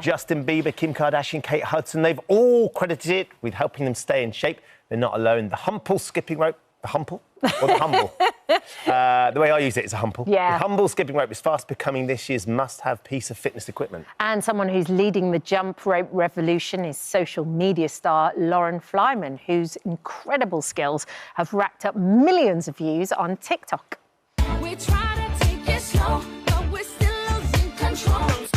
Justin Bieber, Kim Kardashian, Kate Hudson, they've all credited it with helping them stay in shape. They're not alone. The Humble skipping rope, the Humble? Or the Humble? The way I use it is a Humble. Yeah. The Humble skipping rope is fast becoming this year's must-have piece of fitness equipment. And someone who's leading the jump rope revolution is social media star Lauren Flyman, whose incredible skills have racked up millions of views on TikTok. We try to take it slow, but we're still losing control. Don't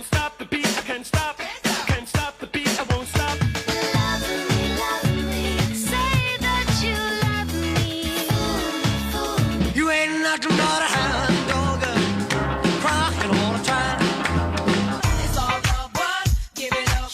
stop the beat, I can't stop. Can't stop the beat, I won't stop. Love me, say that you love me. You ain't nothing but a hound dog, crying all the time. It's all about what? Give it up,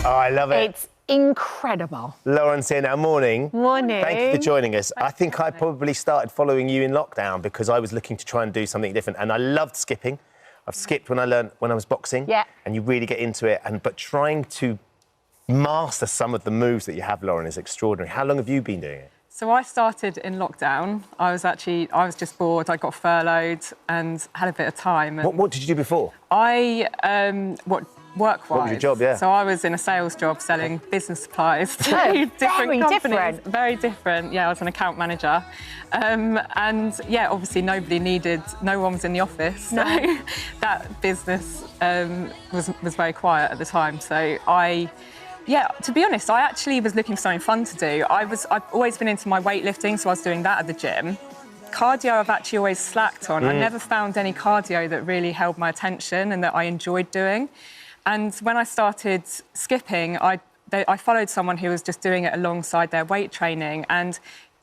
what? Oh, I love it. It's incredible. Lauren's here now. Morning. Morning. Thank you for joining us. I think I probably started following you in lockdown because I was looking to try and do something different, and I loved skipping. I've skipped when I was boxing. Yeah. And you really get into it, but trying to master some of the moves that you have, Lauren, is extraordinary. How long have you been doing it? So I started in lockdown. I was just bored. I got furloughed and had a bit of time. And What did you do before? Work-wise. What was your job, yeah? So I was in a sales job selling business supplies to Oh, different very companies. different. Very different. Yeah, I was an account manager. And yeah, obviously no one was in the office. So that business was very quiet at the time. So to be honest, I actually was looking for something fun to do. I've always been into my weightlifting, so I was doing that at the gym. Cardio I've actually always slacked on. I never found any cardio that really held my attention and that I enjoyed doing. And when I started skipping, I followed someone who was just doing it alongside their weight training. And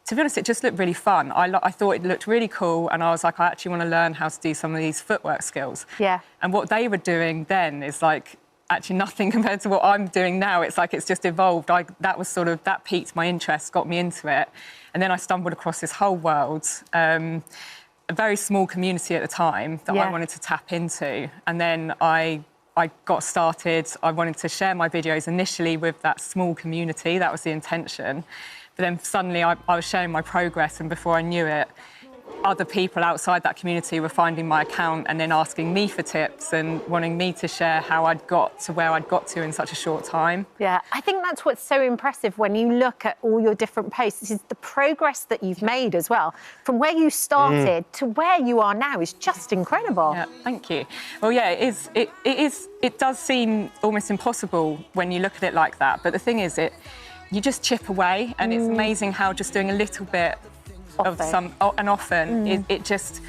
to be honest, it just looked really fun. I thought it looked really cool. And I was like, I actually want to learn how to do some of these footwork skills. Yeah. And what they were doing then is like actually nothing compared to what I'm doing now. It's like it's just evolved. That piqued my interest, got me into it. And then I stumbled across this whole world, a very small community at the time that I wanted to tap into. And then I got started. I wanted to share my videos initially with that small community. That was the intention. But then suddenly I was sharing my progress, and before I knew it, other people outside that community were finding my account and then asking me for tips and wanting me to share how I'd got to where I'd got to in such a short time. Yeah, I think that's what's so impressive when you look at all your different posts, is the progress that you've made as well. From where you started to where you are now is just incredible. Yeah, thank you. Well, yeah, it does seem almost impossible when you look at it like that. But the thing is, you just chip away, and it's amazing how just doing a little bit often it just,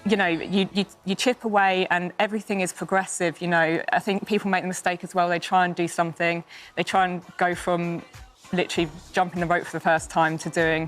you chip away and everything is progressive. I think people make the mistake as well. They try and do something, they try and go from literally jumping the rope for the first time to doing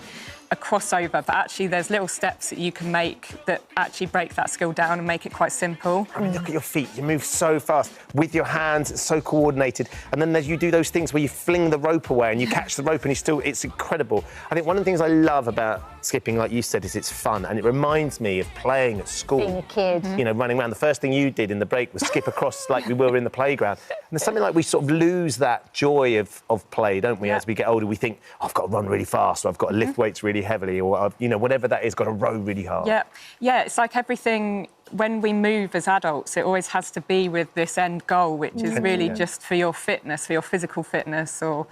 a crossover, but actually there's little steps that you can make that actually break that skill down and make it quite simple. I mean, look at your feet. You move so fast with your hands. It's so coordinated. And then you do those things where you fling the rope away and you catch the rope and it's incredible. I think one of the things I love about skipping, like you said, is it's fun. And it reminds me of playing at school. Being a kid. Running around. The first thing you did in the break was skip across like we were in the playground. And there's something like we sort of lose that joy of play, don't we? As we get older, we think, I've got to run really fast, or I've got to lift weights really heavily, or whatever that is, got to row really hard. Yeah, it's like everything. When we move as adults, it always has to be with this end goal, which is really just for your fitness, for your physical fitness or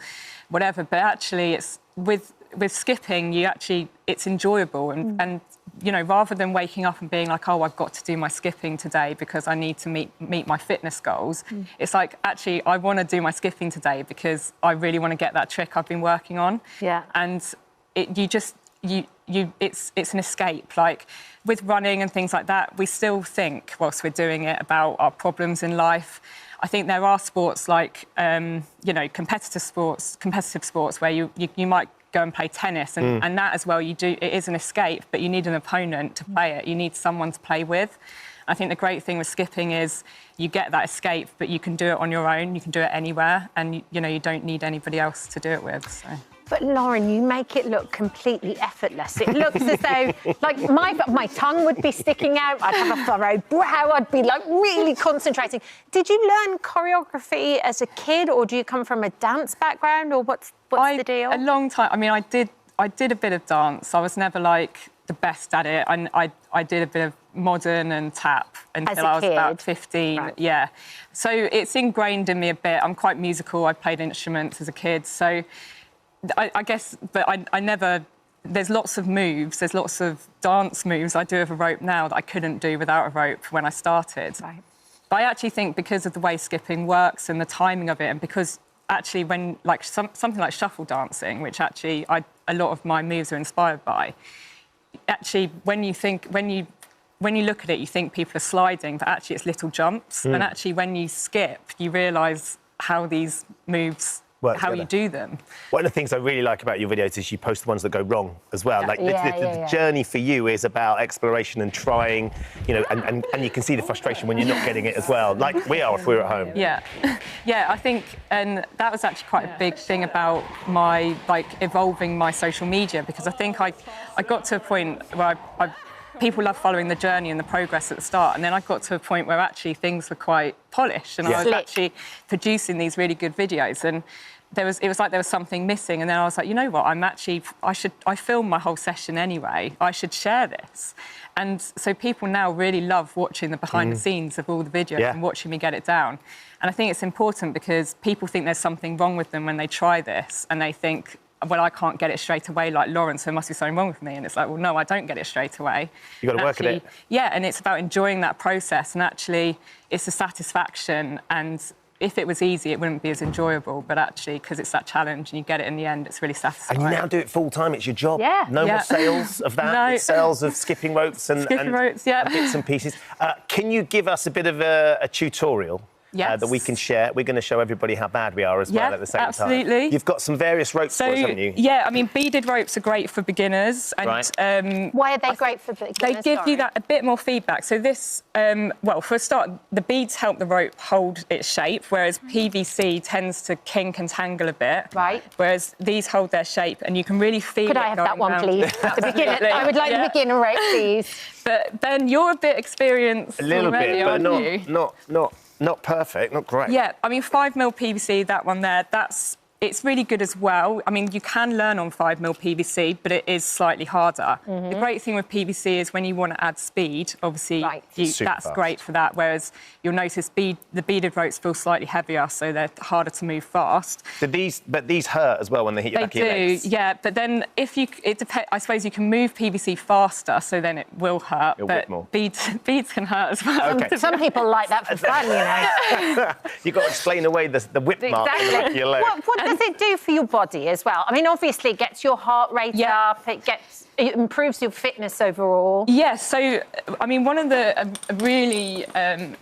whatever. But actually, it's with skipping, it's enjoyable, and rather than waking up and being like, oh, I've got to do my skipping today because I need to meet my fitness goals. It's like, actually, I want to do my skipping today because I really want to get that trick I've been working on. Yeah. And it's an escape. Like with running and things like that, we still think whilst we're doing it about our problems in life. I think there are sports like, competitive sports where you might go and play tennis and that as well, it is an escape, but you need an opponent to play it. You need someone to play with. I think the great thing with skipping is you get that escape, but you can do it on your own. You can do it anywhere, and you don't need anybody else to do it with. So. But Lauren, you make it look completely effortless. It looks as though, like, my tongue would be sticking out. I'd have a furrowed brow. I'd be like really concentrating. Did you learn choreography as a kid, or do you come from a dance background, or what's the deal? A long time. I mean, I did a bit of dance. I was never like the best at it. I did a bit of modern and tap until As a I was about kid? 15. Right. Yeah. So it's ingrained in me a bit. I'm quite musical. I played instruments as a kid. So I guess, but I never... There's lots of moves, there's lots of dance moves I do with a rope now that I couldn't do without a rope when I started. Right. But I actually think because of the way skipping works and the timing of it, and because actually when, like, something like shuffle dancing, which actually a lot of my moves are inspired by, actually when you look at it, you think people are sliding, but actually it's little jumps. And actually when you skip, you realise how these moves, how you do them. One of the things I really like about your videos is you post the ones that go wrong as well. Like the Yeah. journey for you is about exploration and trying, you know, and you can see the frustration when you're not getting it as well, like we are if we're at home. Yeah, yeah, I think, and that was actually quite a big thing about my, like, evolving my social media, because I think I got to a point where people love following the journey and the progress at the start, and then I got to a point where actually things were quite polished, and I was actually producing these really good videos, and it was like there was something missing, and then I was like, you know what, I filmed my whole session anyway, I should share this. And so people now really love watching the behind the scenes of all the videos and watching me get it down. And I think it's important because people think there's something wrong with them when they try this, and they think, well, I can't get it straight away like Lauren, so there must be something wrong with me. And it's like, well, no, I don't get it straight away. You've got to work at it. Yeah, and it's about enjoying that process, and actually it's a satisfaction, and if it was easy, it wouldn't be as enjoyable, but actually, because it's that challenge and you get it in the end, it's really satisfying. And you now do it full time, it's your job. Yeah. No more sales of that, No. it's sales of skipping ropes and ropes, yeah. and bits and pieces. Can you give us a bit of a tutorial? Yes. That we can share. We're going to show everybody how bad we are as well at the same time. Absolutely. You've got some various ropes for us, haven't you? Yeah, I mean, beaded ropes are great for beginners. And, Why are they great for beginners? They give you that a bit more feedback. So this, well, for a start, the beads help the rope hold its shape, whereas PVC tends to kink and tangle a bit. Right. Whereas these hold their shape, and you can really feel Could it I have that going one, round. please? The beginner, I would like the beginner rope, please. But Ben, you're a bit experienced A little already, bit, but aren't you? not perfect, not great. Yeah, I mean, 5mm PVC, that one there, it's really good as well. I mean, you can learn on 5mm PVC, but it is slightly harder. The great thing with PVC is when you want to add speed, obviously, Super that's fast. great for that, whereas you'll notice the beaded ropes feel slightly heavier, so they're harder to move fast. But these hurt as well when they hit your back of your legs. Yeah, but then I suppose you can move PVC faster, so then it will hurt, It'll but whip more. beads can hurt as well. Okay. Some people like that for fun, you know. You've got to explain away the whip mark on the back of your leg. What does it do for your body as well? I mean, obviously, it gets your heart rate up. It improves your fitness overall. Yes, so, I mean, one of the really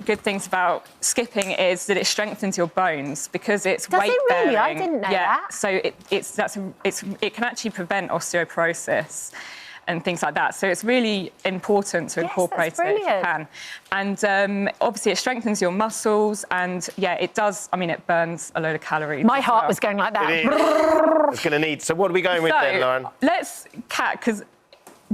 good things about skipping is that it strengthens your bones because it's weight bearing. Does it really? I didn't know that. So it can actually prevent osteoporosis and things like that. So it's really important to incorporate it if you can. And obviously it strengthens your muscles, and yeah, it does, I mean, it burns a load of calories. My heart was going like that. It's going to need. So what are we going with then, Lauren? Let's, Kat, because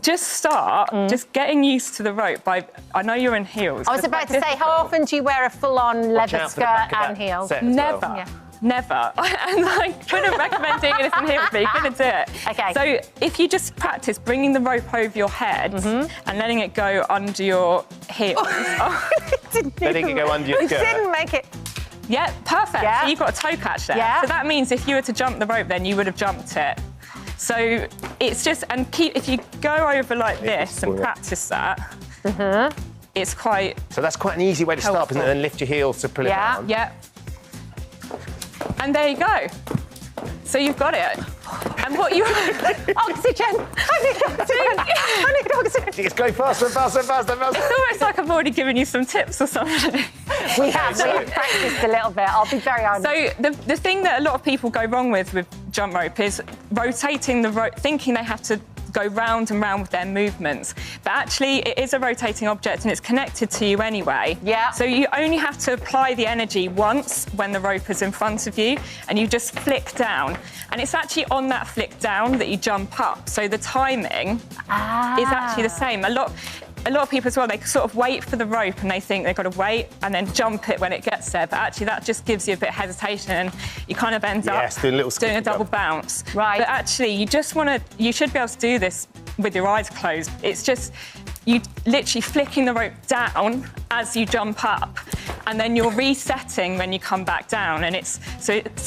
just start, just getting used to the rope. I know you're in heels. I was about to say, how often do you wear a full-on leather out for the skirt back of and that heels? set as well. Never. Never. And I couldn't recommend doing this in heels, but you're going to do it. Okay. So if you just practice bringing the rope over your head and letting it go under your heels. Letting it go under your skirt. Didn't make it. Yeah, perfect. Yeah. So you've got a toe catch there. Yeah. So that means if you were to jump the rope, then you would have jumped it. So it's just, and if you go over like this and practice that, it's quite. So that's quite an easy way to start, isn't it? And lift your heels to pull it down. Yeah. And there you go. So you've got it. And what you... Oxygen! I need oxygen! I need oxygen! It's going faster and faster and faster and faster. It's almost like I've already given you some tips or something. We have practiced a little bit, I'll be very honest. So the thing that a lot of people go wrong with jump rope is rotating the rope, thinking they have to go round and round with their movements. But actually, it is a rotating object and it's connected to you anyway. Yeah. So you only have to apply the energy once when the rope is in front of you, and you just flick down. And it's actually on that flick down that you jump up. So the timing is actually the same. A lot of people as well, they sort of wait for the rope and they think they've got to wait and then jump it when it gets there. But actually that just gives you a bit of hesitation and you kind of end up doing a double bounce. Right. But actually you should be able to do this with your eyes closed. It's just you literally flicking the rope down as you jump up, and then you're resetting when you come back down, and it's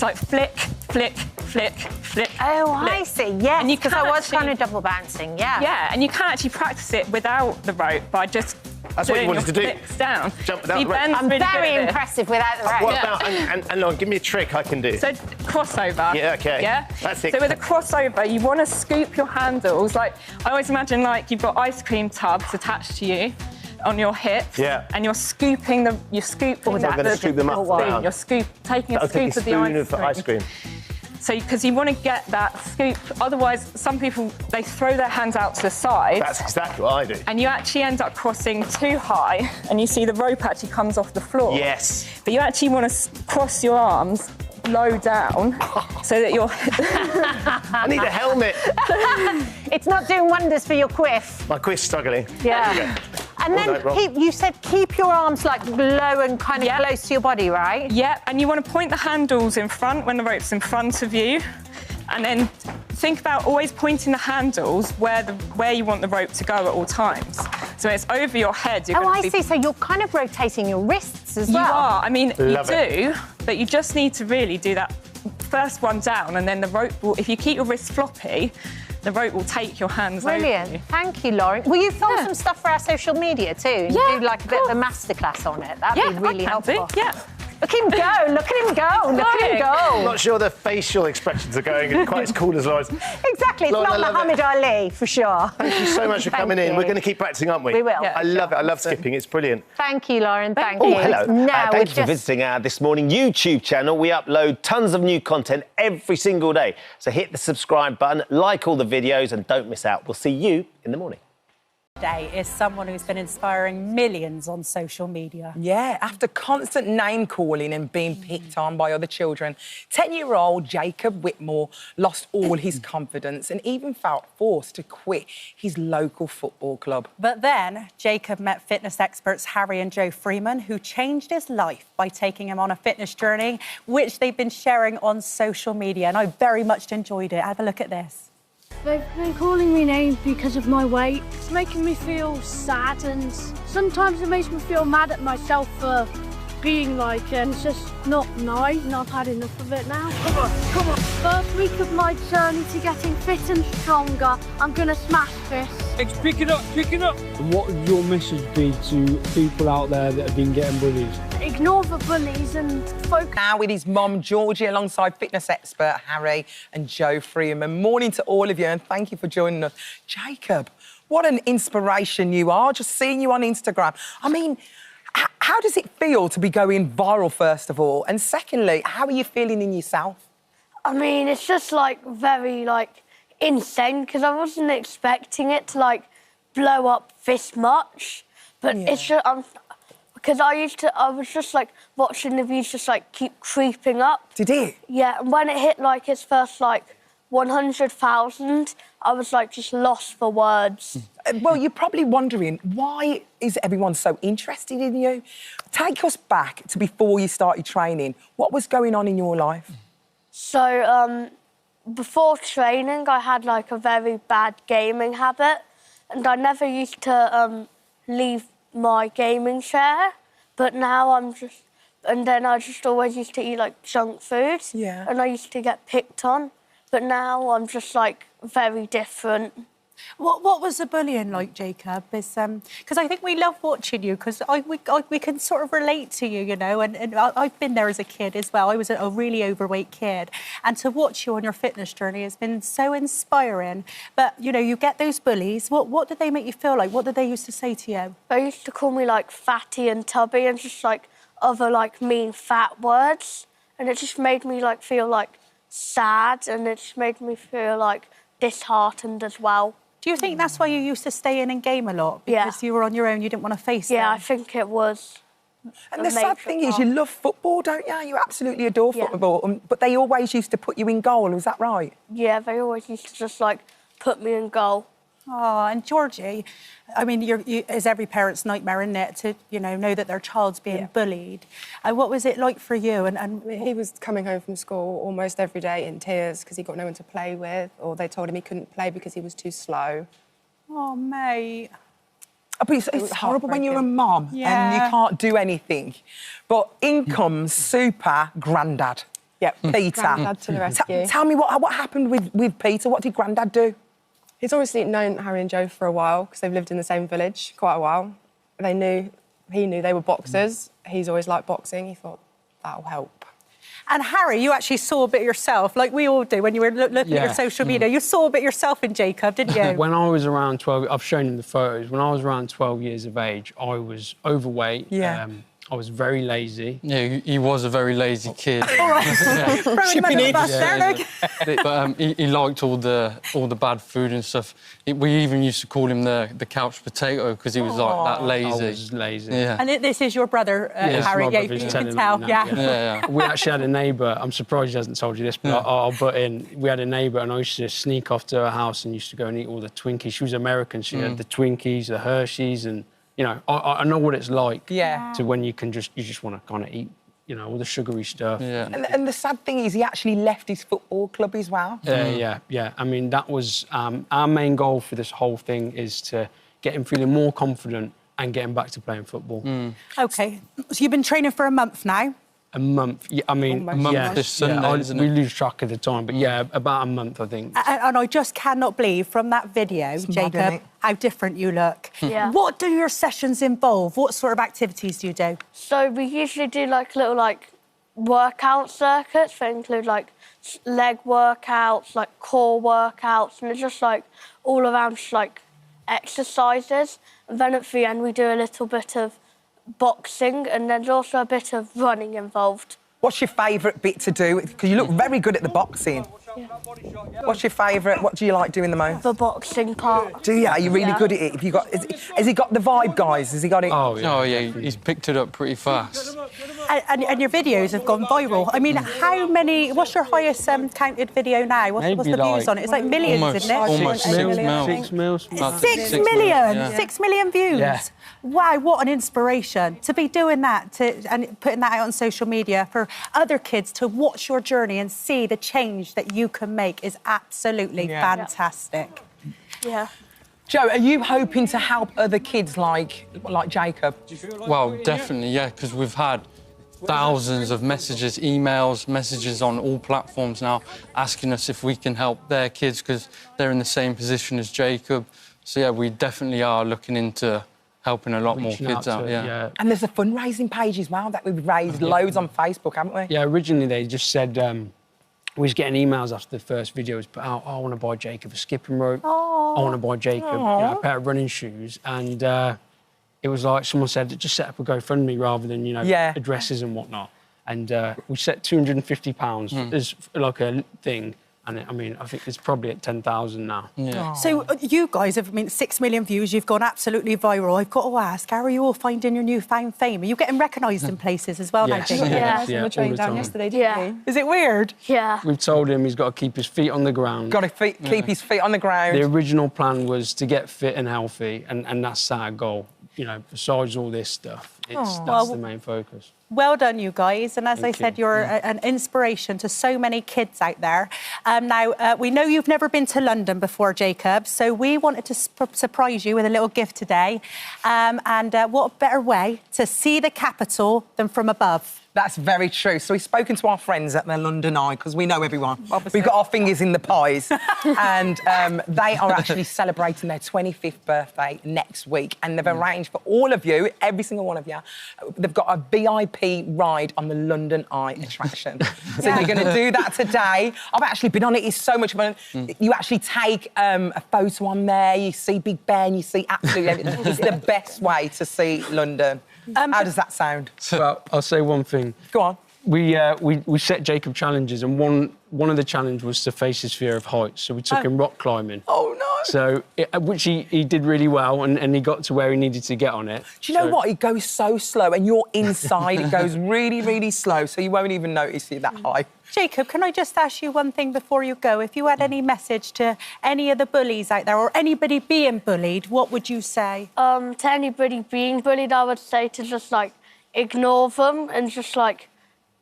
like flick, flick, flick, flick. Oh, flick. I see. Yes, And you because can I was actually- kind of double bouncing. Yeah. Yeah, and you can actually practice it without the rope by just That's what you doing wanted your to do. flicks down. Jump without See, the rope. Ben's I'm really good very at this. impressive without the rope. What about, and Lauren, give me a trick I can do. So crossover. Yeah, okay. Yeah. That's it. So with a crossover, you want to scoop your handles. Like I always imagine, like you've got ice cream tubs attached to you on your hips. Yeah. And you're scooping them. You're scooping. So I'm going to scoop them up down. You're taking a I'll take scoop a of the spoon of ice cream. So, because you want to get that scoop, otherwise, some people they throw their hands out to the side. That's exactly what I do. And you actually end up crossing too high, and you see the rope actually comes off the floor. Yes. But you actually want to cross your arms low down so that you're. I need a helmet. It's not doing wonders for your quiff. My quiff's struggling. Yeah. And All right, Rob. then you said keep your arms like low and kind of Yeah. close to your body, right? Yeah, and you want to point the handles in front when the rope's in front of you, and then think about always pointing the handles where you want the rope to go at all times. So it's over your head. You're Oh, gonna I be- see. So you're kind of rotating your wrists as You well. are. I mean, Love you it. do, but you just need to really do that first one down, and then the rope will. If you keep your wrists floppy, the rope will take your hands over Brilliant. you. Thank you, Lauren. Will you film Yeah. some stuff for our social media too? And Yeah, do like a bit of a masterclass on it. That'd Yeah, be really I can helpful. do. Yeah. Look at him go. Look at him go. Look at him I'm go. not sure the facial expressions are going quite as cool as Lauren's. Exactly. It's Lauren, I not love Muhammad Ali for sure. Thank you so much for Thank coming in. you. We're going to keep practicing, aren't we? We will. Yeah. I love it. I love skipping. It's brilliant. Thank you, Lauren. Thank Oh, you. hello. Now Thank you for visiting our This Morning YouTube channel. We upload tons of new content every single day. So hit the subscribe button, like all the videos, and don't miss out. We'll see you in the morning. Today is someone who's been inspiring millions on social media. Yeah, after constant name calling and being picked on by other children, 10-year-old Jacob Whitmore lost all his confidence and even felt forced to quit his local football club. But then Jacob met fitness experts Harry and Joe Freeman, who changed his life by taking him on a fitness journey, which they've been sharing on social media. And I very much enjoyed it. Have a look at this. They've been calling me names because of my weight. It's making me feel sad, and sometimes it makes me feel mad at myself for being like it. And it's just not nice, and I've had enough of it now. Come on, come on. First week of my journey to getting fit and stronger, I'm gonna smash this. Pick it up, pick it up. What would your message be to people out there that have been getting bullied? Ignore the bullies and focus. Now with his mum, Georgie, alongside fitness expert Harry and Joe Freeman. Morning to all of you, and thank you for joining us. Jacob, what an inspiration you are, just seeing you on Instagram. I mean, how does it feel to be going viral, first of all? And secondly, how are you feeling in yourself? I mean, it's just like very like insane because I wasn't expecting it to like blow up this much. But it's just because I was just like watching the views just like keep creeping up. Did it? Yeah, and when it hit like its first like 100,000, I was like just lost for words. Well, you're probably wondering, why is everyone so interested in you? Take us back to before you started training. What was going on in your life? So, before training, I had like a very bad gaming habit, and I never used to leave my gaming chair, but now and then I just always used to eat like junk food, and I used to get picked on, but now I'm just like very different. What was the bullying like, Jacob? Because I think we love watching you because we can sort of relate to you, you know, and I've been there as a kid as well. I was a really overweight kid, and to watch you on your fitness journey has been so inspiring. But, you know, you get those bullies. What did they make you feel like? What did they used to say to you? They used to call me like fatty and tubby and just like other like mean fat words, and it just made me like feel like sad, and it just made me feel like disheartened as well. Do you think that's why you used to stay in and game a lot? Because you were on your own, you didn't want to face them? Yeah, I think it was. And the sad thing is, you love football, don't you? You absolutely adore football. But they always used to put you in goal, was that right? Yeah, they always used to just like put me in goal. Oh, and Georgie, I mean, it's every parent's nightmare, isn't it, to know that their child's being bullied. And what was it like for you? And he was coming home from school almost every day in tears because he got no one to play with, or they told him he couldn't play because he was too slow. Oh, mate. But it's horrible when you're a mom and you can't do anything. But in comes super granddad. Yep. Peter. Granddad to the rescue. Tell me what happened with Peter. What did Granddad do? He's obviously known Harry and Joe for a while because they've lived in the same village quite a while. He knew they were boxers. He's always liked boxing. He thought, that'll help. And Harry, you actually saw a bit yourself, like we all do when you were looking at your social media. You saw a bit yourself in Jacob, didn't you? When I was around 12, I've shown him the photos. When I was around 12 years of age, I was overweight. Yeah. I was very lazy. Yeah, he was a very lazy kid. All right. Throwing him under the bus there, But he liked all the bad food and stuff. We even used to call him the couch potato because he was like that lazy. I was lazy. Yeah. And this is your brother, Harry. my Yeah, brother's you telling can me tell. now, Yeah. We actually had a neighbour. I'm surprised he hasn't told you this, but I'll butt in. We had a neighbour, and I used to sneak off to her house and used to go and eat all the Twinkies. She was American. She had the Twinkies, the Hershey's, and you know, I know what it's like. Yeah. To when you just want to kind of eat, you know, all the sugary stuff. Yeah. And the sad thing is he actually left his football club as well. Yeah. I mean, that was our main goal for this whole thing, is to get him feeling more confident and get him back to playing football. OK, so you've been training for a month now? A month. Yeah, I mean, A month this Sunday, isn't we it? lose track of the time, but yeah, about a month, I think. And I just cannot believe from that video, mad, isn't Jacob, it? how different you look. Yeah. What do your sessions involve? What sort of activities do you do? So we usually do like little workout circuits that include like leg workouts, like core workouts, and it's just like all around just like exercises. And then at the end we do a little bit of boxing, and there's also a bit of running involved. What's your favourite bit to do? Because you look very good at the boxing. Yeah. What's your favourite? What do you like doing the most? The boxing part. Do you? Are you really good at it? Has he got the vibe, guys? Has he got it? Oh yeah, he's picked it up pretty fast. And your videos have gone viral. I mean, how many... What's your highest counted video now? What's the views like- on it? It's like millions, isn't it? Almost 6 mil. 6 mil. About 6 6 million! yeah. 6 million views. Yeah. Wow, what an inspiration to be doing that and putting that out on social media for other kids to watch your journey and see the change that you can make is absolutely fantastic. Yeah. Joe, are you hoping to help other kids like Jacob? Well, definitely, yeah, because we've had thousands of messages, emails, messages on all platforms now asking us if we can help their kids because they're in the same position as Jacob. So, yeah, we definitely are looking into helping a lot more Reaching kids out, to- yeah. And there's a fundraising page as well that we've raised loads on Facebook, haven't we? Yeah, originally they just said, we was getting emails after the first video was put out, I want to buy Jacob a skipping rope. I want to buy Jacob a pair of running shoes. And it was like someone said, just set up a GoFundMe rather than, addresses and whatnot. And we set £250 as like a thing. And I think it's probably at 10,000 now. Yeah. So you guys have 6 million views. You've gone absolutely viral. I've got to ask, how are you all finding your newfound fame? Are you getting recognised in places as well now, Yes. Jacob? Yeah. On the all train the down time. yesterday, didn't Yeah. we? Is it weird? Yeah. We've told him he's got to keep his feet on the ground. Got to keep his feet on the ground. The original plan was to get fit and healthy, and that's our goal. Besides all this stuff, that's the main focus. Well done, you guys. And as Thank I said, you. you're an inspiration to so many kids out there. Now, we know you've never been to London before, Jacob, so we wanted to surprise you with a little gift today. And what better way to see the capital than from above? That's very true. So we've spoken to our friends at the London Eye, because we know everyone. We've got our fingers in the pies. And they are actually celebrating their 25th birthday next week. And they've arranged for all of you, every single one of you, they've got a VIP ride on the London Eye attraction. So you're going to do that today. I've actually been on it. It's so much fun. You actually take a photo on there. You see Big Ben. You see absolutely everything. It's the best way to see London. How does that sound? Well, I'll say one thing. Go on. We set Jacob challenges, and one of the challenges was to face his fear of heights. So we took him rock climbing. Oh, no. So, which he did really well, and he got to where he needed to get on it. Do you know what? It goes so slow, and you're inside. It goes really, really slow, so you won't even notice it that high. Jacob, can I just ask you one thing before you go? If you had any message to any of the bullies out there or anybody being bullied, what would you say? To anybody being bullied, I would say to just, ignore them and just,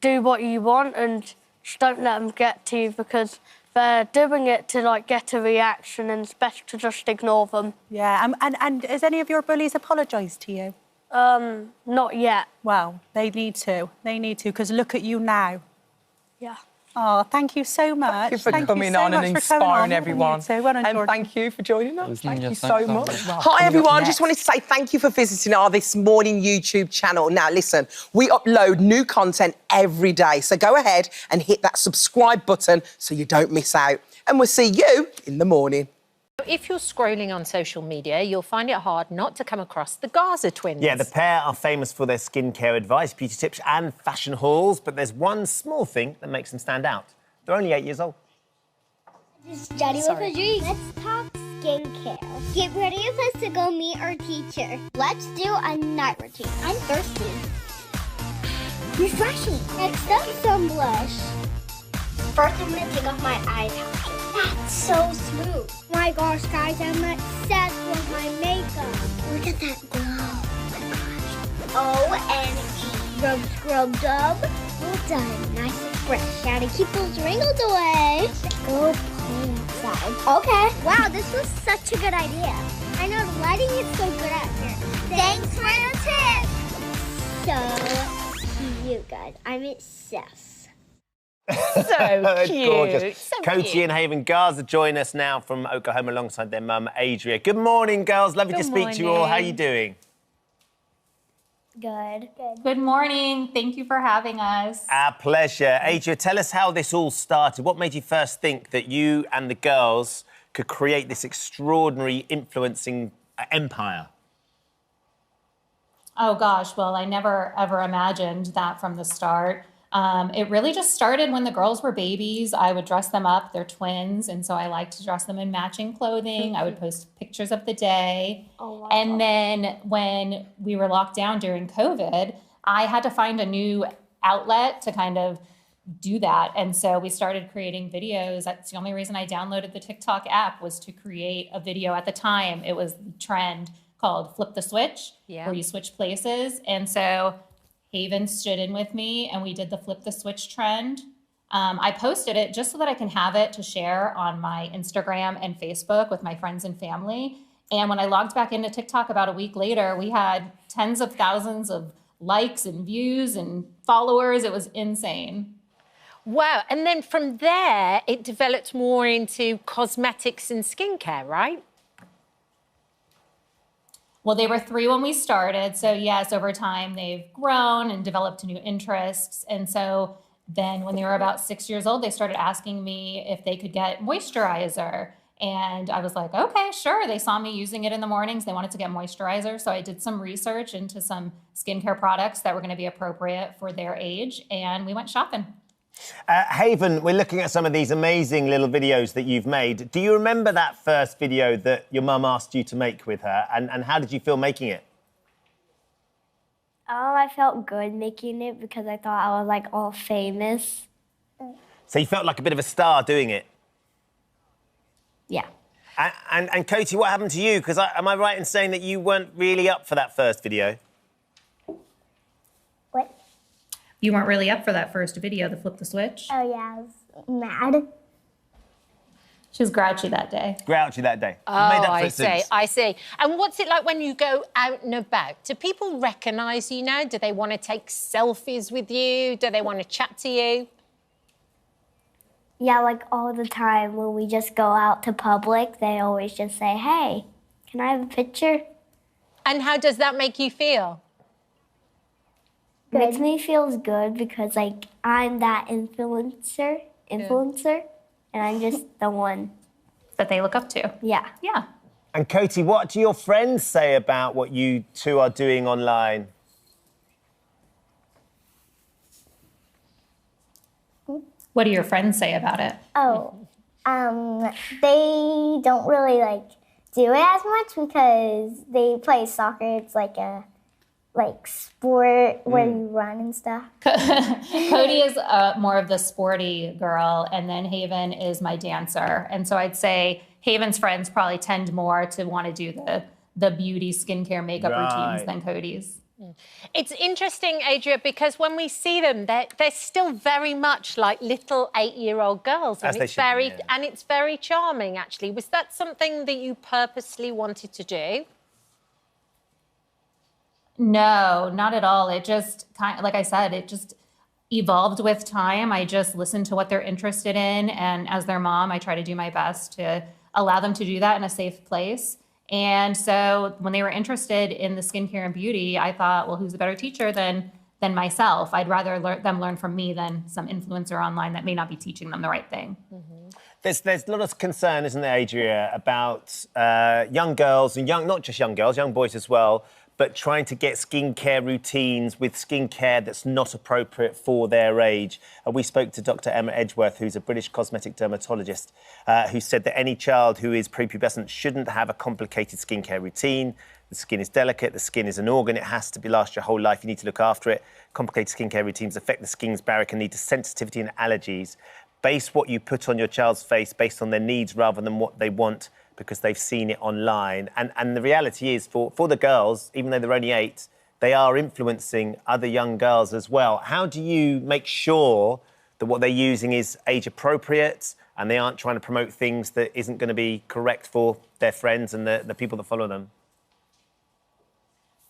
do what you want and just don't let them get to you because They're doing it to like get a reaction, and it's best to just ignore them. Yeah, and has any of your bullies apologised to you? Not yet. Well, they need to. They need to, because look at you now. Yeah. Oh, thank you so much. Thank you for coming so on and much for coming inspiring on. everyone. So well done, And George. thank you for joining us. Thank Yeah, you thanks so for much. having me. Hi everyone, just wanted to say thank you for visiting our This Morning YouTube channel. Now listen, we upload new content every day, so go ahead and hit that subscribe button so you don't miss out. And we'll see you in the morning. If you're scrolling on social media, you'll find it hard not to come across the Gaza twins. Yeah, the pair are famous for their skincare advice, beauty tips and fashion hauls, but there's one small thing that makes them stand out. They're only 8 years old. This is Daddy with a dream. Let's talk skincare. Get ready with us to go meet our teacher. Let's do a night routine. I'm thirsty. Refreshing. Next up, some blush. First, I'm gonna take off my eye patch. That's so smooth. My gosh, guys, I'm obsessed with my makeup. Look at that glow. Oh my gosh. OMG. Rub, scrub, dub. Well done. Nice and fresh. Gotta keep those wrinkles away. Go play outside. Okay. Wow, this was such a good idea. I know the lighting is so good out here. Thanks for the tip. So cute, guys. I'm obsessed. So cute. Gorgeous. So Cody cute. and Haven Garza join us now from Oklahoma alongside their mum, Adria. Good morning, girls. Lovely to Good speak to you all. How are you morning. doing? Good. Good morning. Thank you for having us. Our pleasure. Adria, tell us how this all started. What made you first think that you and the girls could create this extraordinary influencing empire? Oh gosh, well, I never ever imagined that from the start. It really just started when the girls were babies. I would dress them up, they're twins, and so I like to dress them in matching clothing. I would post pictures of the day. Oh, wow. And then when we were locked down during COVID, I had to find a new outlet to kind of do that. And so we started creating videos. That's the only reason I downloaded the TikTok app, was to create a video. At the time, it was the trend called Flip the Switch, Yeah. where you switch places. And so Haven stood in with me and we did the Flip the Switch trend. I posted it just so that I can have it to share on my Instagram and Facebook with my friends and family. And when I logged back into TikTok about a week later, we had tens of thousands of likes and views and followers. It was insane. Wow. And then from there, it developed more into cosmetics and skincare, right? Well, they were 3 when we started. So yes, over time, they've grown and developed new interests. And so then when they were about 6 years old, they started asking me if they could get moisturizer. And I was like, okay, sure. They saw me using it in the mornings. They wanted to get moisturizer. So I did some research into some skincare products that were going to be appropriate for their age. And we went shopping. Haven, we're looking at some of these amazing little videos that you've made. Do you remember that first video that your mum asked you to make with her? And how did you feel making it? I felt good making it because I thought I was like all famous. So you felt like a bit of a star doing it? Yeah. And Cody, what happened to you? Because am I right in saying that you weren't really up for that first video? What? You weren't really up for that first video, the Flip the Switch? Oh yeah, I was mad. She was grouchy that day. Grouchy that day. You Oh, made up for I it see, since. I see. And what's it like when you go out and about? Do people recognise you now? Do they want to take selfies with you? Do they want to chat to you? Yeah, like all the time when we just go out to public, they always just say, "Hey, can I have a picture?" And how does that make you feel? Makes me feels good because like I'm that influencer, and I'm just the one that they look up to. Yeah. Yeah. And Cody, what do your friends say about what you two are doing online? What do your friends say about it? Oh, they don't really like do it as much because they play soccer. It's like a sport where you run and stuff. Cody is more of the sporty girl, and then Haven is my dancer. And so I'd say Haven's friends probably tend more to want to do the beauty, skincare, makeup routines than Cody's. It's interesting, Adria, because when we see them, they're still very much like little 8-year-old girls, As and they it's should be, very yeah. and it's very charming. Actually, was that something that you purposely wanted to do? No, not at all. It just kind of, like I said, it just evolved with time. I just listened to what they're interested in, and as their mom, I try to do my best to allow them to do that in a safe place. And so when they were interested in the skincare and beauty, I thought, well, who's a better teacher than myself? I'd rather them learn from me than some influencer online that may not be teaching them the right thing. There's a lot of concern, isn't there, Adria, about young girls and not just young girls, young boys as well, but trying to get skincare routines with skincare that's not appropriate for their age. We spoke to Dr. Emma Edgeworth, who's a British cosmetic dermatologist, who said that any child who is prepubescent shouldn't have a complicated skincare routine. The skin is delicate, the skin is an organ, it has to last your whole life, you need to look after it. Complicated skincare routines affect the skin's barrier, can lead to sensitivity and allergies. Base what you put on your child's face based on their needs rather than what they want, because they've seen it online. And the reality is, for the girls, even though they're only 8, they are influencing other young girls as well. How do you make sure that what they're using is age appropriate and they aren't trying to promote things that isn't going to be correct for their friends and the people that follow them?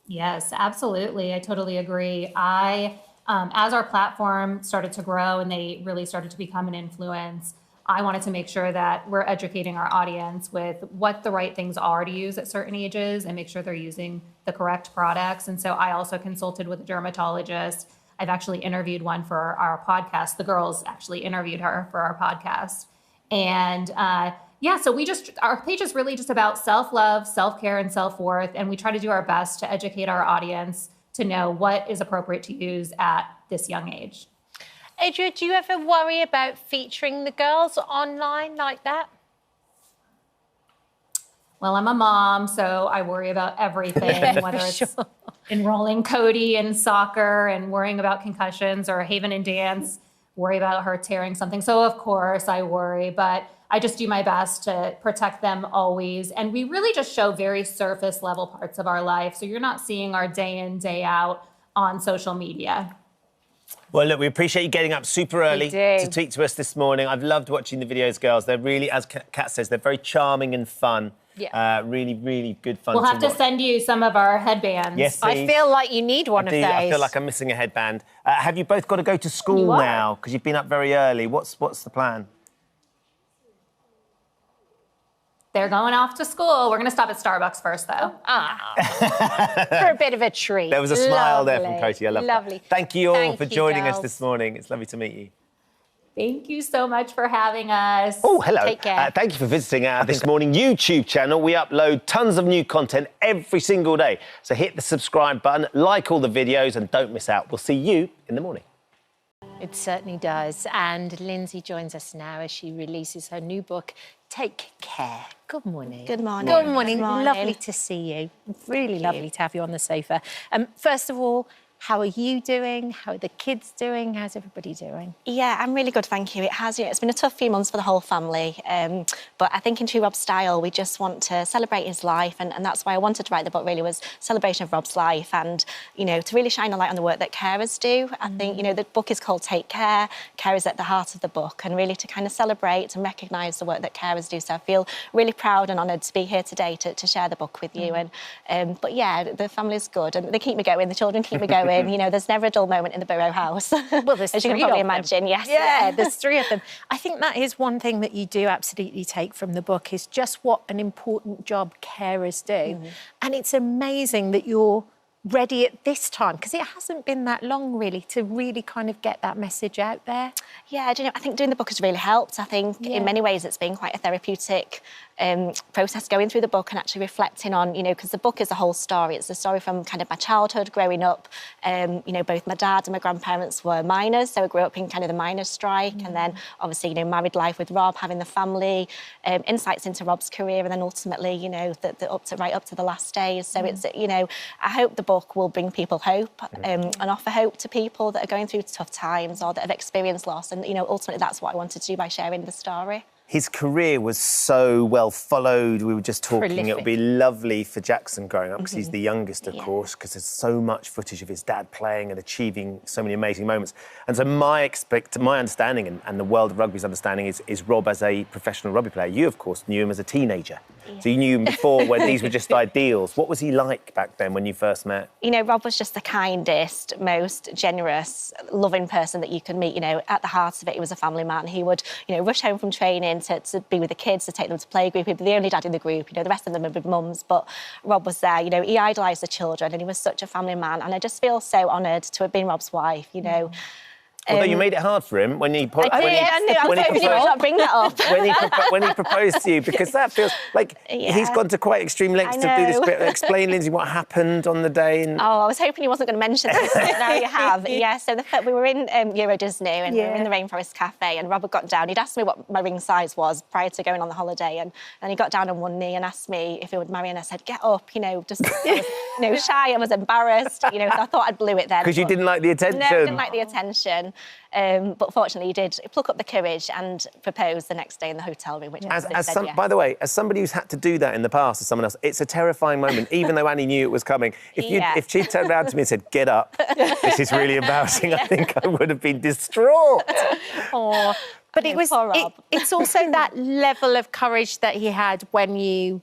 Yes, absolutely. I totally agree. As our platform started to grow and they really started to become an influence, I wanted to make sure that we're educating our audience with what the right things are to use at certain ages and make sure they're using the correct products. And so I also consulted with a dermatologist. I've actually interviewed one for our podcast. The girls actually interviewed her for our podcast. And so our page is really just about self-love, self-care, and self-worth. And we try to do our best to educate our audience to know what is appropriate to use at this young age. Adria, do you ever worry about featuring the girls online like that? Well, I'm a mom, so I worry about everything, whether it's enrolling Cody in soccer and worrying about concussions, or Haven in dance, worry about her tearing something. So, of course, I worry, but I just do my best to protect them always. And we really just show very surface level parts of our life. So you're not seeing our day in, day out on social media. Well, look, we appreciate you getting up super early to speak to us this morning. I've loved watching the videos, girls. They're really, as Kat says, they're very charming and fun. Yeah. Really, really good fun We'll have to watch. send you some of our headbands. Yes, I feel like you need one of those. I feel like I'm missing a headband. Have you both got to go to school now? Because you've been up very early. What's the plan? They're going off to school. We're going to stop at Starbucks first, though. For a bit of a treat. There was a smile there from Cody. I love Lovely. that. Thank you all for joining us girls. this morning. It's lovely to meet you. Thank you so much for having us. Oh, hello. Take care. Thank you for visiting our This Morning YouTube channel. We upload tons of new content every single day. So hit the subscribe button, like all the videos, and don't miss out. We'll see you in the morning. It certainly does. And Lindsay joins us now as she releases her new book, Take Care. Good morning. Good morning. Good morning. Good morning. Lovely to see you. Really lovely to have you on the sofa. First of all, how are you doing? How are the kids doing? How's everybody doing? Yeah, I'm really good, thank you. It's been a tough few months for the whole family, but I think in true Rob's style, we just want to celebrate his life, and that's why I wanted to write the book, really, was celebration of Rob's life, and, you know, to really shine a light on the work that carers do. I think, you know, the book is called Take Care. Care is at the heart of the book, and really to kind of celebrate and recognise the work that carers do. So I feel really proud and honoured to be here today to share the book with you. And but yeah, the family's good, and they keep me going. The children keep me going. You know, there's never a dull moment in the Burrow house. Well, there's as you can three probably of them. imagine. Yes. Yeah, there's 3 of them. I think that is one thing that you do absolutely take from the book, is just what an important job carers do. And it's amazing that you're ready at this time, because it hasn't been that long, really, to really kind of get that message out there. Yeah, do you know, I think doing the book has really helped. I think in many ways it's been quite a therapeutic process going through the book and actually reflecting on, you know, because the book is a whole story. It's a story from kind of my childhood growing up. You know, both my dad and my grandparents were miners, so I grew up in kind of the miners' strike, and then obviously, you know, married life with Rob, having the family, insights into Rob's career, and then ultimately, you know, right up to the last days. So it's, you know, I hope the book will bring people hope and offer hope to people that are going through tough times or that have experienced loss. And, you know, ultimately that's what I wanted to do by sharing the story. his career was so well followed. We were just talking, it would be lovely for Jackson growing up, because he's the youngest, of course, because there's so much footage of his dad playing and achieving so many amazing moments. And so my understanding and the world of rugby's understanding is Rob as a professional rugby player. You, of course, knew him as a teenager. So you knew him before when these were just ideals. What was he like back then when you first met? You know, Rob was just the kindest, most generous, loving person that you could meet. You know, at the heart of it, he was a family man. He would, you know, rush home from training to be with the kids, to take them to playgroup. He'd be the only dad in the group. You know, the rest of them were with mums, but Rob was there. You know, he idolised the children, and he was such a family man. And I just feel so honoured to have been Rob's wife, you know. Although you made it hard for him when he Bring that up. when he proposed to you, because that feels like he's gone to quite extreme lengths to do this bit. Explain, Lindsay, what happened on the day. And... Oh, I was hoping he wasn't going to mention this, but now you have. Yeah, so we were in Euro Disney, and we were in the Rainforest Cafe, and Robert got down. He'd asked me what my ring size was prior to going on the holiday, and then he got down on one knee and asked me if he would marry, and I said, get up, you know, just I was, shy, I was embarrassed, you know, so I thought I'd blew it then. Because you didn't like the attention. No, I didn't like the attention. But fortunately, he did pluck up the courage and propose the next day in the hotel room, which By the way, as somebody who's had to do that in the past to someone else, it's a terrifying moment, even though Annie knew it was coming. If she turned around to me and said, get up, this is really embarrassing, I think I would have been distraught. Oh, but it's also that level of courage that he had when you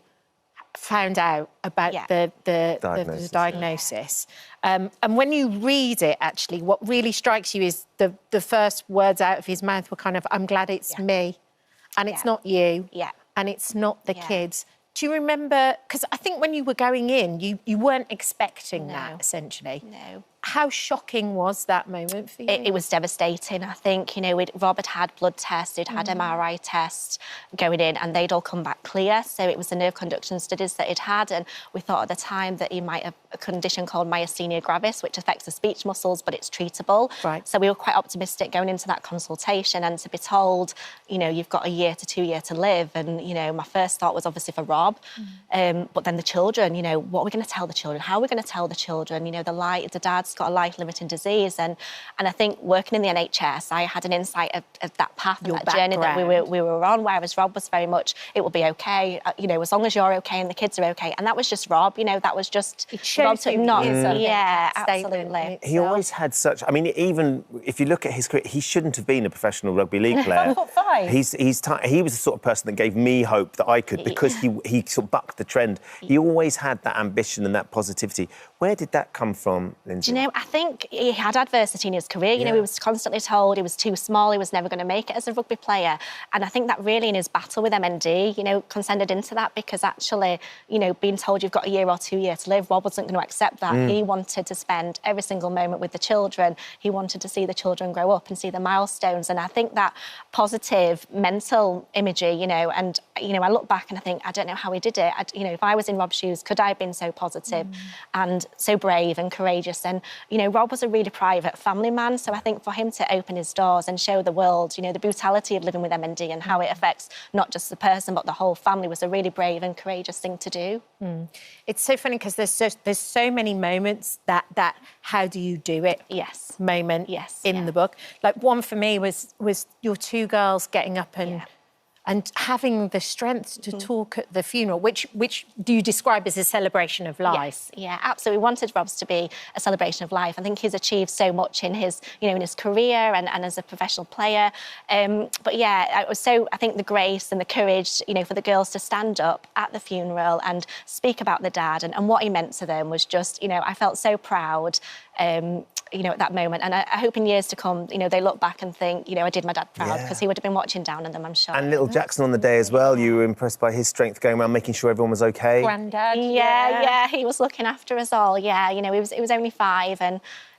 found out about the diagnosis. And when you read it, actually, what really strikes you is the first words out of his mouth were kind of, I'm glad it's me, and it's not you, and it's not the kids. Do you remember, because I think when you were going in, you weren't expecting that, essentially. No. How shocking was that moment for you? It was devastating, I think. You know, Robert had blood tests, he'd had MRI tests going in, and they'd all come back clear. So it was the nerve conduction studies that he'd had, and we thought at the time that he might have a condition called myasthenia gravis, which affects the speech muscles, but it's treatable. Right. So we were quite optimistic going into that consultation, and to be told, you know, you've got a year to 2 years to live, and, you know, my first thought was obviously for Rob, but then the children, you know, what are we going to tell the children? How are we going to tell the children? You know, the dad's got a life-limiting disease, and I think working in the NHS, I had an insight of that path and that journey that we were on, whereas Rob was very much, it will be okay, you know, as long as you're okay and the kids are okay. And that was just Rob, you know, that was just Rob took not. Yeah, absolutely. He always had such, I mean, even if you look at his career, he shouldn't have been a professional rugby league player. He was the sort of person that gave me hope that I could, because he sort of bucked the trend. He always had that ambition and that positivity. Where did that come from, Lindsay? Do you know, I think he had adversity in his career. You know, he was constantly told he was too small, he was never going to make it as a rugby player. And I think that really in his battle with MND, you know, consented into that, because actually, you know, being told you've got a year or 2 years to live, Rob wasn't going to accept that. He wanted to spend every single moment with the children. He wanted to see the children grow up and see the milestones. And I think that positive mental imagery, you know, and, you know, I look back and I think, I don't know how he did it. You know, if I was in Rob's shoes, could I have been so positive and so brave and courageous? And, you know, Rob was a really private family man, so I think for him to open his doors and show the world, you know, the brutality of living with MND and how it affects not just the person but the whole family was a really brave and courageous thing to do. It's so funny because there's so many moments that how do you do it moment in the book. Like one for me was your two girls getting up and having the strength to talk at the funeral, which do you describe as a celebration of life? Yes, yeah, absolutely. We wanted Rob's to be a celebration of life. I think he's achieved so much in his, you know, in his career and as a professional player. But yeah, I think the grace and the courage, you know, for the girls to stand up at the funeral and speak about the dad and what he meant to them was just, you know, I felt so proud. You know, at that moment. And I hope in years to come, you know, they look back and think, you know, I did my dad proud, because he would have been watching down on them, I'm sure. And little Jackson on the day as well, you were impressed by his strength going around making sure everyone was okay? Granddad. Yeah, he was looking after us all, you know, he was only 5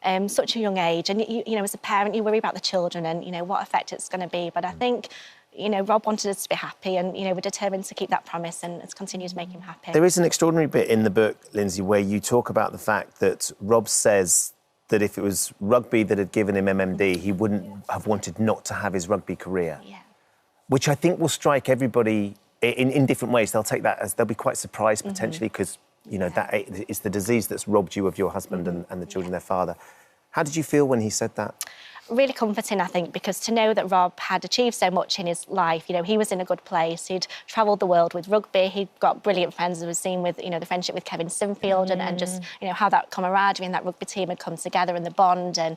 and such a young age. And, you know, as a parent, you worry about the children and, you know, what effect it's going to be. But I think, you know, Rob wanted us to be happy and, you know, we're determined to keep that promise and to continue to make him happy. There is an extraordinary bit in the book, Lindsay, where you talk about the fact that Rob says that if it was rugby that had given him MMD, he wouldn't have wanted not to have his rugby career. Yeah. Which I think will strike everybody in different ways. They'll take that as, they'll be quite surprised potentially because, you know, that it's the disease that's robbed you of your husband and the children, their father. How did you feel when he said that? really comforting, I think, because to know that Rob had achieved so much in his life, you know, he was in a good place. He'd travelled the world with rugby. He'd got brilliant friends, as we've seen with, you know, the friendship with Kevin Sinfield and just, you know, how that camaraderie and that rugby team had come together and the bond. And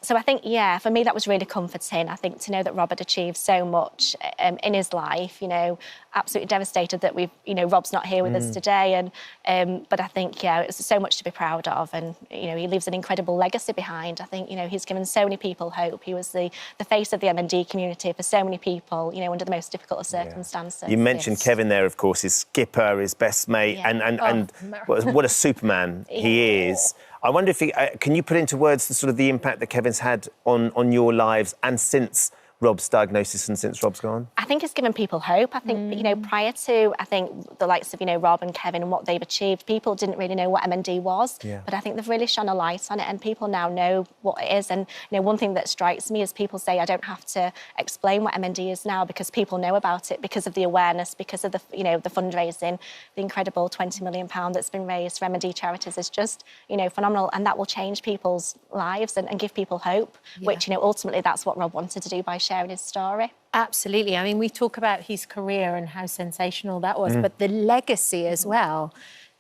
so I think, yeah, for me, that was really comforting. I think to know that Rob had achieved so much in his life, you know, absolutely devastated that you know, Rob's not here with us today. And but I think, yeah, it's so much to be proud of. And, you know, he leaves an incredible legacy behind. I think, you know, he's given so many people hope. He was the face of the M&D community for so many people, you know, under the most difficult of circumstances. You mentioned Kevin there, of course, his skipper, his best mate, and what a Superman he is. I wonder if can you put into words the sort of the impact that Kevin's had on your lives and since Rob's diagnosis and since Rob's gone? I think it's given people hope. I think, you know, prior to, I think, the likes of, you know, Rob and Kevin and what they've achieved, people didn't really know what M&D was. Yeah. But I think they've really shone a light on it and people now know what it is. And, you know, one thing that strikes me is people say, I don't have to explain what M&D is now because people know about it because of the awareness, because of the, you know, the fundraising, the incredible £20 million that's been raised for M&D charities is just, you know, phenomenal. And that will change people's lives and give people hope, which, you know, ultimately that's what Rob wanted to do by sharing his story. Absolutely. I mean, we talk about his career and how sensational that was, but the legacy as well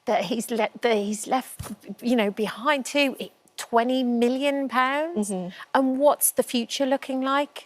that he's left, you know, behind too. £20 million. And what's the future looking like?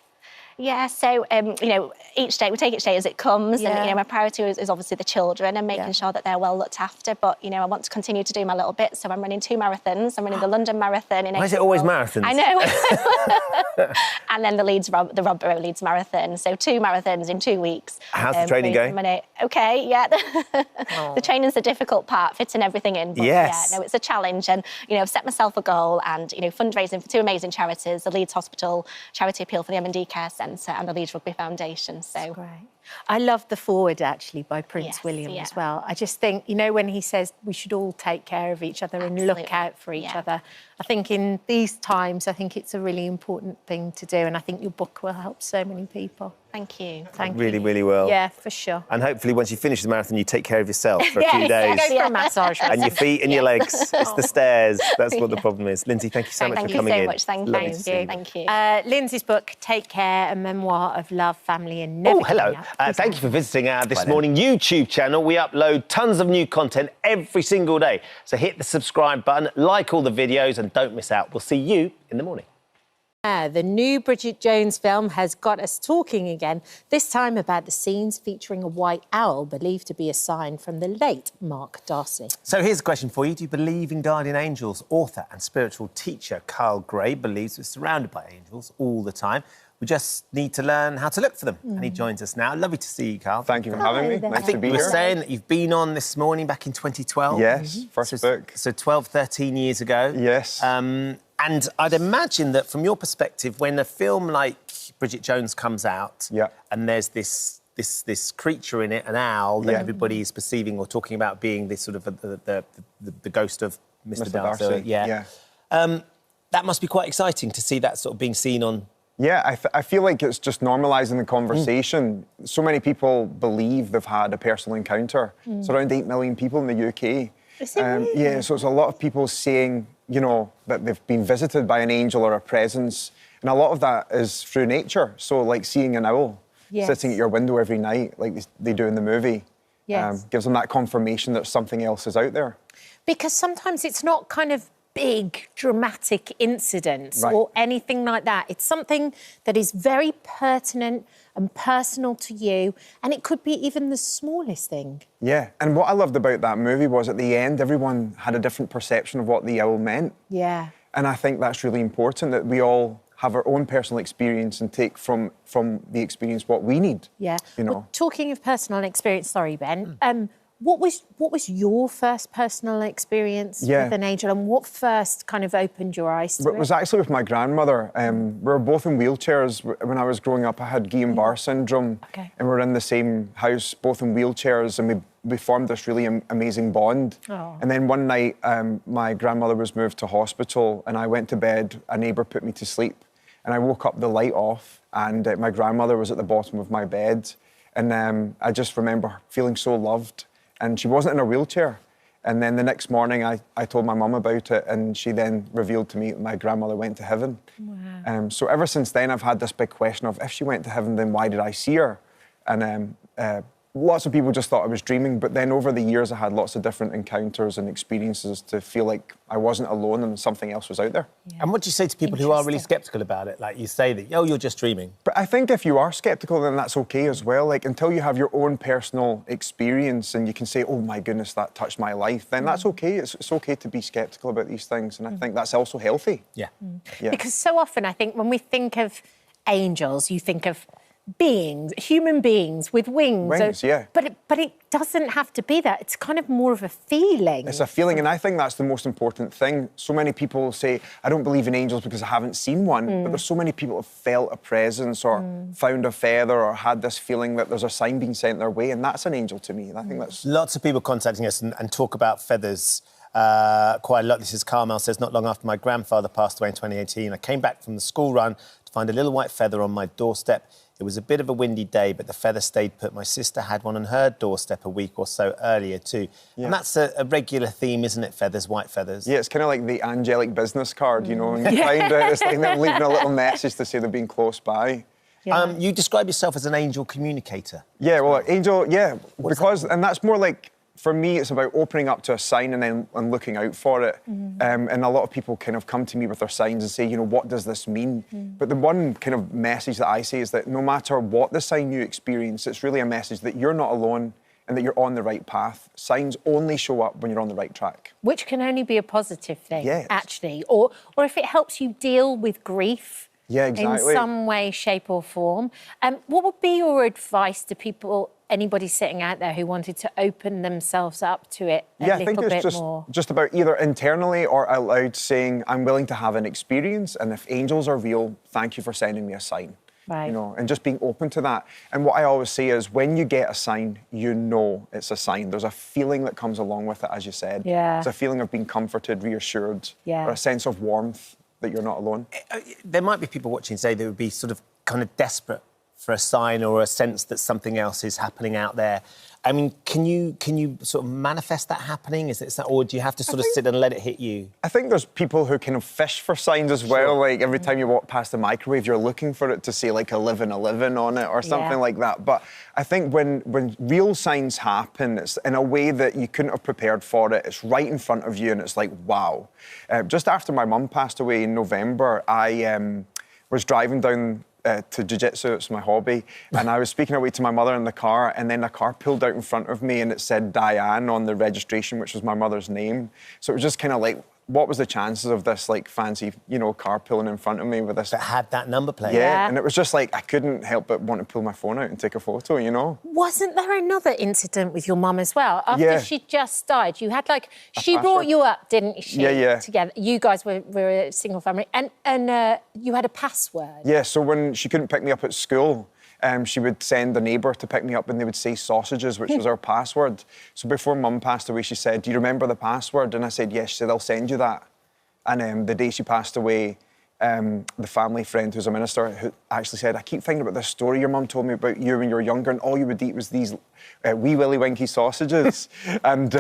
Yeah, so, you know, we take each day as it comes. And, you know, my priority is obviously the children and making sure that they're well looked after. But, you know, I want to continue to do my little bit. So I'm running 2 marathons. I'm running the London Marathon in April. Why is it always marathons? I know. And then the Rob Borough Leeds Marathon. So 2 marathons in 2 weeks. How's the training going? OK, yeah. The training's the difficult part, fitting everything in. But, yeah, no, it's a challenge. And, you know, I've set myself a goal and, you know, fundraising for 2 amazing charities, the Leeds Hospital Charity Appeal for the M&D Care Centre and the Leeds Rugby Foundation. So that's great. I love the forward, actually, by Prince William as well. I just think, you know, when he says we should all take care of each other and look out for each other, I think in these times, I think it's a really important thing to do. And I think your book will help so many people. Thank you. Thank you. Really, really well. Yeah, for sure. And hopefully once you finish the marathon, you take care of yourself for a few days. Go for a massage. And your feet and your legs. It's the stairs. That's what the problem is. Lindsay, thank you so much for coming in. Thank you so much. Thank you. Lindsay's book, Take Care, a memoir of love, family and never. Oh, hello. Thank you for visiting our This Morning YouTube channel. We upload tons of new content every single day. So hit the subscribe button, like all the videos and don't miss out. We'll see you in the morning. The new Bridget Jones film has got us talking again, this time about the scenes featuring a white owl believed to be a sign from the late Mark Darcy. So here's a question for you. Do you believe in guardian angels? Author and spiritual teacher Carl Gray believes we're surrounded by angels all the time. We just need to learn how to look for them. And he joins us now. Lovely to see you, Carl. Thank you for having me. Nice to be you here. were saying that you've been on This Morning back in 2012. Yes, first book. So 12, 13 years ago. Yes. And I'd imagine that from your perspective, when a film like Bridget Jones comes out and there's this creature in it, an owl, that everybody is perceiving or talking about being this sort of the ghost of Mr. Darcy. That must be quite exciting to see that sort of being seen on... Yeah, I feel like it's just normalising the conversation. So many people believe they've had a personal encounter. It's around 8 million people in the UK. Is it really? Yeah, so it's a lot of people saying, you know, that they've been visited by an angel or a presence. And a lot of that is through nature. So like seeing an owl sitting at your window every night, like they do in the movie, gives them that confirmation that something else is out there. Because sometimes it's not kind of big, dramatic incidents or anything like that. It's something that is very pertinent and personal to you, and it could be even the smallest thing. Yeah, and what I loved about that movie was at the end, everyone had a different perception of what the owl meant. Yeah. And I think that's really important, that we all have our own personal experience and take from the experience what we need. Yeah. You know. Well, talking of personal experience, sorry, Ben, what was your first personal experience with an angel, and what first kind of opened your eyes to it? It was actually with my grandmother. We were both in wheelchairs. When I was growing up, I had Guillain-Barré syndrome, and we were in the same house, both in wheelchairs, and we formed this really amazing bond. Oh. And then one night, my grandmother was moved to hospital, and I went to bed. A neighbour put me to sleep, and I woke up, the light off, and my grandmother was at the bottom of my bed, and I just remember feeling so loved. And she wasn't in a wheelchair. And then the next morning, I told my mum about it, and she then revealed to me that my grandmother went to heaven. Wow. So ever since then, I've had this big question of, if she went to heaven, then why did I see her? And lots of people just thought I was dreaming, but then over the years, I had lots of different encounters and experiences to feel like I wasn't alone and something else was out there. And what do you say to people who are really sceptical about it? Like you say that, oh, you're just dreaming. But I think if you are sceptical, then that's okay as well. Like, until you have your own personal experience and you can say, oh my goodness, that touched my life, then that's okay. It's okay to be sceptical about these things. And I think that's also healthy. Yeah. Because so often, I think, when we think of angels, you think of beings, human beings with wings. Wings, yeah. But it doesn't have to be that. It's kind of more of a feeling. It's a feeling, and I think that's the most important thing. So many people say, I don't believe in angels because I haven't seen one, but there's so many people who have felt a presence or found a feather or had this feeling that there's a sign being sent their way, and that's an angel to me. And I think that's... Lots of people contacting us and talk about feathers quite a lot. This is Carmel says, not long after my grandfather passed away in 2018, I came back from the school run to find a little white feather on my doorstep. It was a bit of a windy day, but the feather stayed put. My sister had one on her doorstep a week or so earlier too. Yeah. And that's a regular theme, isn't it? Feathers, white feathers. Yeah, it's kind of like the angelic business card, you know, and you find it, it's like them leaving a little message to say they're being close by. Yeah. You describe yourself as an angel communicator. Yeah, well, angel, yeah, because, and that's more like, for me, it's about opening up to a sign and looking out for it. And a lot of people kind of come to me with their signs and say, you know, what does this mean? But the one kind of message that I say is that no matter what the sign you experience, it's really a message that you're not alone and that you're on the right path. Signs only show up when you're on the right track. Which can only be a positive thing, Yes. actually. Or if it helps you deal with grief. Yeah, exactly. In some way, shape or form. What would be your advice to people, anybody sitting out there who wanted to open themselves up to it a Yeah, I little think bit it's more? just about either internally or out loud saying, I'm willing to have an experience, and if angels are real, thank you for sending me a sign. Right. You know, and just being open to that. And what I always say is, when you get a sign, you know it's a sign. There's a feeling that comes along with it, as you said. Yeah. It's a feeling of being comforted, reassured, or a sense of warmth that you're not alone. There might be people watching today that would be sort of kind of desperate for a sign or a sense that something else is happening out there. I mean, can you sort of manifest that happening? Is it, or do you have to sort of sit and let it hit you? I think there's people who kind of fish for signs as well. Like, every time you walk past the microwave, you're looking for it to say like 1111 on it or something like that. But I think when real signs happen, it's in a way that you couldn't have prepared for it. It's right in front of you and it's like, wow. Just after my mum passed away in November, I was driving down to jiu-jitsu, it's my hobby, and I was speaking away to my mother in the car, and then a car pulled out in front of me and it said Diane on the registration, which was my mother's name. So it was just kind of like, what was the chances of this like fancy, you know, car pulling in front of me with this? That had that number plate. Yeah, and it was just like, I couldn't help but want to pull my phone out and take a photo, you know? Wasn't there another incident with your mum as well? After she just died, you had like, she brought you up, didn't she? Yeah. Together. You guys were a single family, and you had a password. Yeah, so when she couldn't pick me up at school, she would send a neighbour to pick me up and they would say sausages, which was our password. So before Mum passed away, she said, do you remember the password? And I said, yes. She said, I'll send you that. And the day she passed away, the family friend who's a minister who actually said, I keep thinking about this story your mum told me about you when you were younger and all you would eat was these wee willy winky sausages. and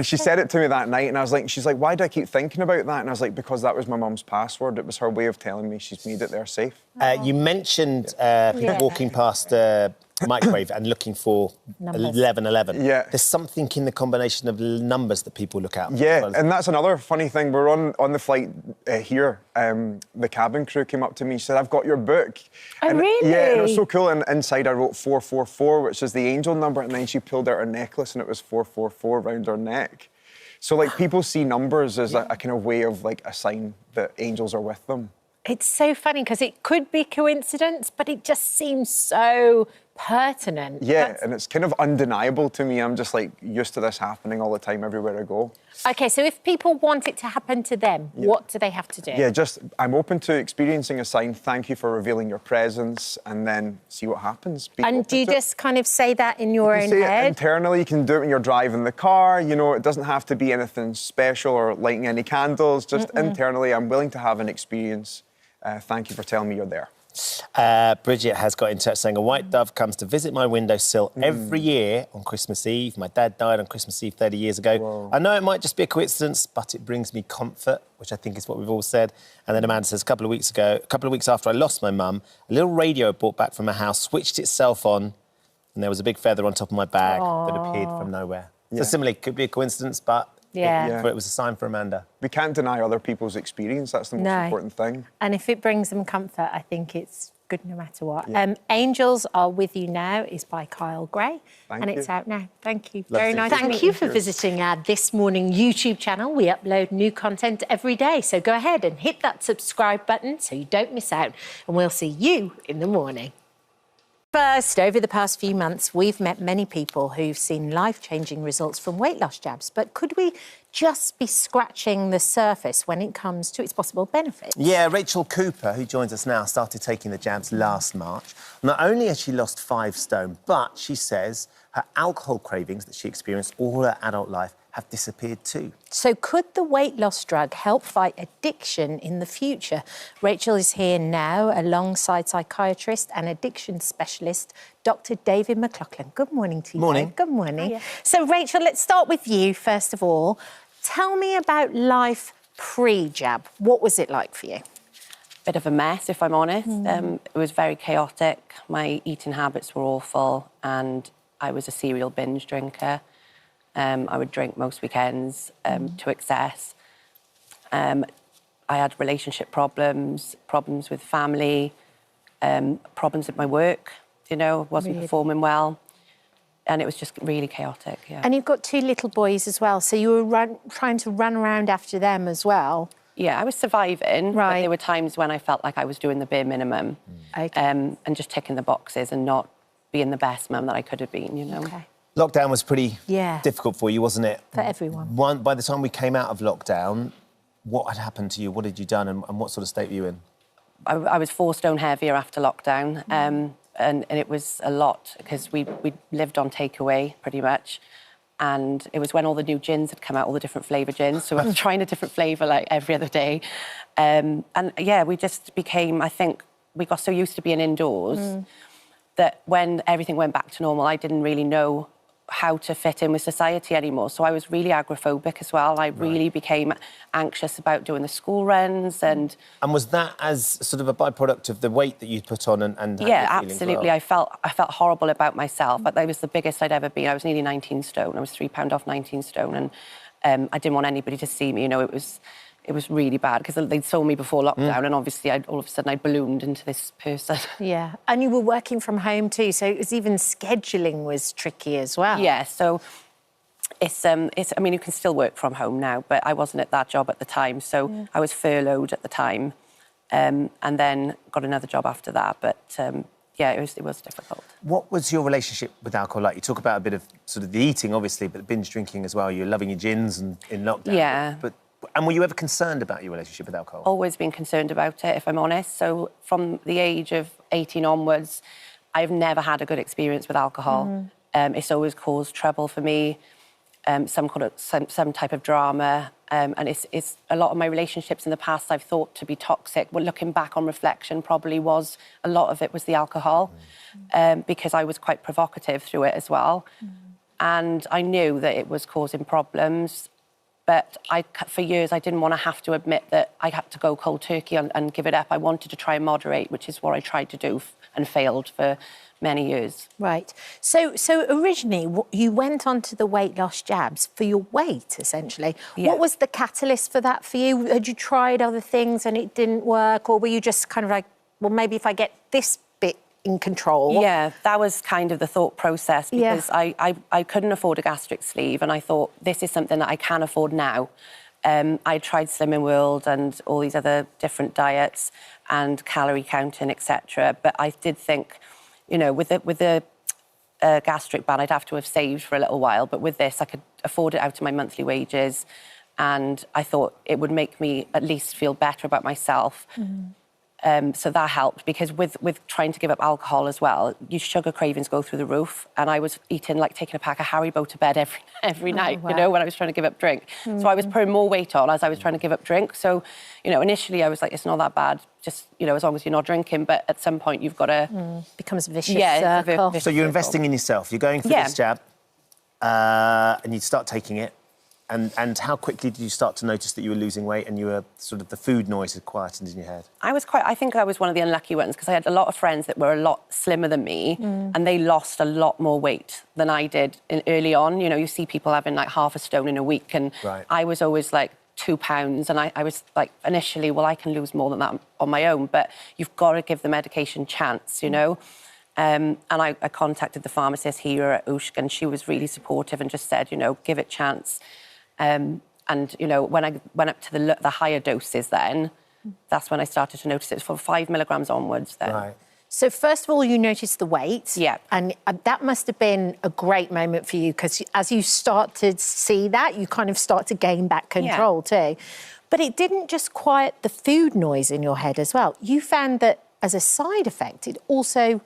she said it to me that night and I was like, she's like, why do I keep thinking about that? And I was like, because that was my mum's password. It was her way of telling me she's made it there safe. You mentioned people walking past microwave and looking for 1111. Yeah. There's something in the combination of numbers that people look at. Yeah, and that's another funny thing. We're on the flight here. The cabin crew came up to me and said, I've got your book. Oh, really? Yeah, and it was so cool. And inside I wrote 444, which is the angel number. And then she pulled out her necklace and it was 444 around her neck. So, like, people see numbers as a kind of way of, like, a sign that angels are with them. It's so funny because it could be coincidence, but it just seems so pertinent. Yeah, and it's kind of undeniable to me. I'm just, like, used to this happening all the time everywhere I go. OK, so if people want it to happen to them, what do they have to do? Yeah, I'm open to experiencing a sign. Thank you for revealing your presence, and then see what happens. And do you just kind of say that in your own head? head? Internally, you can do it when you're driving the car. You know, it doesn't have to be anything special or lighting any candles. Just internally, I'm willing to have an experience. Thank you for telling me you're there. Bridget has got in touch saying, a white dove comes to visit my windowsill every year on Christmas Eve. My dad died on Christmas Eve 30 years ago. Whoa. I know it might just be a coincidence, but it brings me comfort, which I think is what we've all said. And then Amanda says, a couple of weeks after I lost my mum, a little radio I brought back from my house switched itself on, and there was a big feather on top of my bag that appeared from nowhere. Yeah. So similarly, it could be a coincidence, but it was a sign for Amanda. We can't deny other people's experience. That's the most important thing. And if it brings them comfort, I think it's good no matter what. Angels Are With You Now is by Kyle Gray. Thank It's you. out now. Thank you. Lovely. Very nice. Thank you for visiting our This Morning YouTube channel. We upload new content every day, so go ahead and hit that subscribe button so you don't miss out, and we'll see you in the morning. First, over the past few months, we've met many people who've seen life-changing results from weight loss jabs, but could we just be scratching the surface when it comes to its possible benefits? Yeah, Rachel Cooper, who joins us now, started taking the jabs last March. Not only has she lost 5 stone, but she says her alcohol cravings that she experienced all her adult life have disappeared too. So could the weight loss drug help fight addiction in the future? Rachel is here now alongside psychiatrist and addiction specialist, Dr. David McLaughlin. Good morning to you. Morning. Dave. Good morning. Hiya. So Rachel, let's start with you first of all. Tell me about life pre-jab. What was it like for you? Bit of a mess, if I'm honest. It was very chaotic. My eating habits were awful, and I was a serial binge drinker. I would drink most weekends to excess. I had relationship problems with family, problems at my work, wasn't performing well. And it was just really chaotic, yeah. And you've got 2 little boys as well, so you were trying to run around after them as well. Yeah, I was surviving, but there were times when I felt like I was doing the bare minimum and just ticking the boxes and not being the best mum that I could have been, Okay. Lockdown was pretty difficult for you, wasn't it? For everyone. By the time we came out of lockdown, what had happened to you? What had you done, and what sort of state were you in? I was 4 stone heavier after lockdown, and it was a lot because we lived on takeaway pretty much. And it was when all the new gins had come out, all the different flavour gins. So I was trying a different flavour like every other day. And yeah, we just became, I think, we got so used to being indoors that when everything went back to normal, I didn't really know how to fit in with society anymore. So I was really agoraphobic as well. I really became anxious about doing the school runs and... And was that as sort of a byproduct of the weight that you'd put on and yeah, absolutely. I felt horrible about myself. But that was the biggest I'd ever been. I was nearly 19 stone. I was 3 pound off 19 stone. And I didn't want anybody to see me. It was really bad because they'd saw me before lockdown and obviously all of a sudden I ballooned into this person. Yeah, and you were working from home too, so it was even scheduling was tricky as well. Yeah, so it's I mean, you can still work from home now, but I wasn't at that job at the time, so I was furloughed at the time and then got another job after that, but yeah, it was difficult. What was your relationship with alcohol like? You talk about a bit of sort of the eating, obviously, but binge drinking as well. You're loving your gins and in lockdown. Yeah. And were you ever concerned about your relationship with alcohol? Always been concerned about it, if I'm honest. So from the age of 18 onwards, I've never had a good experience with alcohol. It's always caused trouble for me, some type of drama. And it's a lot of my relationships in the past I've thought to be toxic. Well, looking back on reflection, probably was a lot of it was the alcohol, because I was quite provocative through it as well. And I knew that it was causing problems. But for years, I didn't want to have to admit that I had to go cold turkey and give it up. I wanted to try and moderate, which is what I tried to do and failed for many years. Right. So originally, you went on to the weight loss jabs for your weight, essentially. Yeah. What was the catalyst for that for you? Had you tried other things and it didn't work? Or were you just kind of like, well, maybe if I get this bit in control? Yeah, that was kind of the thought process because I couldn't afford a gastric sleeve and I thought this is something that I can afford now. I tried Slimming World and all these other different diets and calorie counting, etc. But I did think, with the gastric ban, I'd have to have saved for a little while. But with this, I could afford it out of my monthly wages. And I thought it would make me at least feel better about myself. So that helped because with trying to give up alcohol as well, your sugar cravings go through the roof. And I was eating, like taking a pack of Haribo to bed every night, wow. you know, when I was trying to give up drink. So I was putting more weight on as I was trying to give up drink. So, you know, initially I was like, it's not that bad, just, you know, as long as you're not drinking. But at some point you've got to... Becomes a vicious Yeah, circle. vicious So you're circle. investing in yourself. You're going for Yeah. this jab, and you start taking it. And how quickly did you start to notice that you were losing weight and you were sort of the food noise had quietened in your head? I think I was one of the unlucky ones because I had a lot of friends that were a lot slimmer than me and they lost a lot more weight than I did early on. You know, you see people having like half a stone in a week and Right. I was always like 2 pounds and I was like initially, well, I can lose more than that on my own, but you've got to give the medication chance, you know? And I contacted the pharmacist here at Ushk and she was really supportive and just said, you know, give it a chance. And, you know, when I went up to the higher doses then, that's when I started to notice it. It was from 5 milligrams onwards then. Right. So first of all, you noticed the weight. Yeah. And that must have been a great moment for you because as you start to see that, you kind of start to gain back control too. But it didn't just quiet the food noise in your head as well. You found that as a side effect, it also,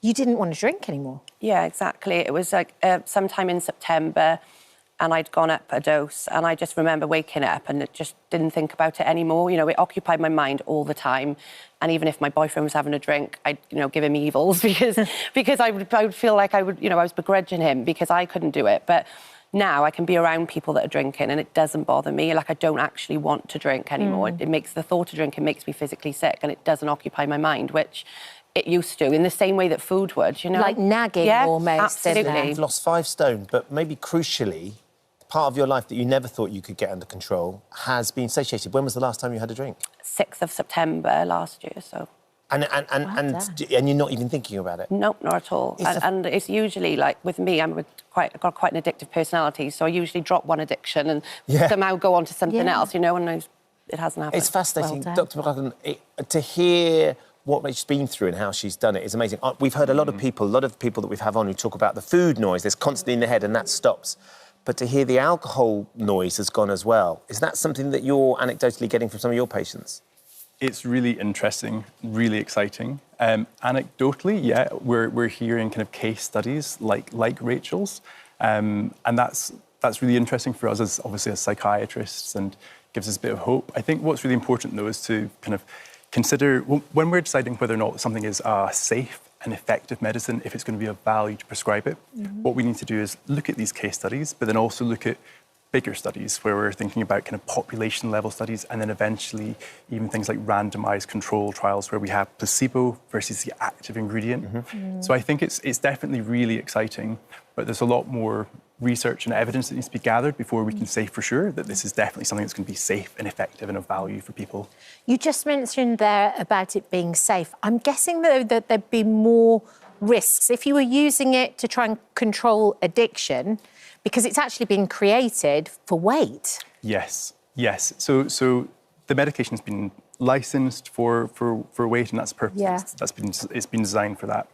you didn't want to drink anymore. Yeah, exactly. It was like sometime in September and I'd gone up a dose and I just remember waking up and just didn't think about it anymore. You know, it occupied my mind all the time. And even if my boyfriend was having a drink, I'd, you know, give him evils because I would feel like I would, you know, I was begrudging him because I couldn't do it. But now I can be around people that are drinking and it doesn't bother me. Like I don't actually want to drink anymore. It makes the thought of drinking makes me physically sick and it doesn't occupy my mind, which it used to, in the same way that food would, you know? Like nagging almost. Absolutely. You've lost 5 stone, but maybe crucially, part of your life that you never thought you could get under control has been satiated. When was the last time you had a drink? 6th of September last year, so... And you're not even thinking about it? Nope, not at all. And it's usually, like, with me, I've got quite an addictive personality, so I usually drop one addiction and somehow go on to something else, you know, and it hasn't happened. It's fascinating, Dr. McLaughlin, to hear what Rachel's been through and how she's done it is amazing. We've heard a lot of people that we've had on who talk about the food noise. There's constantly in the head and that stops. But to hear the alcohol noise has gone as well. Is that something that you're anecdotally getting from some of your patients? It's really interesting, really exciting. Anecdotally, yeah, we're hearing kind of case studies like Rachel's, and that's really interesting for us as obviously as psychiatrists and gives us a bit of hope. I think what's really important though is to kind of consider when we're deciding whether or not something is a safe and effective medicine, if it's going to be of value to prescribe it. What we need to do is look at these case studies, but then also look at bigger studies where we're thinking about kind of population level studies and then eventually even things like randomized control trials where we have placebo versus the active ingredient. So I think it's definitely really exciting, but there's a lot more research and evidence that needs to be gathered before we can say for sure that this is definitely something that's going to be safe and effective and of value for people. You just mentioned there about it being safe. I'm guessing, though, that there'd be more risks if you were using it to try and control addiction because it's actually been created for weight. Yes. So the medication's been licensed for weight and that's purpose. Yeah. It's been designed for that.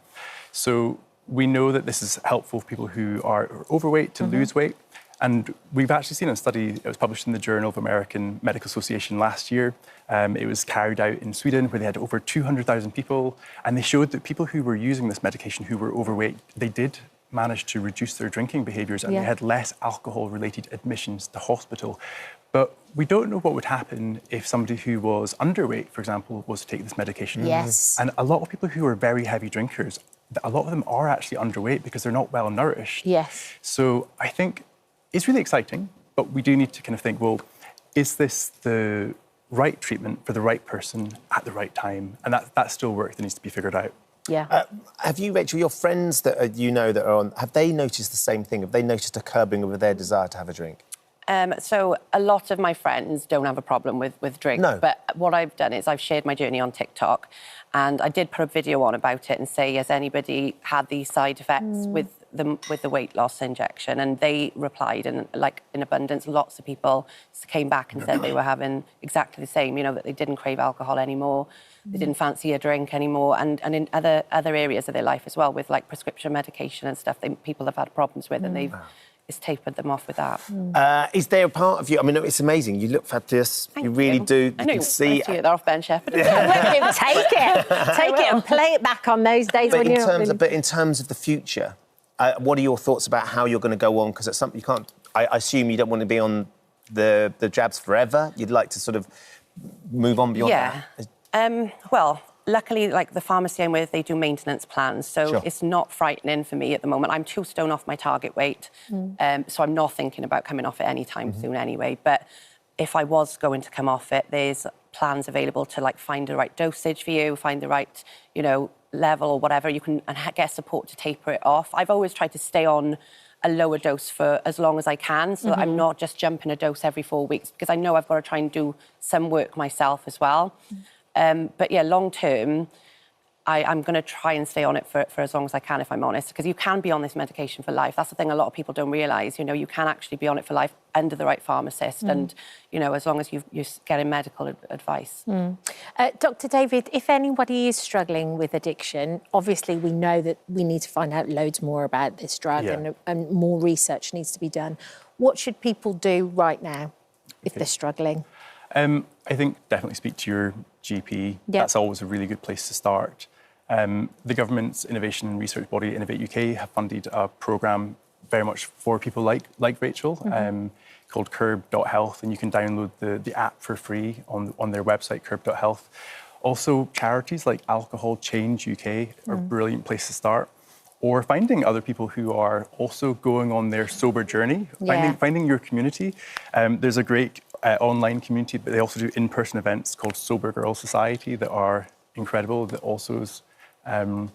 So we know that this is helpful for people who are overweight to lose weight. And we've actually seen a study that was published in the Journal of American Medical Association last year. It was carried out in Sweden where they had over 200,000 people. And they showed that people who were using this medication who were overweight, they did manage to reduce their drinking behaviours and they had less alcohol-related admissions to hospital. But we don't know what would happen if somebody who was underweight, for example, was to take this medication. Yes. And a lot of people who are very heavy drinkers, a lot of them are actually underweight because they're not well nourished. Yes. So I think it's really exciting, but we do need to kind of think, well, is this the right treatment for the right person at the right time? And that's still work that needs to be figured out. Yeah. Have you, Rachel, your friends that you know that are on, have they noticed the same thing? Have they noticed a curbing of their desire to have a drink? So a lot of my friends don't have a problem with drink. No. But what I've done is I've shared my journey on TikTok and I did put a video on about it and say, has anybody had these side effects with the weight loss injection? And they replied, and like in abundance, lots of people came back and said they were having exactly the same, you know, that they didn't crave alcohol anymore, they didn't fancy a drink anymore, and in other areas of their life as well, with like prescription medication and stuff, people have had problems with, and they've it's tapered them off with that. Is there a part of you? I mean, it's amazing. You look fabulous. You really do. You can see. They're off bench shepherd. Take it and play it back on those days But when you're not but in terms of the future, what are your thoughts about how you're going to go on? Because it's something you can't. I assume you don't want to be on the jabs forever. You'd like to sort of move on beyond that. Well, luckily, like the pharmacy I'm with, they do maintenance plans, so Sure. it's not frightening for me at the moment. I'm 2 stone off my target weight, so I'm not thinking about coming off it anytime soon anyway. But if I was going to come off it, there's plans available to like find the right dosage for you, find the right, you know, level or whatever. You can and get support to taper it off. I've always tried to stay on a lower dose for as long as I can, so that I'm not just jumping a dose every 4 weeks, because I know I've got to try and do some work myself as well. But yeah, long term, I'm going to try and stay on it for as long as I can, if I'm honest, because you can be on this medication for life. That's the thing a lot of people don't realise. You know, you can actually be on it for life under the right pharmacist and, you know, as long as you're getting medical advice. Dr. David, if anybody is struggling with addiction, obviously we know that we need to find out loads more about this drug and more research needs to be done. What should people do right now if they're struggling? I think definitely speak to your GP. That's always a really good place to start. The government's innovation and research body, Innovate UK, have funded a programme very much for people like Rachel, called curb.health, and you can download the app for free on their website, curb.health. Also, charities like Alcohol Change UK are a brilliant place to start. Or finding other people who are also going on their sober journey, finding your community. There's a great online community, but they also do in-person events called Sober Girls Society that are incredible. That also is, I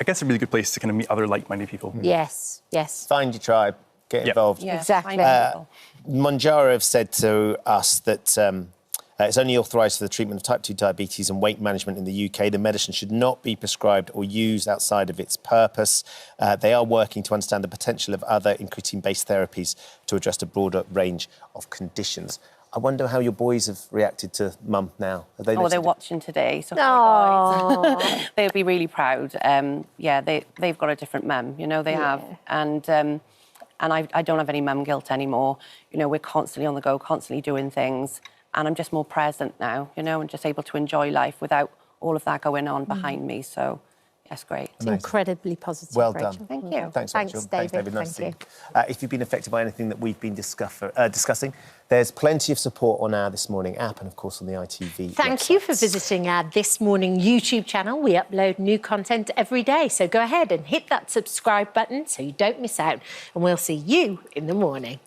guess, a really good place to kind of meet other like-minded people. Yes. Find your tribe, get involved. Yeah, exactly. Monjaro have said to us that it's only authorised for the treatment of type 2 diabetes and weight management in the UK. The medicine should not be prescribed or used outside of its purpose. They are working to understand the potential of other incretin-based therapies to address a broader range of conditions. I wonder how your boys have reacted to Mum now. Have they they're watching today, so hi guys. They'll be really proud. They've got a different mum, you know, they have. And I don't have any mum guilt anymore. You know, we're constantly on the go, constantly doing things. And I'm just more present now, you know, and just able to enjoy life without all of that going on behind me. So that's great. It's incredibly positive, Well Rachel. done. Thank you. Thanks, Rachel. David. David. Nice Thank to see you. If you've been affected by anything that we've been discussing, there's plenty of support on our This Morning app and, of course, on the ITV Thank you for visiting our This Morning YouTube channel. We upload new content every day, so go ahead and hit that subscribe button so you don't miss out. And we'll see you in the morning.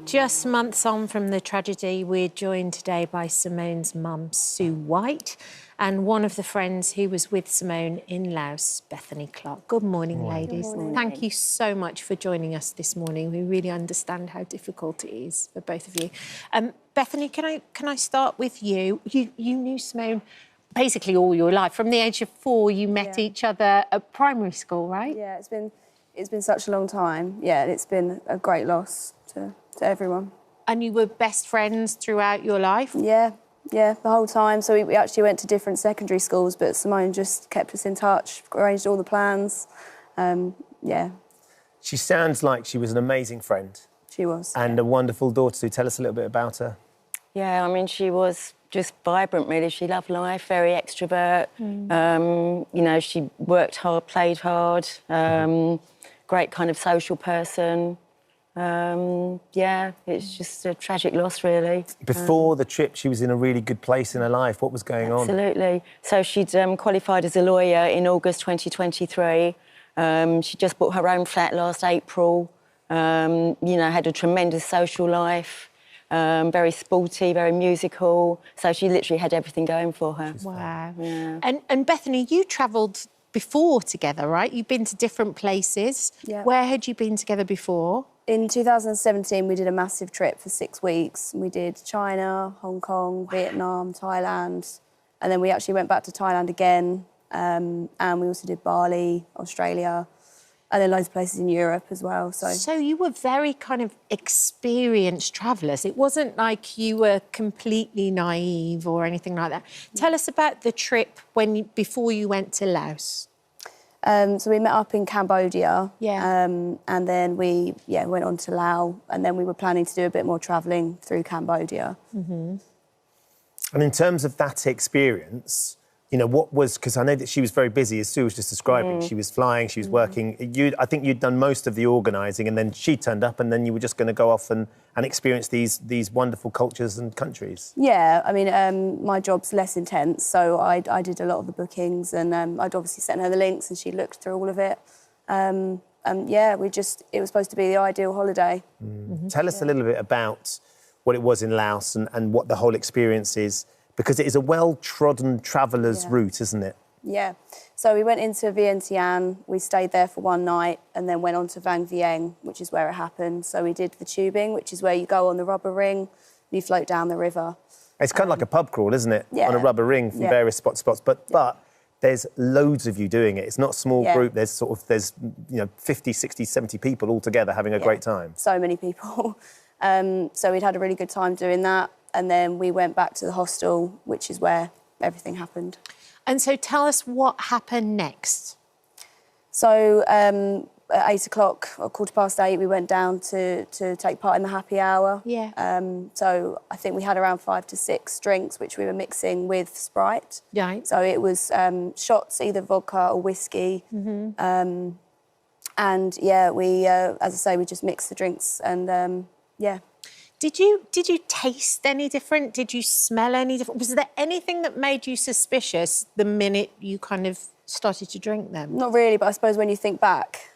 Just months on from the tragedy, we're joined today by Simone's mum, Sue White, and one of the friends who was with Simone in Laos, Bethany Clark. Good morning, ladies. Good morning. Thank you so much for joining us this morning. We really understand how difficult it is for both of you. Bethany, can I start with you? You knew Simone basically all your life. From the age of 4, you met each other at primary school, right? Yeah, it's been such a long time. Yeah, and it's been a great loss to everyone. And you were best friends throughout your life? Yeah, the whole time. So we actually went to different secondary schools, but Simone just kept us in touch, arranged all the plans. She sounds like she was an amazing friend. She was. And a wonderful daughter. So tell us a little bit about her. Yeah, I mean, she was just vibrant, really. She loved life, very extrovert. You know, she worked hard, played hard, great kind of social person. It's just a tragic loss, really. Before the trip, she was in a really good place in her life. What was going on? Absolutely. So she'd qualified as a lawyer in August 2023. She just bought her own flat last April. You know, had a tremendous social life. Very sporty, very musical. So she literally had everything going for her. Wow. Yeah. And Bethany, you travelled before together, right? You've been to different places. Yeah. Where had you been together before? In 2017, we did a massive trip for 6 weeks. We did China, Hong Kong, Vietnam, Thailand. And then we actually went back to Thailand again. And we also did Bali, Australia, and then loads of places in Europe as well. So you were very kind of experienced travellers. It wasn't like you were completely naive or anything like that. Tell us about the trip before you went to Laos. So we met up in Cambodia. Yeah. And then we went on to Laos, and then we were planning to do a bit more travelling through Cambodia. Mm-hmm. And in terms of that experience, you know, what was, because I know that she was very busy, as Sue was just describing. She was flying, she was working. I think you'd done most of the organising, and then she turned up, and then you were just going to go off and experience these wonderful cultures and countries. Yeah, I mean, my job's less intense, so I did a lot of the bookings, and I'd obviously sent her the links, and she looked through all of it. And yeah, it was supposed to be the ideal holiday. Tell us a little bit about what it was in Laos and what the whole experience is, because it is a well-trodden traveller's route, isn't it? Yeah. So we went into Vientiane, we stayed there for one night, and then went on to Vang Vieng, which is where it happened. So we did the tubing, which is where you go on the rubber ring, and you float down the river. It's kind of like a pub crawl, isn't it? Yeah. On a rubber ring from various spots. But there's loads of you doing it. It's not a small group. There's 50, 60, 70 people all together having a great time. So many people. So we'd had a really good time doing that. And then we went back to the hostel, which is where everything happened. And so tell us what happened next. So at 8 o'clock or 8:15, we went down to take part in the happy hour. Yeah. So I think we had around 5 to 6 drinks, which we were mixing with Sprite. Right. So it was shots, either vodka or whiskey. And yeah, we, as I say, we just mixed the drinks and yeah. Did you taste any different? Did you smell any different? Was there anything that made you suspicious the minute you kind of started to drink them? Not really, but I suppose when you think back.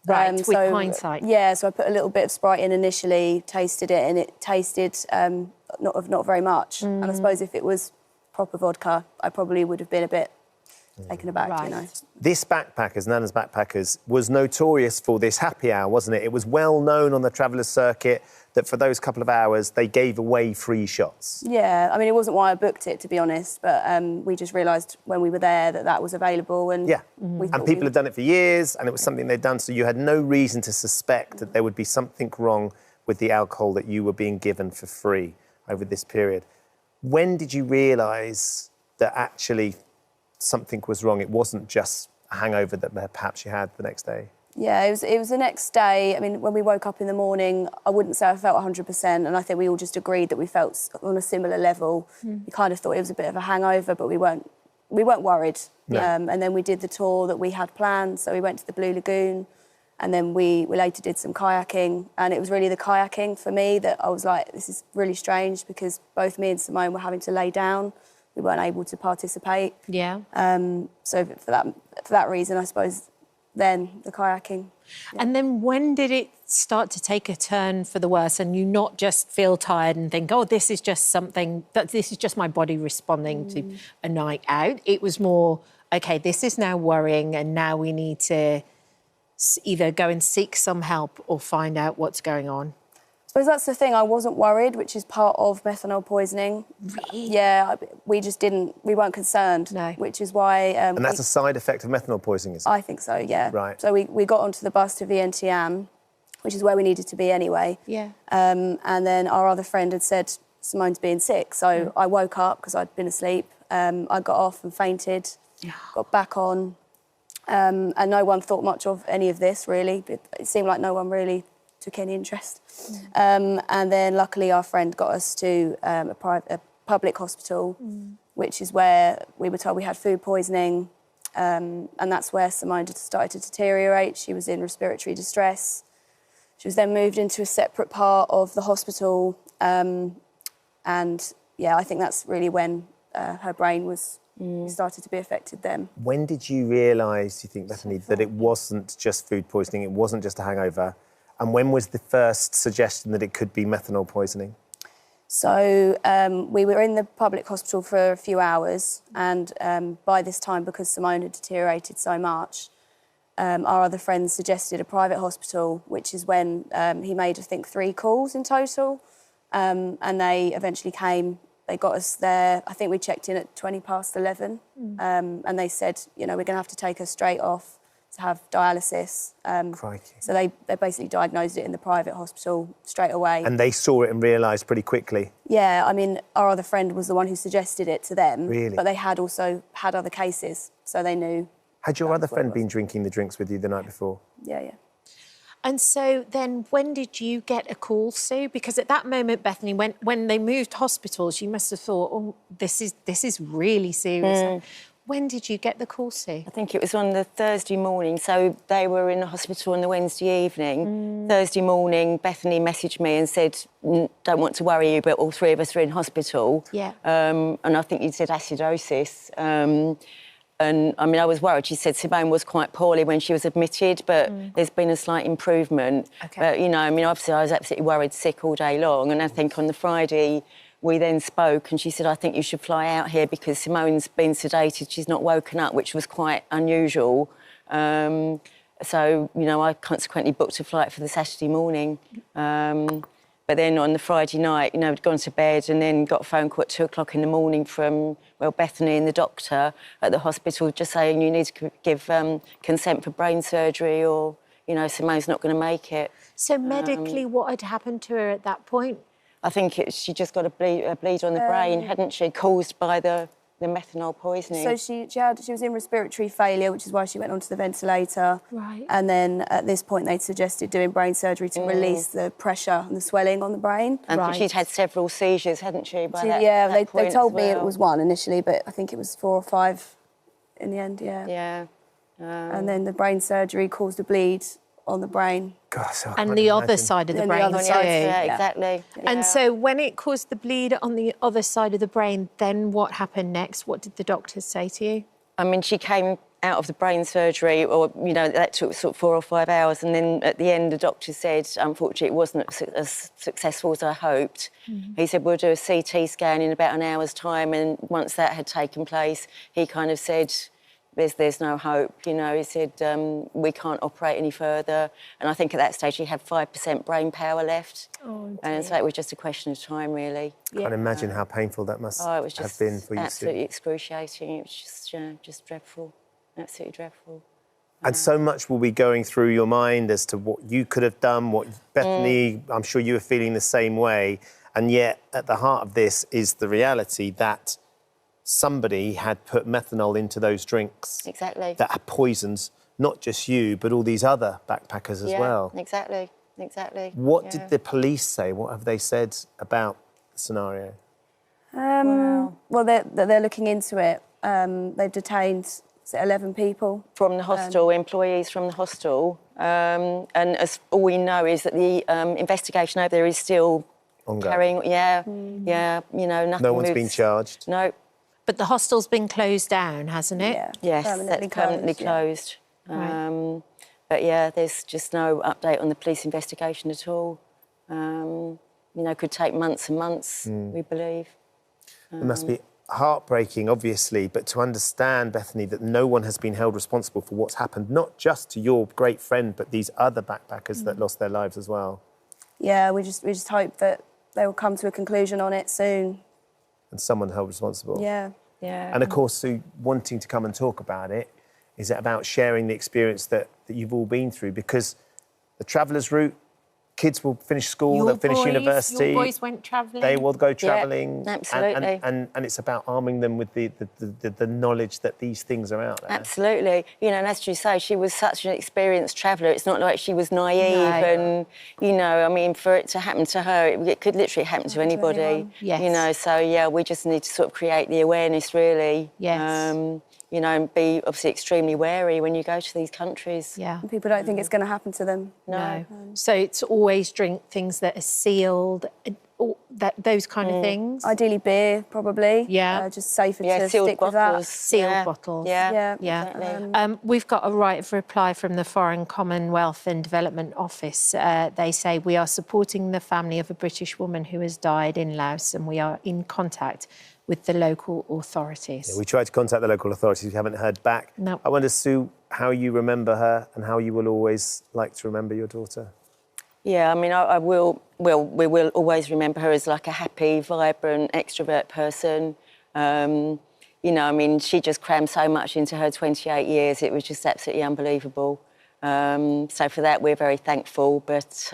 Right, with hindsight. Yeah, so I put a little bit of Sprite in initially, tasted it, and it tasted not very much. And I suppose if it was proper vodka, I probably would have been a bit taken aback, you know. This Backpackers, Nana's Backpackers, was notorious for this happy hour, wasn't it? It was well known on the travellers' circuit that for those couple of hours they gave away free shots. Yeah, I mean, it wasn't why I booked it, to be honest, but we just realised when we were there that was available. And and people had done it for years, and it was something they'd done, so you had no reason to suspect that there would be something wrong with the alcohol that you were being given for free over this period. When did you realise that actually something was wrong? It wasn't just a hangover that perhaps you had the next day. Yeah, it was the next day. I mean, when we woke up in the morning, I wouldn't say I felt 100%, and I think we all just agreed that we felt on a similar level. We kind of thought it was a bit of a hangover, but we weren't worried. No. And then we did the tour that we had planned. So we went to the Blue Lagoon, and then we later did some kayaking. And it was really the kayaking for me that I was like, this is really strange, because both me and Simone were having to lay down. We weren't able to participate. Yeah. So for that reason, I suppose, then the kayaking. And then when did it start to take a turn for the worse, and you not just feel tired and think, oh, this is just my body responding to a night out? It was more, OK, this is now worrying, and now we need to either go and seek some help or find out what's going on. I suppose that's the thing, I wasn't worried, which is part of methanol poisoning. Really? Yeah, we weren't concerned. No. Which is why... and that's a side effect of methanol poisoning, is it? I think so, yeah. Right. So we got onto the bus to Vientiane, which is where we needed to be anyway. Yeah. And then our other friend had said Simone's being sick, so I woke up because I'd been asleep. I got off and fainted, got back on, and no one thought much of any of this, really. It seemed like no one really took any interest. And then luckily our friend got us to a public hospital, which is where we were told we had food poisoning, and that's where Simone started to deteriorate. She was in respiratory distress. She was then moved into a separate part of the hospital, and yeah, I think that's really when her brain was started to be affected then. When did you realise, you think, Bethany, that it wasn't just food poisoning, it wasn't just a hangover? And when was the first suggestion that it could be methanol poisoning? So we were in the public hospital for a few hours, and by this time, because Simone had deteriorated so much, our other friends suggested a private hospital, which is when he made, I think, 3 calls in total, and they eventually came. They got us there. I think we checked in at 11:20, and they said, you know, we're going to have to take her straight off to have dialysis. Crikey. So they basically diagnosed it in the private hospital straight away. And they saw it and realised pretty quickly? Yeah, I mean, our other friend was the one who suggested it to them. Really? But they had also had other cases, so they knew Had your other friend been drinking the drinks with you the night before? Yeah. And so then when did you get a call, Sue? Because at that moment, Bethany, when they moved hospitals, you must have thought, oh, this is really serious. When did you get the call, Sue? I think it was on the Thursday morning. So they were in the hospital on the Wednesday evening. Thursday morning, Bethany messaged me and said, don't want to worry you, but all three of us are in hospital. Yeah. And I think you said acidosis. And I mean, I was worried. She said Simone was quite poorly when she was admitted, but there's been a slight improvement. Okay. But, you know, I mean, obviously I was absolutely worried sick all day long. And I think on the Friday, we then spoke and she said, I think you should fly out here because Simone's been sedated. She's not woken up, which was quite unusual. So, you know, I consequently booked a flight for the Saturday morning. But then on the Friday night, you know, I'd gone to bed and then got a phone call at 2 o'clock in the morning from, well, Bethany and the doctor at the hospital just saying you need to give consent for brain surgery or, you know, Simone's not going to make it. So medically, what had happened to her at that point? I think she just got a bleed on the brain, hadn't she, caused by the methanol poisoning. So she was in respiratory failure, which is why she went onto the ventilator. Right. And then at this point, they suggested doing brain surgery to release the pressure and the swelling on the brain. And she'd had several seizures, hadn't she, by that they point told as me well. it was one initially, but I think it was 4 or 5 in the end, Yeah. And then the brain surgery caused a bleed on the brain. God, so I And can't the imagine. other side of the And brain, the other too. side, Yeah, exactly. And so when it caused the bleed on the other side of the brain, then what happened next? What did the doctors say to you? I mean, she came out of the brain surgery, or, you know, that took sort of 4 or 5 hours. And then at the end, the doctor said, unfortunately, it wasn't as successful as I hoped. He said, we'll do a CT scan in about an hour's time. And once that had taken place, he kind of said, there's no hope, you know. He said, we can't operate any further. And I think at that stage he had 5% brain power left. Oh, and so it was just a question of time, really. Can't imagine how painful that must Oh, it was have just been for you. absolutely excruciating. It was just, just dreadful, absolutely dreadful. And so much will be going through your mind as to what you could have done, what Bethany, I'm sure you were feeling the same way. And yet, at the heart of this is the reality that somebody had put methanol into those drinks. Exactly. That had poisoned not just you, but all these other backpackers as well. Exactly, exactly. What did the police say? What have they said about the scenario? Well, they're looking into it. They've detained 11 people. From the hostel, employees from the hostel. And as all we know is that the investigation over there is still ongoing. Carrying, you know, nothing No one's moves. been charged? No. But the hostel's been closed down, hasn't it? Yes, that's permanently closed. Right. But yeah, there's just no update on the police investigation at all. You know, could take months and months, we believe. It must be heartbreaking, obviously, but to understand, Bethany, that no one has been held responsible for what's happened, not just to your great friend, but these other backpackers that lost their lives as well. Yeah, we just hope that they will come to a conclusion on it soon. And someone held responsible. Yeah. And of course, Sue, wanting to come and talk about it, is it about sharing the experience that you've all been through? Because the traveller's route, kids will finish school, they'll finish university. Your boys went travelling. They will go travelling. Yeah, absolutely. And it's about arming them with the knowledge that these things are out there. Absolutely. You know, and as you say, she was such an experienced traveller. It's not like she was naive and, you know, I mean, for it to happen to her, it could literally happen to anybody. Yes. You know, so, yeah, we just need to sort of create the awareness, really. Yes. You know, and be obviously extremely wary when you go to these countries. Yeah. And people don't think it's going to happen to them. No. So it's always drink things that are sealed, those kind of things. Ideally beer, probably. Yeah. Just safer Yeah, to sealed stick with that. bottles. Sealed bottles. Yeah. Yeah. We've got a right of reply from the Foreign Commonwealth and Development Office. They say, we are supporting the family of a British woman who has died in Laos and we are in contact with the local authorities. Yeah, we tried to contact the local authorities, we haven't heard back. No. I wonder, Sue, how you remember her and how you will always like to remember your daughter. Yeah, I mean, we will always remember her as like a happy, vibrant, extrovert person. You know, I mean, she just crammed so much into her 28 years. It was just absolutely unbelievable. So for that, we're very thankful. But,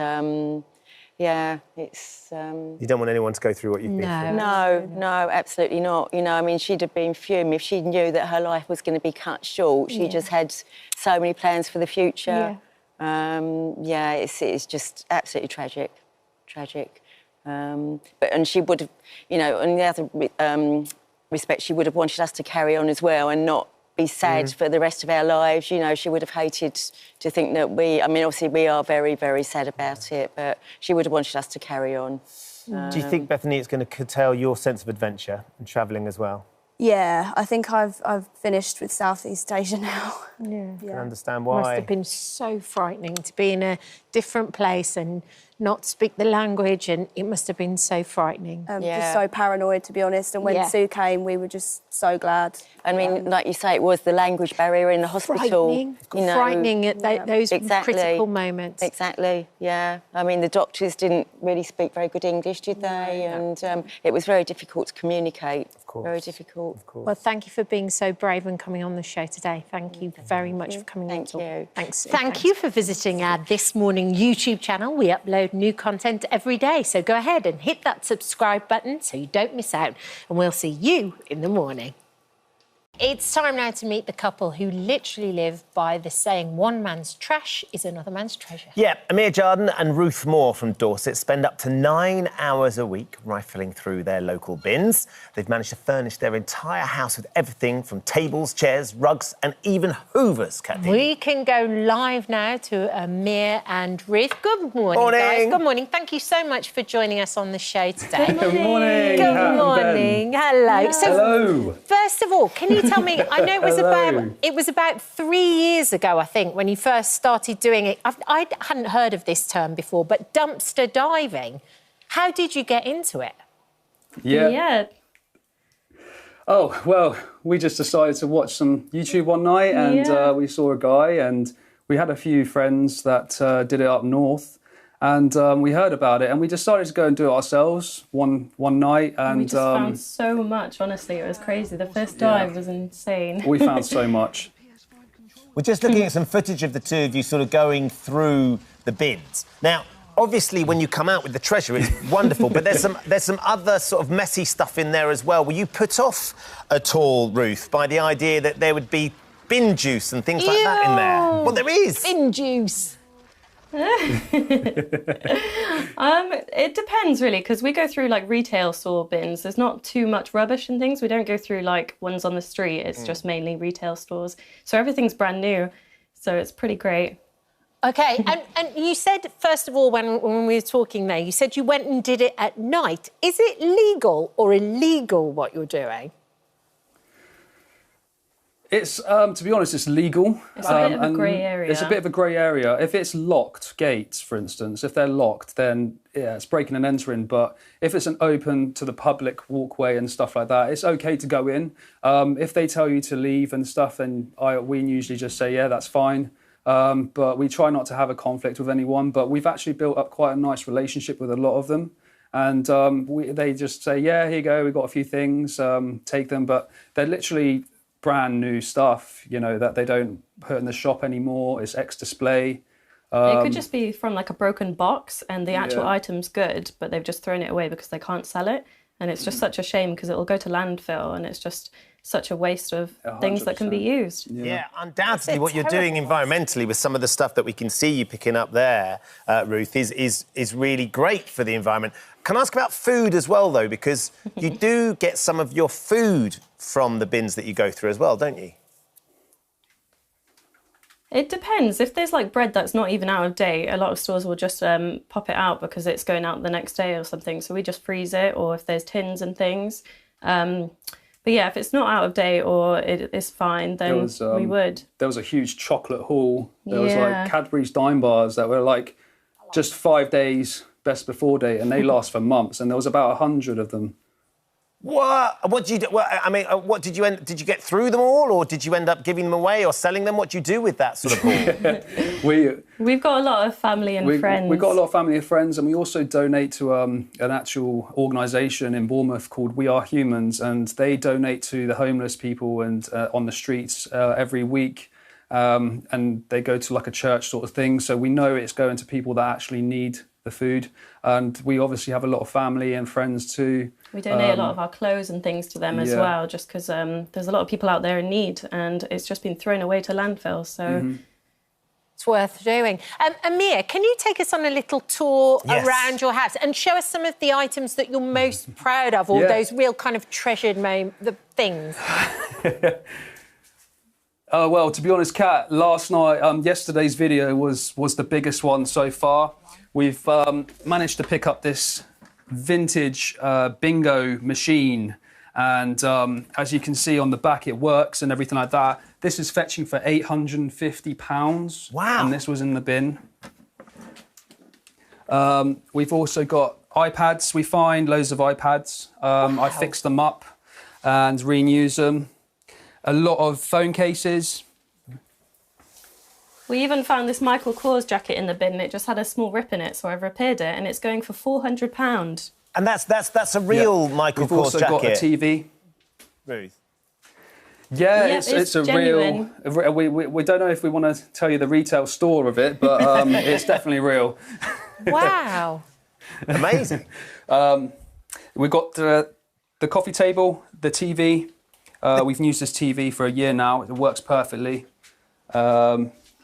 yeah, it's. You don't want anyone to go through what you've been through. No, absolutely not. You know, I mean, she'd have been fuming if she knew that her life was going to be cut short. She just had so many plans for the future. It's just absolutely tragic. And she would have, you know, in the other respect, she would have wanted us to carry on as well and not be sad for the rest of our lives. You know, she would have hated to think that obviously we are very, very sad about it, but she would have wanted us to carry on. Do you think, Bethany, it's going to curtail your sense of adventure and travelling as well? Yeah, I think I've finished with Southeast Asia now. Yeah. I can understand why. Must have been so frightening to be in a different place and not speak the language, and it must have been so frightening. Just so paranoid, to be honest. And when Sue came, we were just so glad. I mean, like you say, it was the language barrier in the hospital. Frightening. You know, Frightening at those critical moments. Exactly, yeah. I mean, the doctors didn't really speak very good English, did they? And it was very difficult to communicate. Of course. Very difficult. Of Well, thank you for being so brave and coming on the show today. Thank you very much for coming on. Thank you. Thanks. Thank you for visiting our This Morning YouTube channel. We upload new content every day, so go ahead and hit that subscribe button so you don't miss out, and we'll see you in the morning. It's time now to meet the couple who literally live by the saying, one man's trash is another man's treasure. Yeah, Amir Jardin and Ruth Moore from Dorset spend up to 9 hours a week rifling through their local bins. They've managed to furnish their entire house with everything from tables, chairs, rugs and even hoovers, Kathy. We can go live now to Amir and Ruth. Good morning, guys. Good morning. Thank you so much for joining us on the show today. Good morning. Good morning. Hello. Hello. First of all, can you tell me, I know it was about 3 years ago, I think, when you first started doing it. I hadn't heard of this term before, but dumpster diving. How did you get into it? Yeah. Oh, well, we just decided to watch some YouTube one night and we saw a guy and we had a few friends that did it up north. And we heard about it and we decided to go and do it ourselves one night. And we just found so much, honestly. It was crazy. The first dive was insane. We found so much. We're just looking at some footage of the two of you sort of going through the bins. Now, obviously, when you come out with the treasure, it's wonderful, but there's some other sort of messy stuff in there as well. Were you put off at all, Ruth, by the idea that there would be bin juice and things like that in there? Well, there is. Bin juice. It depends really, because we go through like retail store bins. There's not too much rubbish and things. We don't go through like ones on the street. It's just mainly retail stores. So everything's brand new. So it's pretty great. Okay, and you said, first of all, when we were talking there, you said you went and did it at night. Is it legal or illegal what you're doing? It's, to be honest, it's legal. It's a bit of a grey area. It's a bit of a grey area. If it's locked gates, for instance, if they're locked, then, yeah, it's breaking and entering. But if it's an open to the public walkway and stuff like that, it's OK to go in. If they tell you to leave and stuff, then we usually just say, yeah, that's fine. But we try not to have a conflict with anyone. But we've actually built up quite a nice relationship with a lot of them. And they just say, yeah, here you go, we've got a few things, take them. But they're literally brand new stuff, you know, that they don't put in the shop anymore. It's ex-display. It could just be from like a broken box and the actual item's good, but they've just thrown it away because they can't sell it. And it's just such a shame because it'll go to landfill and it's just such a waste of things that can be used. Yeah, undoubtedly what you're doing environmentally with some of the stuff that we can see you picking up there, Ruth, is really great for the environment. Can I ask about food as well, though, because you do get some of your food from the bins that you go through as well, don't you? It depends. If there's like bread that's not even out of date, a lot of stores will just pop it out because it's going out the next day or something. So we just freeze it, or if there's tins and things. But yeah, if it's not out of date or it's fine, then we would. There was a huge chocolate haul. There was like Cadbury's Dime Bars that were like just 5 days best before date, and they last for months. And there was about 100 of them. What did you do? Well, I mean, what did you did you get through them all, or did you end up giving them away or selling them? What do you do with that sort of haul? We've got a lot of family and friends. We've got a lot of family and friends, and we also donate to an actual organisation in Bournemouth called We Are Humans, and they donate to the homeless people and on the streets every week, and they go to like a church sort of thing. So we know it's going to people that actually need the food. And we obviously have a lot of family and friends too. We donate a lot of our clothes and things to them as yeah. well, just because there's a lot of people out there in need, and it's just been thrown away to landfill. So it's worth doing. Amir, can you take us on a little tour around your house and show us some of the items that you're most proud of, or those real kind of treasured the things? Well, to be honest, Kat, last night, yesterday's video was the biggest one so far. We've managed to pick up this vintage bingo machine, and as you can see on the back, it works and everything like that. This is fetching for £850. Wow. And this was in the bin. We've also got iPads. We find loads of iPads. I fixed them up and reuse them. A lot of phone cases. we even found this Michael Kors jacket in the bin, and it just had a small rip in it, so I've repaired it, and it's going for £400. And that's a real Michael Kors We've also got a TV. Ruth. Yeah, Yeah, it's a genuine. real. We don't know if we want to tell you the retail store of it, but it's definitely real. Wow. Amazing. We've got the coffee table, the TV. We've used this TV for a year now. It works perfectly.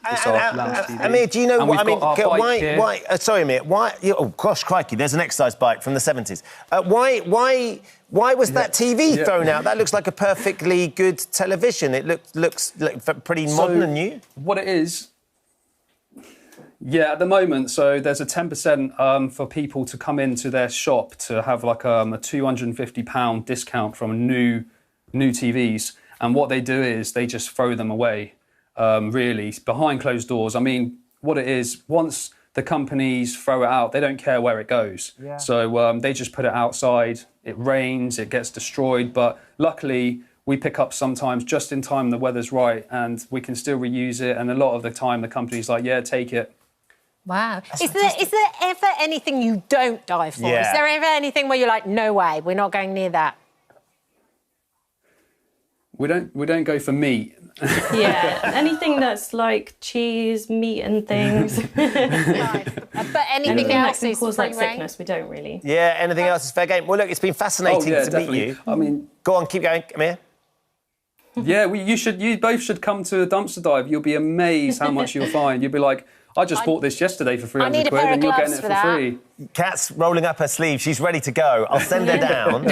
It's our lounge TV. Amir, do you know And what I we've mean? got our bike here. Why? Sorry, Amir. Why? Oh gosh, crikey! There's an exercise bike from the 70s. Why was that TV thrown out? That looks like a perfectly good television. It looks like pretty modern and new. What it is? Yeah, at the moment, so there's a 10% for people to come into their shop to have like a £250 discount from new TVs. And what they do is they just throw them away, really, behind closed doors. I mean, what it is, once the companies throw it out, they don't care where it goes. Yeah. So they just put it outside. It rains, it gets destroyed. But luckily, we pick up sometimes just in time the weather's right, and we can still reuse it. And a lot of the time, the company's like, yeah, take it. Wow. Is there ever anything you don't dive for? Yeah. Is there ever anything where you're like, no way, we're not going near that? We don't go for meat. Yeah, anything that's like cheese, meat and things. But anything else that can is cause like free rein? sickness, we don't really. Yeah, anything else is fair game. Well, look, it's been fascinating to definitely. meet you. I mean, go on, keep going, Amir. Yeah, you both should come to a dumpster dive. You'll be amazed how much you'll find. You'll be like, I just bought this yesterday for 300 quid and you're getting it for free. Kat's rolling up her sleeve. She's ready to go. I'll send her down,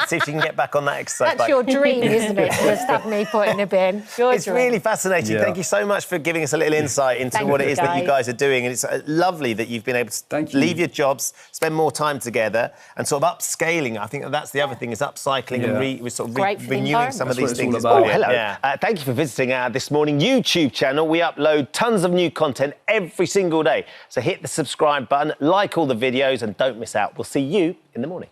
see if she can get back on that exercise That's bike. your dream, isn't it? Just have me put in a bin. It's really fascinating. Yeah. Thank you so much for giving us a little insight into Thank what you, it is that you guys. guys are doing. And it's lovely that you've been able to leave your jobs, spend more time together, and sort of upscaling. I think that's the other thing, is upcycling and Great for the renewing some of these That's what things. it's all about. Oh, hello. Thank you for visiting our this morning YouTube channel. We upload tons of new content every single day. So hit the subscribe button, like all the videos, and don't miss out. We'll see you in the morning.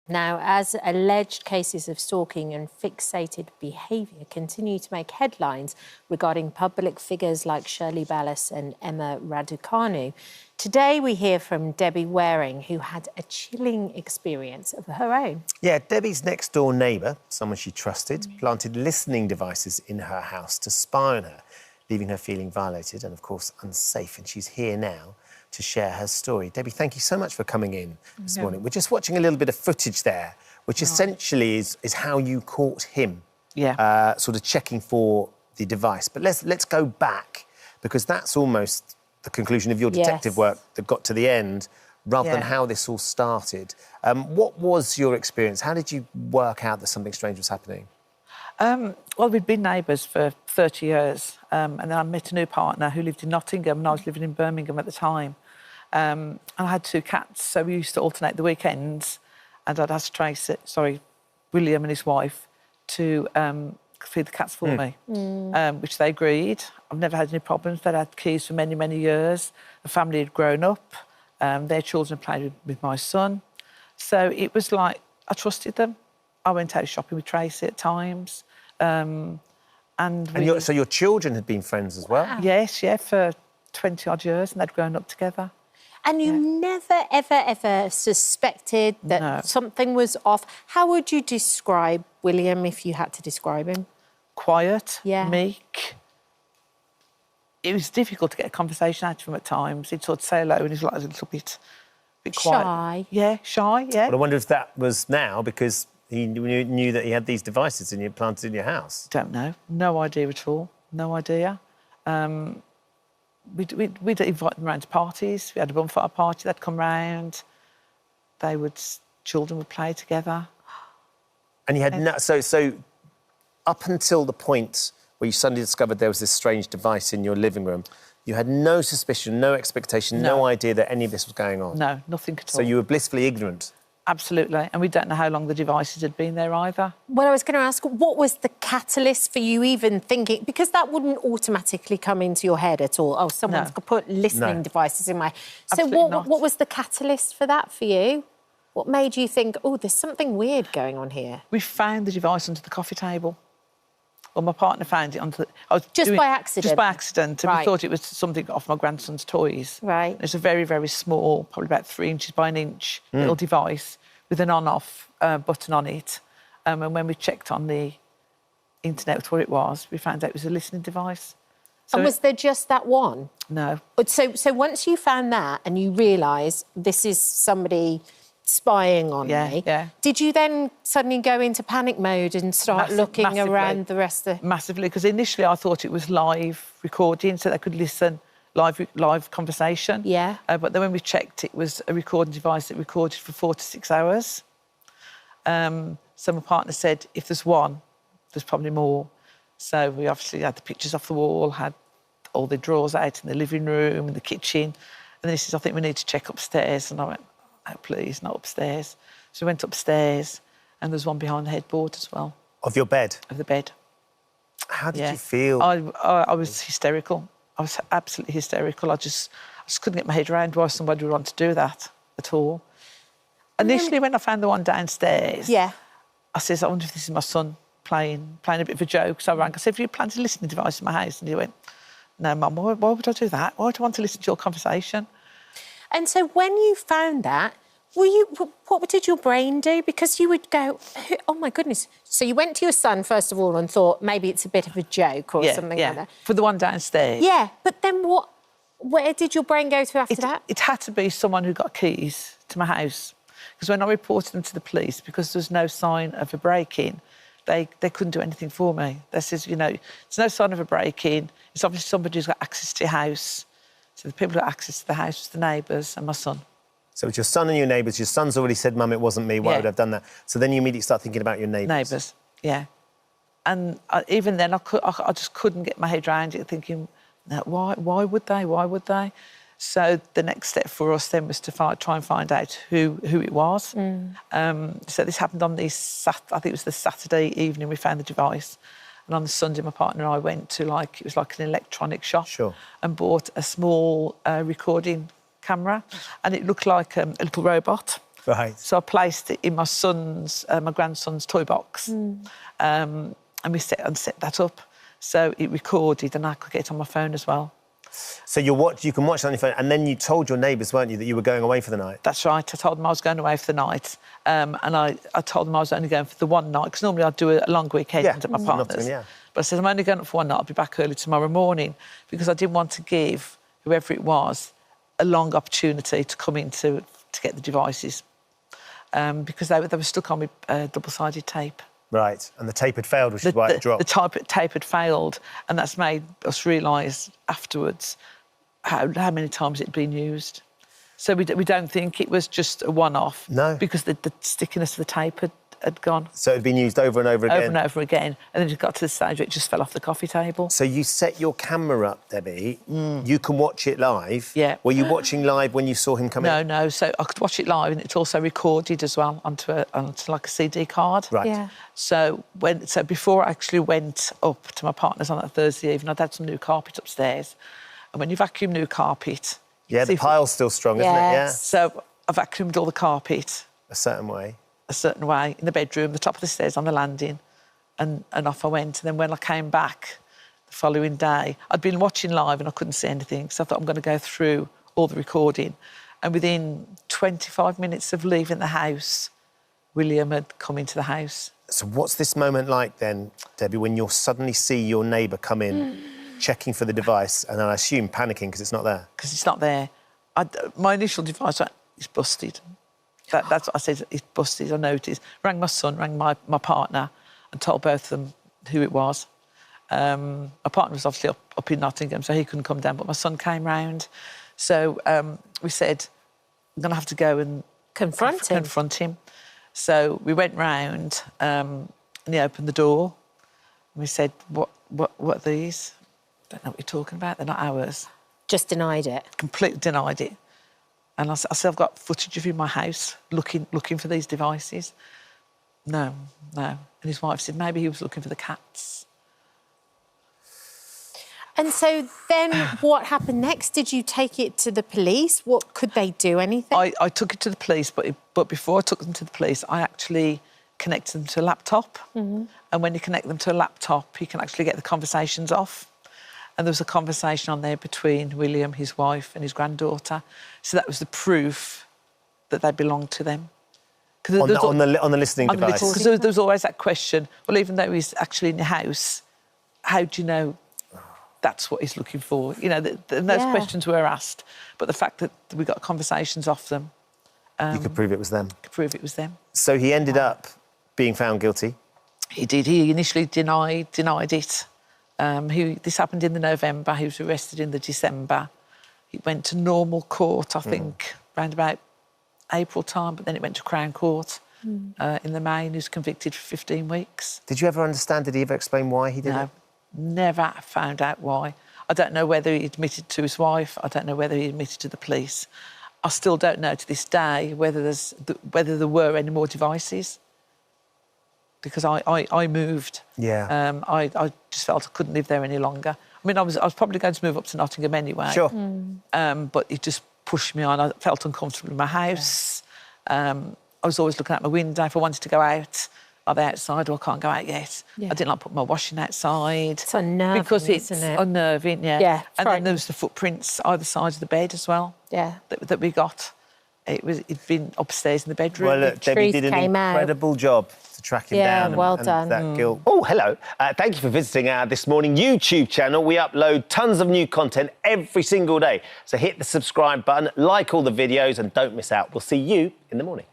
Now, as alleged cases of stalking and fixated behaviour continue to make headlines regarding public figures like Shirley Ballas and Emma Raducanu, today we hear from Debbie Waring, who had a chilling experience of her own. Yeah, Debbie's next-door neighbour, someone she trusted, planted listening devices in her house to spy on her, leaving her feeling violated and, of course, unsafe. And she's here now to share her story. Debbie, thank you so much for coming in this morning. We're just watching a little bit of footage there, which essentially is how you caught him, sort of checking for the device. But let's go back, because that's almost the conclusion of your detective work that got to the end, rather than how this all started. What was your experience? How did you work out that something strange was happening? Well, we'd been neighbours for 30 years, and then I met a new partner who lived in Nottingham, and I was living in Birmingham at the time. And I had 2 cats, so we used to alternate the weekends, and I'd ask William and his wife to feed the cats for me, which they agreed. I've never had any problems. They'd had keys for many, many years. The family had grown up. Their children played with my son. So it was like, I trusted them. I went out shopping with Tracy at times. So your children had been friends as well? Yes, for 20-odd years, and they'd grown up together. And you never, ever suspected that something was off. How would you describe William if you had to describe him? Quiet, meek, it was difficult to get a conversation out of him at times. He'd sort of say hello and he's like a little bit quiet. Shy. Yeah, shy, yeah. But I wonder if that was now because he knew that he had these devices and you planted in your house. Don't know. No idea at all. No idea. We'd invite them around to parties. We had a bonfire party. They'd come round. Children would play together. And you had so up until the point where you suddenly discovered there was this strange device in your living room, you had no suspicion, no expectation, no idea that any of this was going on? No, nothing at all. So you were blissfully ignorant? Absolutely. And we don't know how long the devices had been there either. Well, I was going to ask, what was the catalyst for you even thinking... Because that wouldn't automatically come into your head at all. Oh, someone's put listening devices in my... So what was the catalyst for that for you? What made you think, oh, there's something weird going on here? We found the device under the coffee table. Well, my partner found it under the... Just by accident? Just by accident. And we thought it was something off my grandson's toys. Right. It's a very, very small, probably about 3 inches by an inch, little device with an on-off button on it. And when we checked on the internet what it was, we found out it was a listening device. So and was there just that one? No. So once you found that and you realised this is somebody spying on me, did you then suddenly go into panic mode and start looking around the rest of the... Massively, because initially I thought it was live recording, so they could listen live conversation. Yeah. But then when we checked, it was a recording device that recorded for 4 to 6 hours. So my partner said, if there's one, there's probably more. So we obviously had the pictures off the wall, had all the drawers out in the living room and the kitchen. And then he says, I think we need to check upstairs. And I went, oh, please, not upstairs. So we went upstairs and there's one behind the headboard as well. Of your bed? Of the bed. How did you feel? I was hysterical. I was absolutely hysterical. I just couldn't get my head around why somebody would want to do that at all. Initially, when I found the one downstairs, I says, I wonder if this is my son playing a bit of a joke. So I rang. I said, have you planted a listening device in my house? And he went, no, Mum, why would I do that? Why would I want to listen to your conversation? And so when you found that, what did your brain do? Because you would go, oh, my goodness. So you went to your son, first of all, and thought maybe it's a bit of a joke or something like that. For the one downstairs. Yeah, but then where did your brain go to after that? It had to be someone who got keys to my house. Because when I reported them to the police, because there was no sign of a break-in, they couldn't do anything for me. They says, there's no sign of a break-in. It's obviously somebody who's got access to your house. So the people who got access to the house was the neighbours and my son. So it's your son and your neighbours. Your son's already said, Mum, it wasn't me. Why would I have done that? So then you immediately start thinking about your neighbours. Neighbours, yeah. And even then, I just couldn't get my head around it, thinking, why would they? Why would they? So the next step for us then was to try and find out who it was. So this happened on I think it was the Saturday evening we found the device. And on the Sunday, my partner and I went to it was like an electronic shop and bought a small recording camera, and it looked like a little robot. Right. So I placed it in my grandson's toy box, and we set that up. So it recorded, and I could get it on my phone as well. So you can watch it on your phone, and then you told your neighbours, weren't you, that you were going away for the night? That's right. I told them I was going away for the night, and I told them I was only going for the one night, because normally I'd do a long weekend at my partner's. But I said, I'm only going up for one night. I'll be back early tomorrow morning, because I didn't want to give whoever it was a long opportunity to come in to get the devices, because they were stuck on with double-sided tape. Right, and the tape had failed, which is why it dropped. The tape had failed, and that's made us realise afterwards how many times it'd been used. So we don't think it was just a one-off. No. Because the stickiness of the tape had gone. So it had been used over and over again? Over and over again. And then it got to the stage where it just fell off the coffee table. So you set your camera up, Debbie. You can watch it live. Yeah. Were you watching live when you saw him come in? No. So I could watch it live, and it's also recorded as well onto like a CD card. Right. Yeah. So before I actually went up to my partner's on that Thursday evening, I'd had some new carpet upstairs. And when you vacuum new carpet... Yeah, the pile's still strong, isn't it? Yeah. So I vacuumed all the carpet. A certain way, in the bedroom, the top of the stairs on the landing, and off I went. And then when I came back the following day, I'd been watching live and I couldn't see anything, so I thought I'm going to go through all the recording. And within 25 minutes of leaving the house, William had come into the house. So what's this moment like then, Debbie, when you suddenly see your neighbour come in checking for the device, and then I assume panicking because it's not there. Because it's not there. My initial device is busted. That's what I said, it's busted, I noticed. Rang my son, rang my partner, and told both of them who it was. My partner was obviously up in Nottingham, so he couldn't come down, but my son came round. So we said, I'm going to have to go and confront him. So we went round, and he opened the door. And we said, what are these? Don't know what you're talking about, they're not ours. Just denied it? Completely denied it. And I said, I've got footage of you in my house looking for these devices. No. And his wife said, maybe he was looking for the cats. And so then what happened next? Did you take it to the police? What could they do? Anything? I took it to the police, but before I took them to the police, I actually connected them to a laptop. Mm-hmm. And when you connect them to a laptop, you can actually get the conversations off. And there was a conversation on there between William, his wife, and his granddaughter. So that was the proof that they belonged to them. On the listening device? Because there was always that question, well, even though he's actually in the house, how do you know that's what he's looking for? You know, those questions were asked. But the fact that we got conversations off them... you could prove it was them? Could prove it was them. So he ended up being found guilty? He did. He initially denied it. This happened in the November. He was arrested in the December. He went to normal court, I think, around about April time, but then it went to Crown Court in the May, and he was convicted for 15 weeks. Did you ever understand, did he ever explain why he did it? No, never found out why. I don't know whether he admitted to his wife. I don't know whether he admitted to the police. I still don't know to this day whether there were any more devices. Because I moved. Yeah. I just felt I couldn't live there any longer. I mean, I was probably going to move up to Nottingham anyway. Sure. But it just pushed me on. I felt uncomfortable in my house. I was always looking out my window if I wanted to go out. Are they outside? Or I can't go out yet. Yeah. I didn't like putting my washing outside. It's unnerving, because it's isn't it? unnerving, yeah. Yeah. And then there was the footprints either side of the bed as well. Yeah. That we got. It'd been upstairs in the bedroom. Well, look, Debbie did an incredible job to track him down. Yeah, well done. That guilt. Oh, hello. Thank you for visiting our This Morning YouTube channel. We upload tons of new content every single day. So hit the subscribe button, like all the videos, and don't miss out. We'll see you in the morning.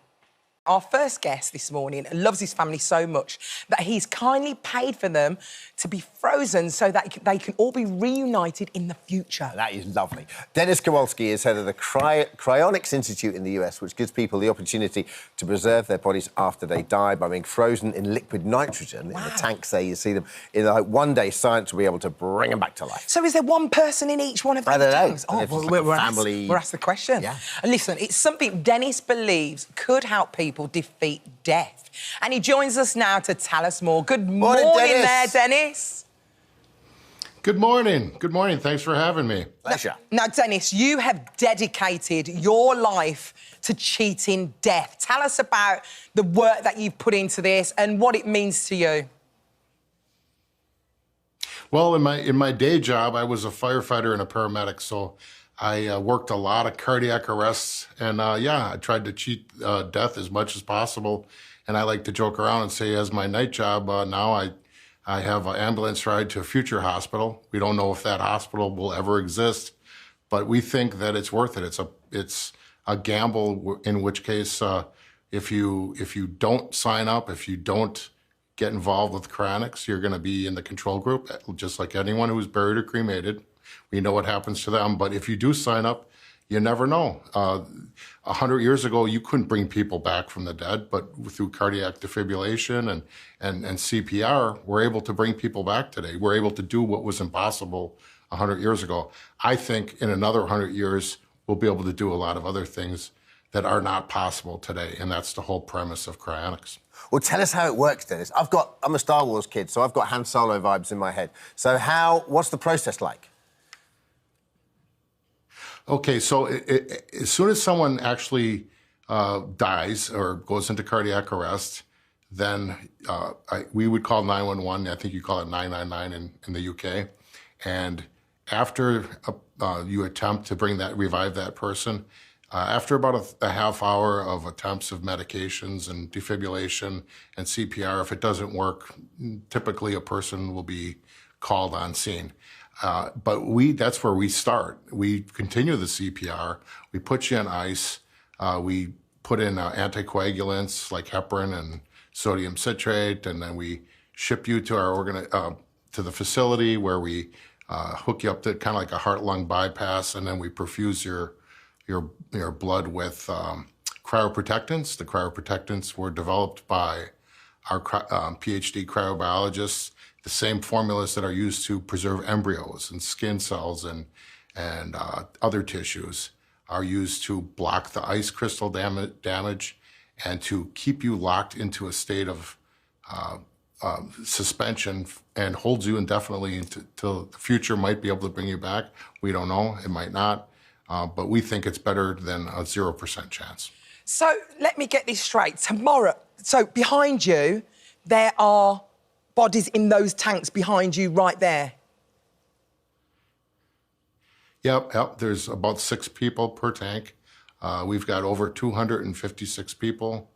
Our first guest this morning loves his family so much that he's kindly paid for them to be frozen so that they can all be reunited in the future. That is lovely. Dennis Kowalski is head of the Cryonics Institute in the US, which gives people the opportunity to preserve their bodies after they die by being frozen in liquid nitrogen in the tanks there. You see them. In one day, science will be able to bring them back to life. So is there one person in each one of these tanks? Oh, well, like we're asked the question. Yeah. And listen, it's something Dennis believes could help people defeat death. And he joins us now to tell us more. Good morning there, Dennis. Good morning. Good morning. Thanks for having me. Pleasure. Now, Dennis, you have dedicated your life to cheating death. Tell us about the work that you've put into this and what it means to you. Well, in my day job, I was a firefighter and a paramedic, so I worked a lot of cardiac arrests, and I tried to cheat death as much as possible. And I like to joke around and say, as my night job, now I have an ambulance ride to a future hospital. We don't know if that hospital will ever exist, but we think that it's worth it. It's a gamble. In which case, if you don't sign up, if you don't get involved with cryonics, you're going to be in the control group, just like anyone who's buried or cremated. We know what happens to them, but if you do sign up, you never know. 100 years ago, you couldn't bring people back from the dead, but through cardiac defibrillation and CPR, we're able to bring people back today. We're able to do what was impossible 100 years ago. I think in another 100 years, we'll be able to do a lot of other things that are not possible today, and that's the whole premise of cryonics. Well, tell us how it works, Dennis. I'm a Star Wars kid, so I've got Han Solo vibes in my head. So what's the process like? Okay, so as soon as someone actually dies or goes into cardiac arrest, then we would call 911. I think you call it 999 in the UK. And after you attempt to revive that person, after about a half hour of attempts of medications and defibrillation and CPR, if it doesn't work, typically a person will be called on scene. But that's where we start. We continue the CPR. We put you on ice. We put in anticoagulants like heparin and sodium citrate, and then we ship you to our to the facility where we hook you up to kind of like a heart-lung bypass, and then we perfuse your blood with cryoprotectants. The cryoprotectants were developed by our PhD cryobiologists. The same formulas that are used to preserve embryos and skin cells and other tissues are used to block the ice crystal damage and to keep you locked into a state of suspension and holds you indefinitely until the future. Might be able to bring you back. We don't know. It might not. But we think it's better than a 0% chance. So let me get this straight. Tomorrow, so behind you, there are bodies in those tanks behind you right there. Yep. There's about 6 people per tank. We've got over 256 people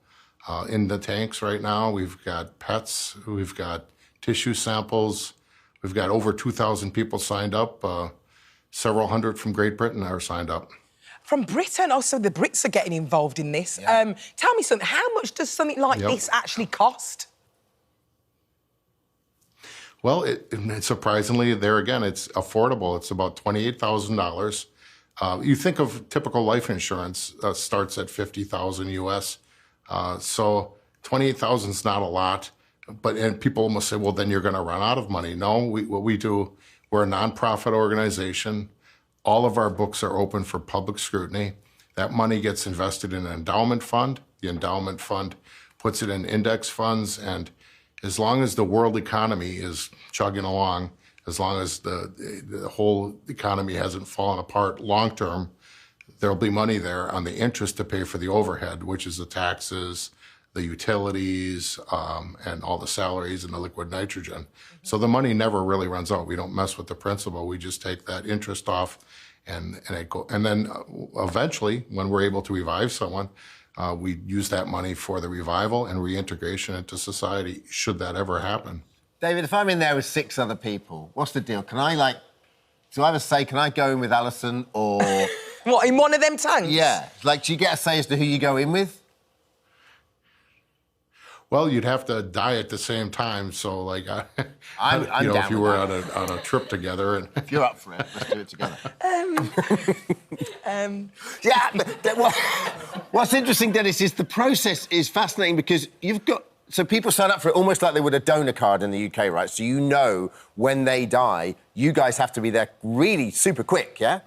in the tanks right now. We've got pets. We've got tissue samples. We've got over 2,000 people signed up. Several hundred from Great Britain are signed up. From Britain? Also, the Brits are getting involved in this. Yeah. Tell me something. How much does something like this actually cost? Well, surprisingly, there again, it's affordable. It's about $28,000. You think of typical life insurance starts at $50,000 US. So $28,000 is not a lot. And people must say, well, then you're going to run out of money. No, what we do, we're a nonprofit organization. All of our books are open for public scrutiny. That money gets invested in an endowment fund. The endowment fund puts it in index funds, and as long as the world economy is chugging along, as long as the whole economy hasn't fallen apart long term, there'll be money there on the interest to pay for the overhead, which is the taxes, the utilities, and all the salaries and the liquid nitrogen. So the money never really runs out. We don't mess with the principal. We just take that interest off, and then eventually, when we're able to revive someone, we use that money for the revival and reintegration into society, should that ever happen. David, if I'm in there with 6 other people, what's the deal? Can I, do I have a say? Can I go in with Alison or... What, in one of them tanks? Yeah. Do you get a say as to who you go in with? Well, you'd have to die at the same time, so I'm if you were on a trip together, and if you're up for it, let's do it together. Yeah. What's interesting, Dennis, is the process is fascinating because so people sign up for it almost like they would a donor card in the UK, right? So you know when they die, you guys have to be there really super quick, yeah?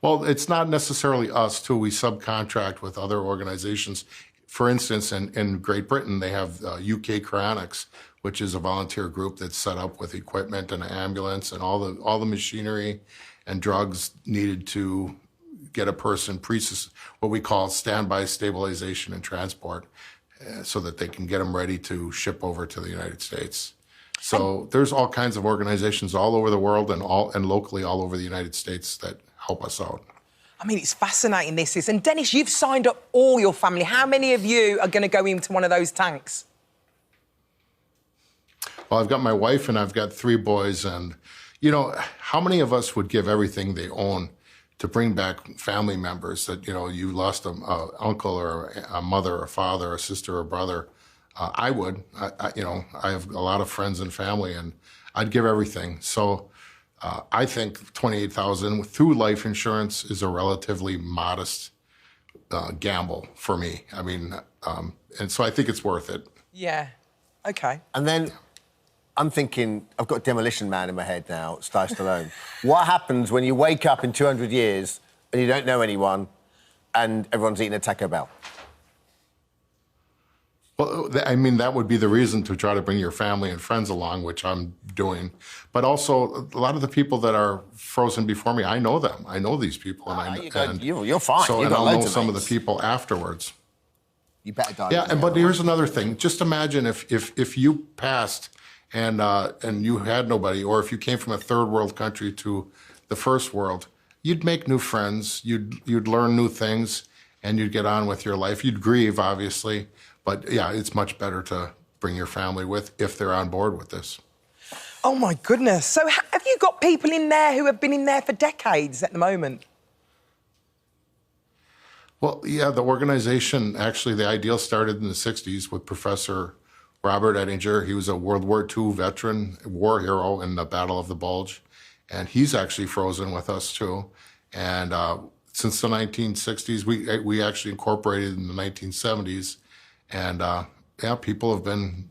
Well, it's not necessarily us, too. We subcontract with other organizations. For instance, in Great Britain, they have UK Cryonics, which is a volunteer group that's set up with equipment and an ambulance and all the machinery and drugs needed to get a person what we call standby stabilization and transport, so that they can get them ready to ship over to the United States. So there's all kinds of organizations all over the world and locally all over the United States that help us out. I mean, it's fascinating, this is. And Dennis, you've signed up all your family. How many of you are going to go into one of those tanks? Well, I've got my wife and I've got 3 boys. And, how many of us would give everything they own to bring back family members that, you lost an uncle or a mother or father or sister or brother? I would. I have a lot of friends and family, and I'd give everything. So I think $28,000 through life insurance is a relatively modest gamble for me. I mean, and so I think it's worth it. Yeah. Okay. And then I'm thinking, I've got Demolition Man in my head now, Sly Stallone. What happens when you wake up in 200 years and you don't know anyone and everyone's eating a Taco Bell? Well, I mean, that would be the reason to try to bring your family and friends along, which I'm doing. But also, a lot of the people that are frozen before me, I know them. I know these people. You're fine. So, and I'll know some of the people afterwards. You better die. Yeah, but here's another thing. Just imagine if you passed and you had nobody, or if you came from a third world country to the first world, you'd make new friends, you'd learn new things, and you'd get on with your life. You'd grieve, obviously. But, yeah, it's much better to bring your family with if they're on board with this. Oh, my goodness. So have you got people in there who have been in there for decades at the moment? Well, yeah, the organization, actually, the ideal started in the 60s with Professor Robert Ettinger. He was a World War II veteran, war hero in the Battle of the Bulge. And he's actually frozen with us, too. And since the 1960s, we actually incorporated in the 1970s. And, yeah, people have been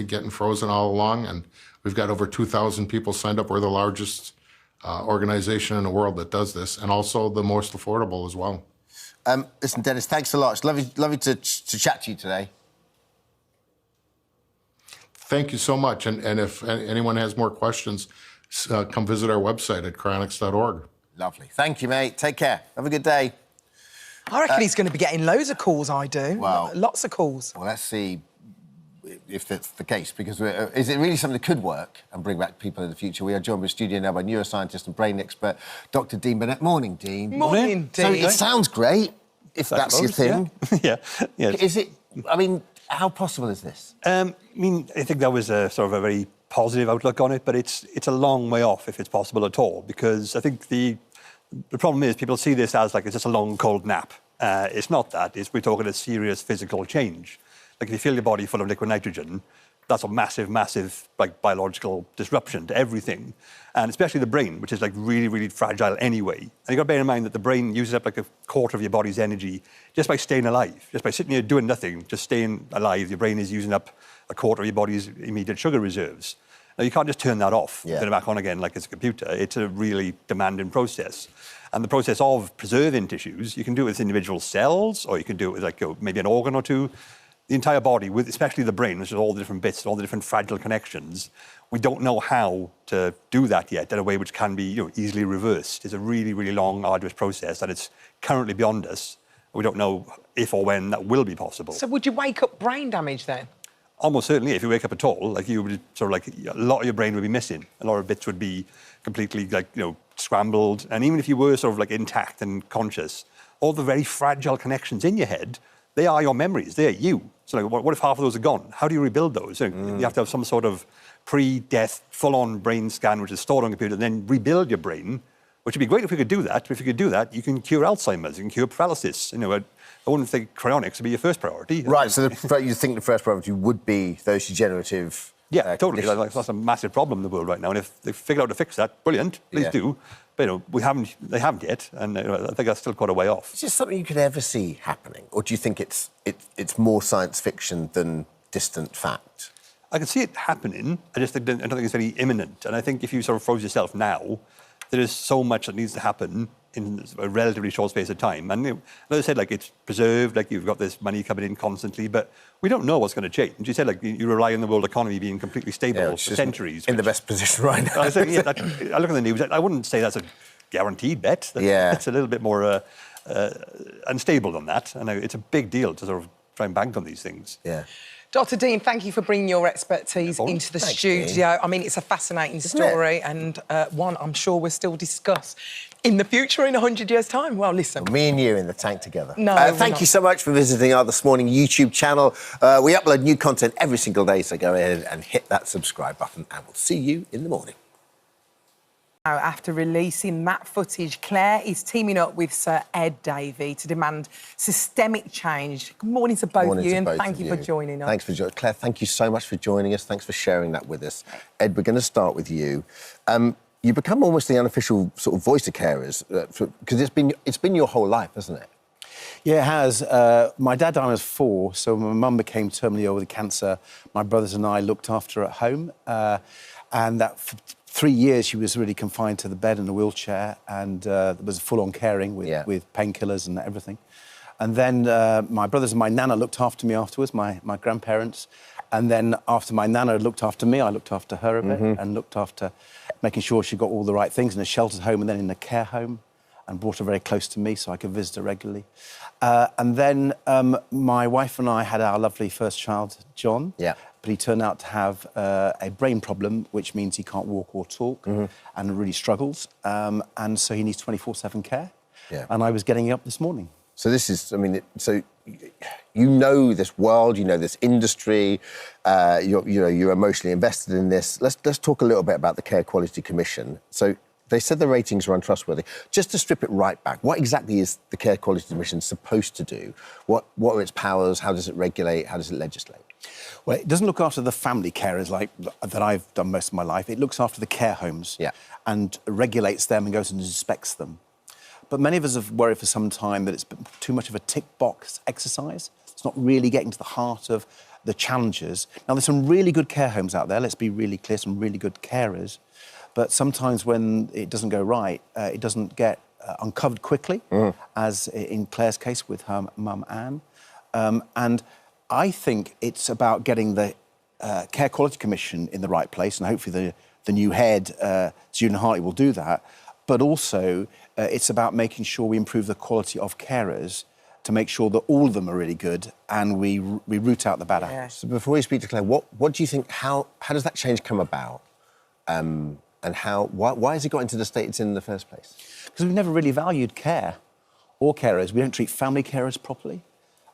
getting frozen all along. And we've got over 2,000 people signed up. We're the largest organization in the world that does this, and also the most affordable as well. Listen, Dennis, thanks a lot. It's lovely to chat to you today. Thank you so much. And if anyone has more questions, come visit our website at cryonics.org. Lovely. Thank you, mate. Take care. Have a good day. I reckon he's going to be getting loads of calls, I do. Well, lots of calls. Well, let's see if that's the case, because is it really something that could work and bring back people in the future? We are joined in the studio now by neuroscientist and brain expert, Dr. Dean Burnett. Morning, Dean. Morning, So Dean. it sounds great, if that's your thing. Yeah. Yeah. Is it, I mean, how possible is this? I think that was a sort of a very positive outlook on it, but it's a long way off if it's possible at all, because I think the problem is people see this as like it's just a long, cold nap. It's not that. We're talking a serious physical change. Like if you fill your body full of liquid nitrogen, that's a massive, massive like biological disruption to everything, and especially the brain, which is like really, really fragile anyway. And you've got to bear in mind that the brain uses up like a quarter of your body's energy just by staying alive, just by sitting here doing nothing, just staying alive. Your brain is using up a quarter of your body's immediate sugar reserves. Now you can't just turn that off and turn it back on again like it's a computer. It's a really demanding process. And the process of preserving tissues, you can do it with individual cells, or you can do it with like maybe an organ or two. The entire body, with especially the brain, which is all the different bits, all the different fragile connections, we don't know how to do that yet in a way which can be easily reversed. It's a really, really long, arduous process, and it's currently beyond us. We don't know if or when that will be possible. So would you wake up brain damage then? Almost certainly, if you wake up at all, like you would sort of like a lot of your brain would be missing. A lot of bits would be completely like scrambled, and even if you were sort of like intact and conscious, all the very fragile connections in your head, they are your memories. They are you. So like, what if half of those are gone? How do you rebuild those? You have to have some sort of pre-death, full-on brain scan, which is stored on a computer, and then rebuild your brain, which would be great if we could do that. But if you could do that, you can cure Alzheimer's, you can cure paralysis. I wouldn't think cryonics would be your first priority. Right, so you think the first priority would be those degenerative... Yeah, totally. That's a massive problem in the world right now. And if they figure out how to fix that, brilliant, please do. But they haven't yet, and I think that's still quite a way off. Is this something you could ever see happening, or do you think it's more science fiction than distant fact? I can see it happening. I don't think it's very imminent. And I think if you sort of froze yourself now, there is so much that needs to happen in a relatively short space of time. And as I said, like it's preserved, like you've got this money coming in constantly, but we don't know what's going to change. You said like you rely on the world economy being completely stable for centuries. In the best position right now. I look at the news. I wouldn't say that's a guaranteed bet. It's a little bit more unstable than that, and it's a big deal to sort of try and bank on these things. Yeah. Dr. Dean, thank you for bringing your expertise into the studio. Dean. I mean, it's a fascinating story, and one I'm sure we'll still discuss in the future in 100 years' time. Well, listen. Me and you in the tank together. No, thank you so much for visiting our This Morning YouTube channel. We upload new content every single day, so go ahead and hit that subscribe button, and we'll see you in the morning. After releasing that footage, Claire is teaming up with Sir Ed Davey to demand systemic change. Good morning to both of you, and thank you for joining us. Thanks for joining. Claire, thank you so much for joining us. Thanks for sharing that with us. Ed, we're going to start with you. You become almost the unofficial sort of voice of carers, because it's been your whole life, hasn't it? Yeah, it has. My dad died when I was 4, so my mum became terminally ill with cancer. My brothers and I looked after her at home, and that... For 3 years, she was really confined to the bed in a wheelchair, and there was full-on caring with painkillers and everything. And then my brothers and my nana looked after me afterwards, my grandparents. And then after my nana looked after me, I looked after her a bit and looked after making sure she got all the right things in a sheltered home and then in a care home, and brought her very close to me so I could visit her regularly. And then my wife and I had our lovely first child, John. Yeah. But he turned out to have a brain problem, which means he can't walk or talk and really struggles. And so he needs 24/7 care. Yeah. And I was getting up this morning. So this is, I mean, so you know this world, you know this industry, you're emotionally invested in this. Let's talk a little bit about the Care Quality Commission. So they said the ratings are untrustworthy. Just to strip it right back, what exactly is the Care Quality Commission supposed to do? What are its powers? How does it regulate? How does it legislate? Well, it doesn't look after the family carers like that I've done most of my life. It looks after the care homes and regulates them and goes and inspects them. But many of us have worried for some time that it's too much of a tick box exercise. It's not really getting to the heart of the challenges. Now, there's some really good care homes out there, let's be really clear, some really good carers. But sometimes when it doesn't go right, it doesn't get uncovered quickly, as in Claire's case with her mum, Anne. And I think it's about getting the Care Quality Commission in the right place, and hopefully the new head, Julian Hartley, will do that. But also, it's about making sure we improve the quality of carers to make sure that all of them are really good and we root out the bad apples. So before we speak to Claire, what do you think, how does that change come about? And why has it got into the state it's in the first place? Because we've never really valued care or carers. We don't treat family carers properly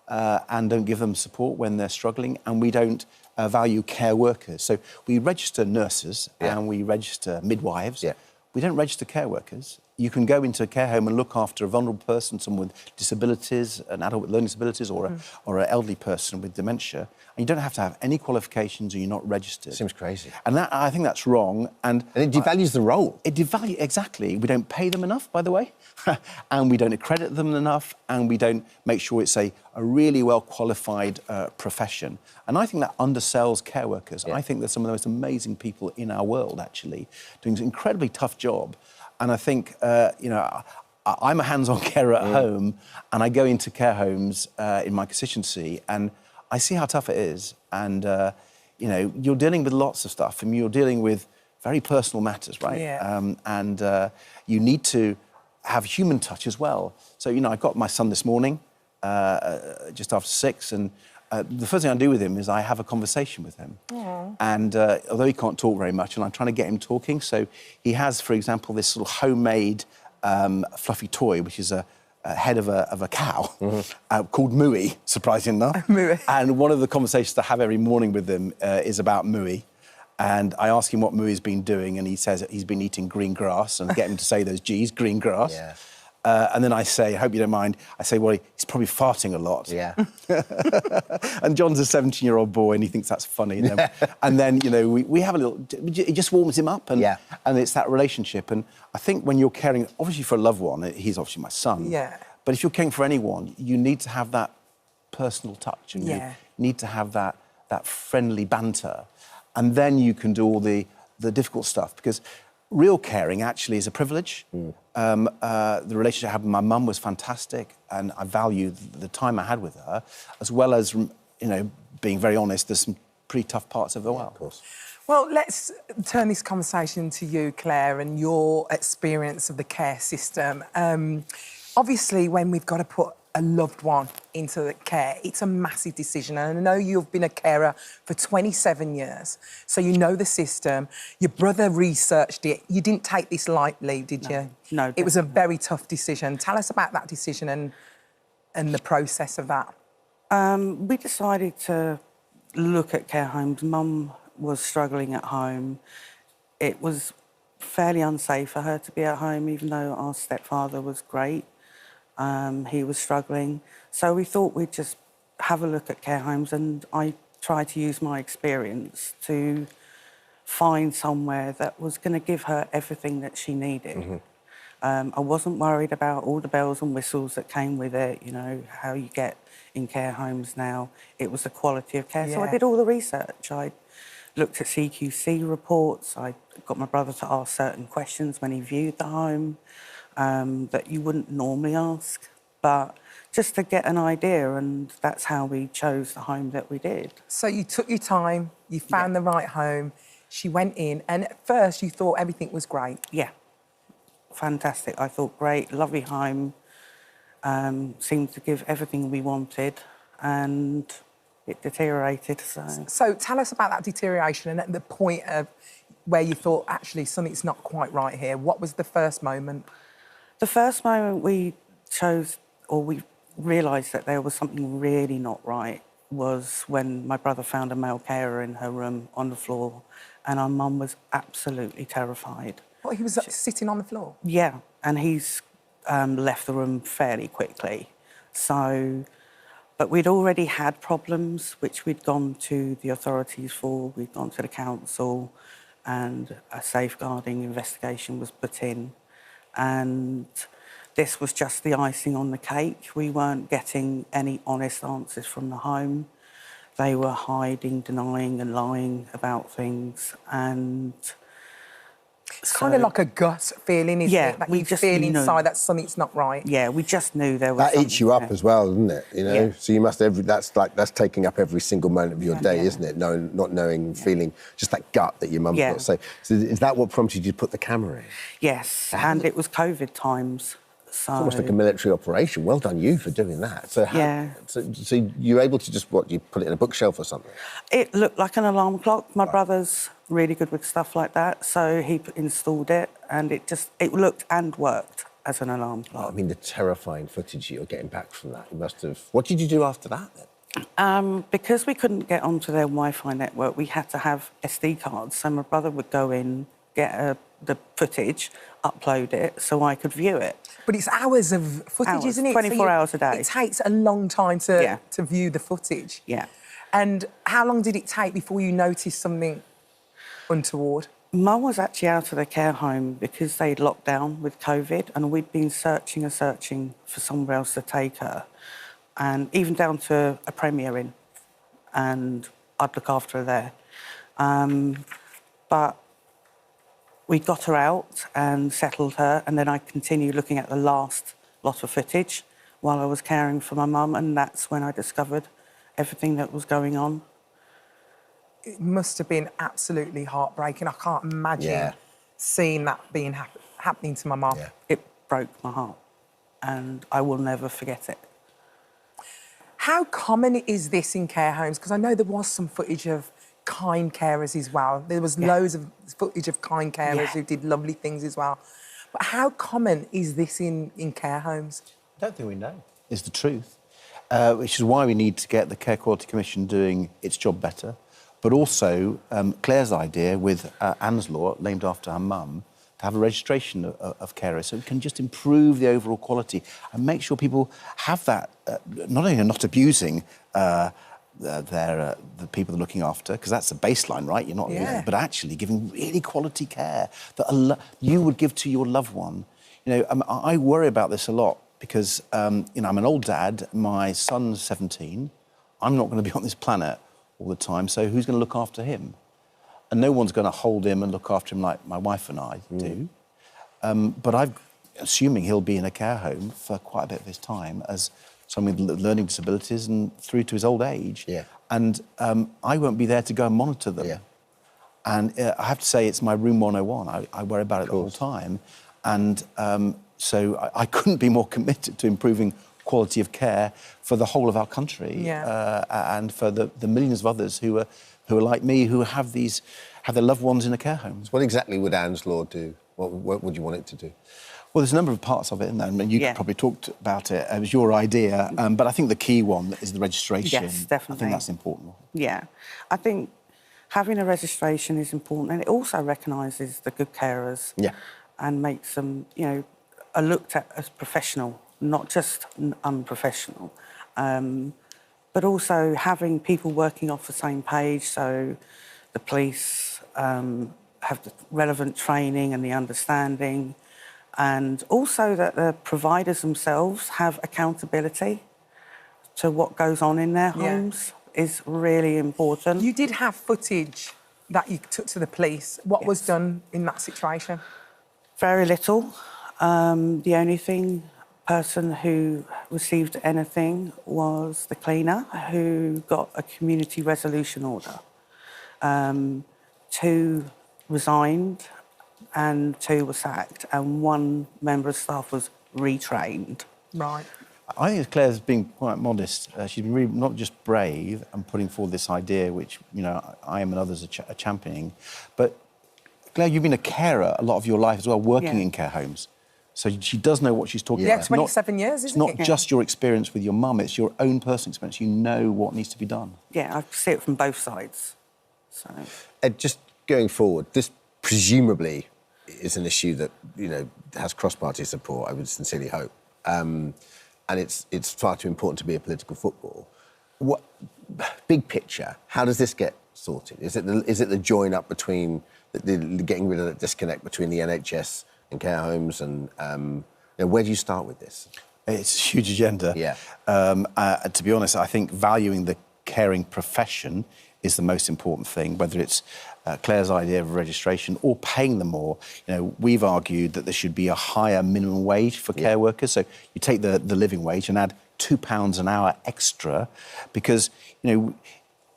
and don't give them support when they're struggling, and we don't value care workers. So we register nurses and we register midwives. We don't register care workers. You can go into a care home and look after a vulnerable person, someone with disabilities, an adult with learning disabilities, or an elderly person with dementia, and you don't have to have any qualifications, or you're not registered. Seems crazy. And that, I think that's wrong. And it devalues the role. It devalues, exactly. We don't pay them enough, by the way, and we don't accredit them enough, and we don't make sure it's a really well-qualified profession. And I think that undersells care workers. I think they're some of the most amazing people in our world, actually, doing an incredibly tough job. And I think, I'm a hands-on carer at home, and I go into care homes in my constituency, and I see how tough it is. And, you're dealing with lots of stuff, and you're dealing with very personal matters, right? Yeah. You need to have human touch as well. So, I got my son this morning, just after 6, and the first thing I do with him is I have a conversation with him. Aww. And although he can't talk very much, and I'm trying to get him talking, so he has, for example, this sort of homemade fluffy toy, which is a head of a cow called Mooey, surprisingly enough. Mooey. And one of the conversations I have every morning with him is about Mooey. And I ask him what Mooey's been doing, and he says that he's been eating green grass, and get him to say those G's, green grass. Yeah. And then I say, I hope you don't mind, I say, well, he's probably farting a lot. Yeah. And John's a 17-year-old boy, and he thinks that's funny. And then, we have a little... It just warms him up, and it's that relationship. And I think when you're caring, obviously for a loved one, he's obviously my son. Yeah. But if you're caring for anyone, you need to have that personal touch, and you need to have that friendly banter. And then you can do all the difficult stuff, because real caring actually is a privilege. The relationship I had with my mum was fantastic, and I value the time I had with her, as well as, being very honest, there's some pretty tough parts of it. Of course. Well, let's turn this conversation to you, Claire, and your experience of the care system. Obviously, when we've got to put a loved one into the care, it's a massive decision. And I know you've been a carer for 27 years, so you know the system. Your brother researched it. You didn't take this lightly, did you? No. It was a very tough decision. Tell us about that decision and the process of that. We decided to look at care homes. Mum was struggling at home. It was fairly unsafe for her to be at home, even though our stepfather was great. He was struggling. So we thought we'd just have a look at care homes, and I tried to use my experience to find somewhere that was going to give her everything that she needed. I wasn't worried about all the bells and whistles that came with it, how you get in care homes now. It was the quality of care. So I did all the research. I looked at CQC reports. I got my brother to ask certain questions when he viewed the home that you wouldn't normally ask, but just to get an idea, and that's how we chose the home that we did. So you took your time, you found the right home, she went in, and at first you thought everything was great. Yeah, fantastic. I thought great, lovely home, seemed to give everything we wanted, and it deteriorated. So tell us about that deterioration and at the point of where you thought, actually, something's not quite right here. What was the first moment? The first moment we chose, or we realised that there was something really not right was when my brother found a male carer in her room on the floor, and our mum was absolutely terrified. What, he was sitting on the floor? Yeah, and he's left the room fairly quickly. So, but we'd already had problems, which we'd gone to the authorities for. We'd gone to the council, and a safeguarding investigation was put in. And this was just the icing on the cake. We weren't getting any honest answers from the home. They were hiding, denying and lying about things, and it's kind of like a gut feeling, isn't it? That we you just feel knew. inside that something's not right. Yeah, we just knew there was That eats you up as well, doesn't it? You know, Yeah. so you must that's taking up every single moment of your day, isn't it? Not knowing, feeling just that gut that your mum's got to say. So is that what prompted you to put the camera in? Yes, and it was COVID times. So It's almost like a military operation. Well done, you, for doing that. So so you're able to just you put it in a bookshelf or something? It looked like an alarm clock. My brother's really good with stuff like that, so he installed it, and it looked and worked as an alarm clock. I mean, the terrifying footage you're getting back from that. You must have. What did you do after that then? Because we couldn't get onto their Wi-Fi network, we had to have SD cards. So my brother would go in, get the footage, upload it, so I could view it. But it's hours of footage, isn't it? 24 hours a day. It takes a long time to view the footage. Yeah. And how long did it take before you noticed something untoward? Mum was actually out of the care home because they'd locked down with COVID, and we'd been searching for somewhere else to take her, and even down to a Premier Inn, and I'd look after her there. But we got her out and settled her, and then I continued looking at the last lot of footage while I was caring for my mum, and that's when I discovered everything that was going on. It must have been absolutely heartbreaking. I can't imagine seeing that being happening to my mum. Yeah. It broke my heart, and I will never forget it. How common is this in care homes? Because I know there was some footage of kind carers as well. There was loads of footage of kind carers who did lovely things as well. But how common is this in care homes? I don't think we know. Is the truth. Which is why we need to get the Care Quality Commission doing its job better. But also, Claire's idea with Anne's Law, named after her mum, to have a registration of carers, so it can just improve the overall quality and make sure people have that, not only not abusing the people they're looking after, because that's the baseline, right? You're not abusing, but actually giving really quality care that you would give to your loved one. You know, I worry about this a lot because, you know, I'm an old dad, my son's 17, I'm not going to be on this planet all the time, so who's going to look after him? And no one's going to hold him and look after him like my wife and I do. But I'm assuming he'll be in a care home for quite a bit of his time as someone with learning disabilities and through to his old age. Yeah. And I won't be there to go and monitor them. Yeah. And I have to say, it's my room 101. I worry about it the whole time. And so I couldn't be more committed to improving quality of care for the whole of our country and for the millions of others who are like me, who have their loved ones in a care home. What exactly would Anne's Law do? What would you want it to do? Well, there's a number of parts of it in there. I mean, you probably talked about it. It was your idea. But I think the key one is the registration. Yes, definitely. I think that's important. Yeah. I think having a registration is important, and it also recognises the good carers and makes them, you know, are looked at as professional, not just unprofessional. But also having people working off the same page, so the police have the relevant training and the understanding, and also that the providers themselves have accountability to what goes on in their homes is really important. You did have footage that you took to the police. What was done in that situation? Very little. The only person who received anything was the cleaner, who got a community resolution order. 2 resigned and 2 were sacked, and 1 member of staff was retrained. Right. I think Claire's been quite modest. She's been really not just brave and putting forward this idea, which, you know, I am and others are championing, but Claire, you've been a carer a lot of your life as well, working in care homes. So she does know what she's talking Yeah, about. 27 years, It's isn't not it? just your experience with your mum, it's your own personal experience. You know what needs to be done. Yeah, I see it from both sides. So. Just going forward, this presumably is an issue that, you know, has cross-party support, I would sincerely hope. And it's far too important to be a political football. What, big picture, how does this get sorted? Is it the join up between, the getting rid of the disconnect between the NHS and care homes, and you know, where do you start with this? It's a huge agenda. Yeah. To be honest, I think valuing the caring profession is the most important thing, whether it's Claire's idea of registration or paying them more. You know, we've argued that there should be a higher minimum wage for care workers. So you take the living wage and add £2 an hour extra, because, you know,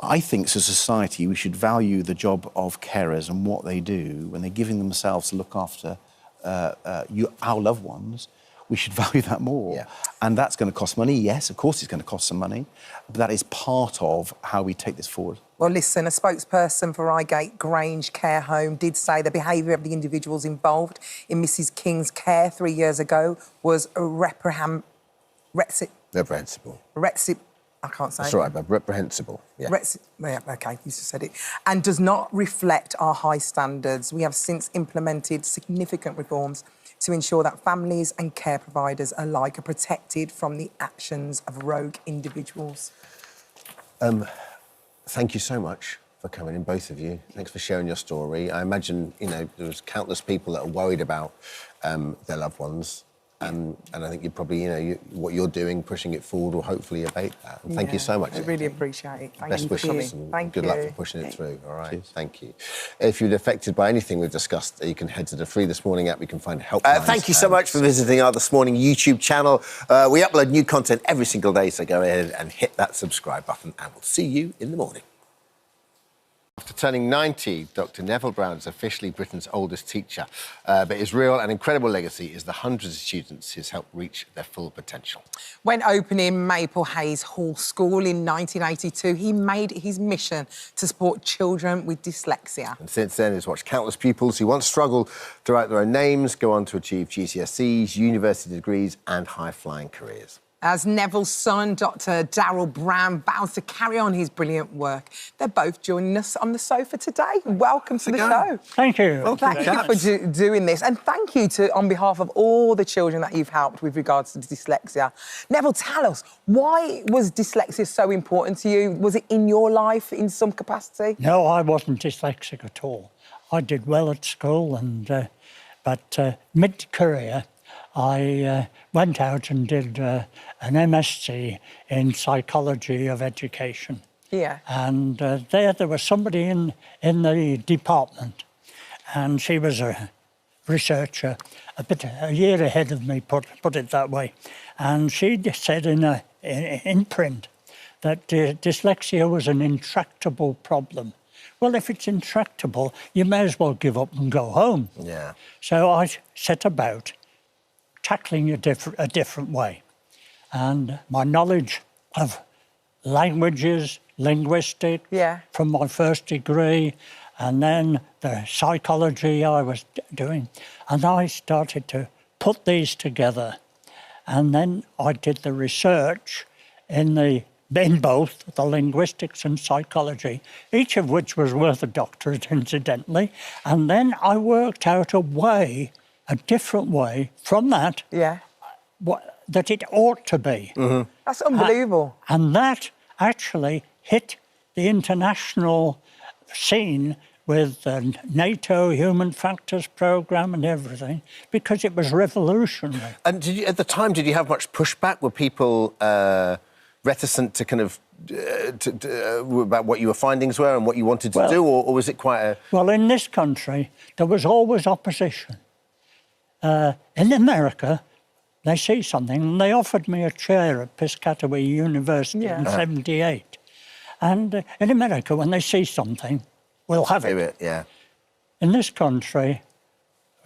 I think as a society we should value the job of carers and what they do when they're giving themselves to look after our loved ones. We should value that more. Yeah. And that's going to cost money. Yes, of course it's going to cost some money, but that is part of how we take this forward. Well, listen, a spokesperson for Reigate Grange Care Home did say the behaviour of the individuals involved in Mrs King's care 3 years ago was reprehensible. I can't say That's it. right, but reprehensible. Yeah. Yeah, OK, you just said it. And does not reflect our high standards. We have since implemented significant reforms to ensure that families and care providers alike are protected from the actions of rogue individuals. Thank you so much for coming in, both of you. Thanks for sharing your story. I imagine, you know, there's countless people that are worried about their loved ones. And I think you're probably, you know, what you're doing, pushing it forward, will hopefully abate that. And thank you so much. I really appreciate it. Thank Best you. wishes and good luck for pushing it through. All right, thank you. If you're affected by anything we've discussed, you can head to the Free This Morning app. You can find help. Thank you so much for visiting our This Morning YouTube channel. We upload new content every single day, so go ahead and hit that subscribe button, and we'll see you in the morning. After turning 90, Dr. Neville Brown is officially Britain's oldest teacher. But his real and incredible legacy is the hundreds of students he's helped reach their full potential. When opening Maple Hayes Hall School in 1982, he made it his mission to support children with dyslexia. And since then, he's watched countless pupils who once struggled to write their own names go on to achieve GCSEs, university degrees and high-flying careers. As Neville's son, Dr. Darryl Brown, vows to carry on his brilliant work, they're both joining us on the sofa today. Welcome to the show. Thank you. Well, thank you for doing this. And thank you on behalf of all the children that you've helped with regards to dyslexia. Neville, tell us, why was dyslexia so important to you? Was it in your life in some capacity? No, I wasn't dyslexic at all. I did well at school, and but mid-career, I went out and did an MSc in psychology of education. Yeah. And there was somebody in the department, and she was a researcher, a year ahead of me, put it that way. And she said in print that dyslexia was an intractable problem. Well, if it's intractable, you may as well give up and go home. Yeah. So I set about tackling a different way. And my knowledge of languages, linguistics, from my first degree, and then the psychology I was doing, and I started to put these together. And then I did the research in both the linguistics and psychology, each of which was worth a doctorate, incidentally. And then I worked out a different way from that, that it ought to be. Mm-hmm. That's unbelievable. And that actually hit the international scene with the NATO Human Factors Programme and everything, because it was revolutionary. And at the time, did you have much pushback? Were people reticent to kind of about what your findings were and what you wanted to do, or was it quite a... Well, in this country, there was always opposition. In America, they see something, and they offered me a chair at Piscataway University in '78. And in America, when they see something, we'll have it. Yeah. In this country,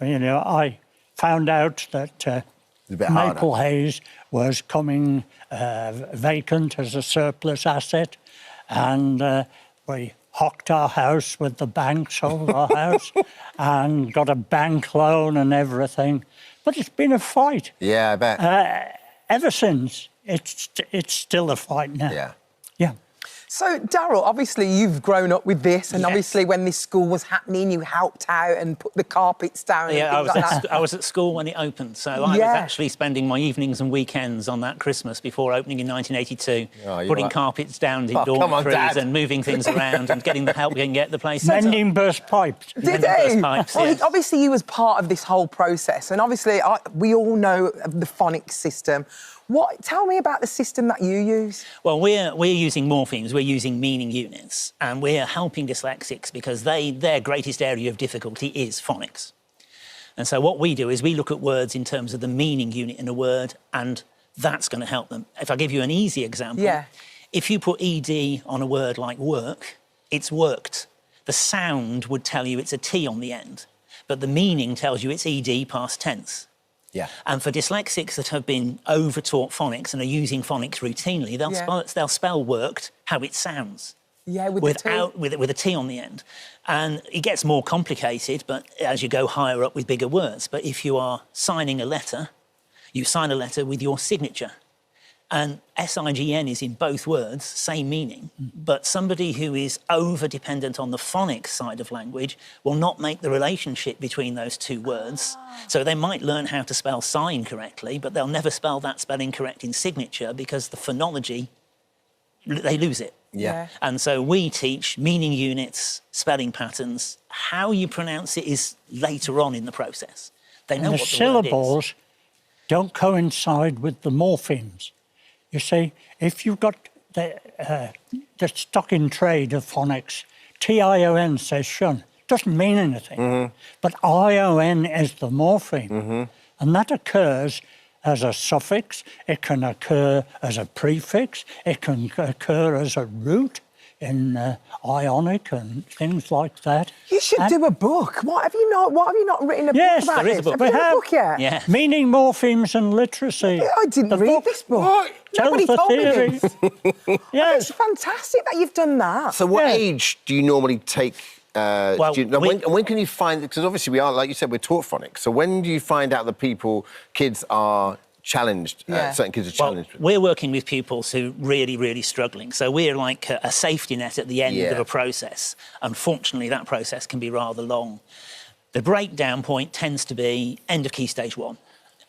you know, I found out that Maple Hayes was coming vacant as a surplus asset, and we hocked our house with the bank, sold our house, and got a bank loan and everything. But it's been a fight. Yeah, I bet. Ever since, it's still a fight now. Yeah. Yeah. So, Daryl, obviously you've grown up with this, and obviously when this school was happening, you helped out and put the carpets down. Yeah, and things like that. I was at school when it opened, so I was actually spending my evenings and weekends on that Christmas before opening in 1982, putting carpets down in dormitories and moving things around and getting the help and get the place set up. Mending burst pipes. Did burst he? pipes, Well, yes. obviously you was part of this whole process, and obviously we all know of the phonics system. Tell me about the system that you use. Well, we're using morphemes, we're using meaning units, and we're helping dyslexics because their greatest area of difficulty is phonics. And so what we do is we look at words in terms of the meaning unit in a word, and that's going to help them. If I give you an easy example, if you put ED on a word like work, it's worked. The sound would tell you it's a T on the end, but the meaning tells you it's ED past tense. Yeah. And for dyslexics that have been over-taught phonics and are using phonics routinely, they'll spell worked how it sounds. Yeah, with a T on the end. And it gets more complicated, but as you go higher up with bigger words. But if you are signing a letter, you sign a letter with your signature. And SIGN is in both words, same meaning. But somebody who is over-dependent on the phonics side of language will not make the relationship between those two words. So they might learn how to spell sign correctly, but they'll never spell that spelling correct in signature because the phonology, they lose it. Yeah. And so we teach meaning units, spelling patterns. How you pronounce it is later on in the process. They know And what the the word is. syllables don't coincide with the morphemes. You see, if you've got the stock in trade of phonics, TION says shun, doesn't mean anything. But ION is the morpheme. And that occurs as a suffix, it can occur as a prefix, it can occur as a root in Ionic and things like that. You should do a book. What have you not written a book about there is this? a book. Have you done a book yet? Yeah. Meaning, morphemes and literacy. I didn't read this book. Nobody tells the told me theory. this. Yes. It's fantastic that you've done that. So what age do you normally take Well, when can you find, because obviously we are, like you said, we're taught phonics, so when do you find out that kids are challenged, certain kids are challenged? We're working with pupils who really, really struggling. So we're like a safety net at the end of a process. Unfortunately, that process can be rather long. The breakdown point tends to be end of Key Stage 1.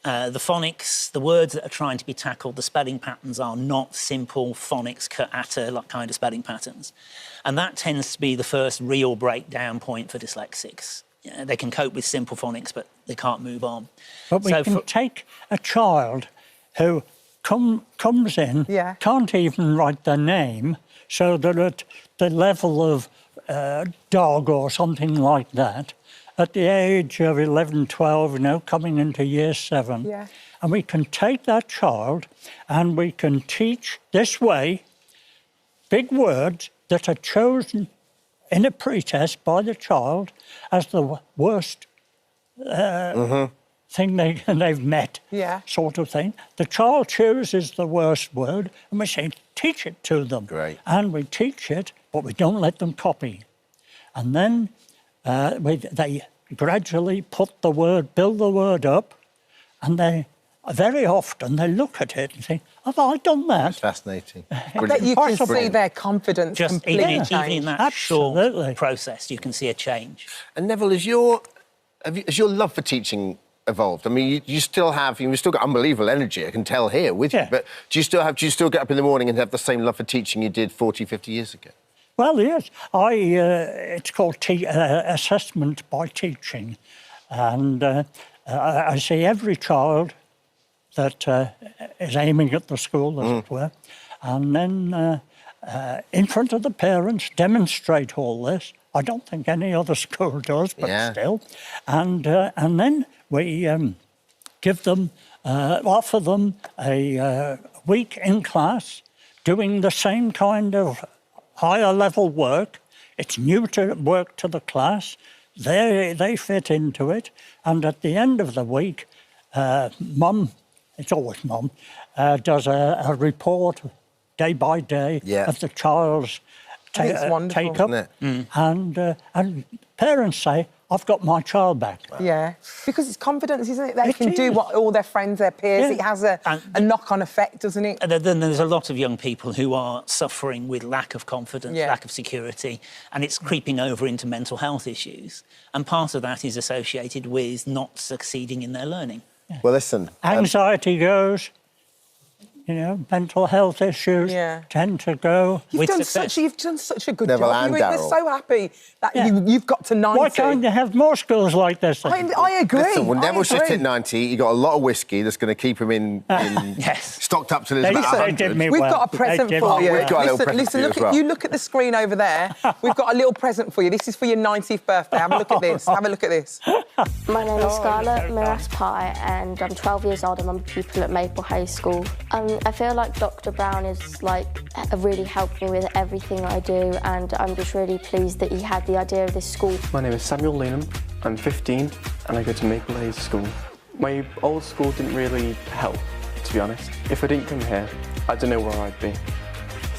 The phonics, the words that are trying to be tackled, the spelling patterns are not simple phonics kind of spelling patterns. And that tends to be the first real breakdown point for dyslexics. They can cope with simple phonics, but they can't move on. But we can take a child who comes in, can't even write their name, so they're at the level of dog or something like that, at the age of 11, 12, coming into year 7. Yeah. And we can take that child and we can teach this way big words that are chosen in a pretest by the child as the worst thing they've met, sort of thing. The child chooses the worst word and we say, teach it to them. Great. And we teach it, but we don't let them copy. And then they gradually build the word up, and they very often they look at it and think, have I done that? It's fascinating. I bet you can see their confidence completely Even change. in that short process, you can see a change. And Neville, has your love for teaching evolved? I mean, you've still got unbelievable energy, I can tell here with you, but do you still get up in the morning and have the same love for teaching you did 40, 50 years ago? Well, yes. It's called assessment by teaching. And I see every child that is aiming at the school, as it were, and then in front of the parents demonstrate all this. I don't think any other school does, but still. And then we offer them a week in class doing the same kind of higher level work. It's new work to the class. They fit into it. And at the end of the week, Mum, it's always Mum, does a report day by day of the child's take-up. And parents say, I've got my child back. Yeah, because it's confidence, isn't it? They can do what all their friends, their peers. Yeah. It has a knock-on effect, doesn't it? And then there's a lot of young people who are suffering with lack of confidence, lack of security, and it's creeping over into mental health issues. And part of that is associated with not succeeding in their learning. Well, listen. Anxiety goes, you know, mental health issues tend to go. You've done such a good Neville job. and We're Darryl. so happy that you've got to 90. Why can't you have more schools like this? I agree. Listen, well, I Neville should agree. hit 90. He got a lot of whiskey that's going to keep him in stocked up till he's about 100. We've got a present for you. We've got a little present listen, for you look as well. you look at the screen over there. We've got a little present for you. This is for your 90th birthday. Have a look at this. Have a look at this. My name is Scarlett Miras-Pye and I'm 12 years old and I'm a pupil at Maple Hayes School. I feel like Dr. Brown is really helped me with everything I do and I'm just really pleased that he had the idea of this school. My name is Samuel Lanham. I'm 15 and I go to Maple Hayes School. My old school didn't really help, to be honest. If I didn't come here, I don't know where I'd be.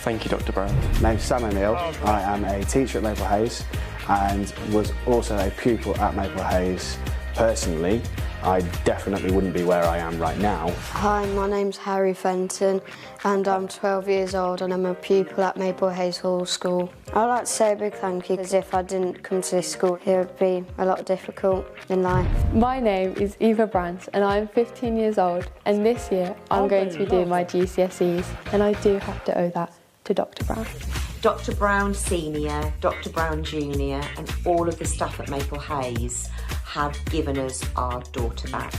Thank you, Dr. Brown. My name's Sam O'Neill. I am a teacher at Maple Hayes and was also a pupil at Maple Hayes. Personally, I definitely wouldn't be where I am right now. Hi, my name's Harry Fenton and I'm 12 years old and I'm a pupil at Maple Hayes Hall School. I'd like to say a big thank you because if I didn't come to this school it would be a lot difficult in life. My name is Eva Brandt and I'm 15 years old and this year I'm going to be doing my GCSEs and I do have to owe that to Dr. Brown. Dr. Brown Senior, Dr. Brown Junior and all of the staff at Maple Hayes have given us our daughter back.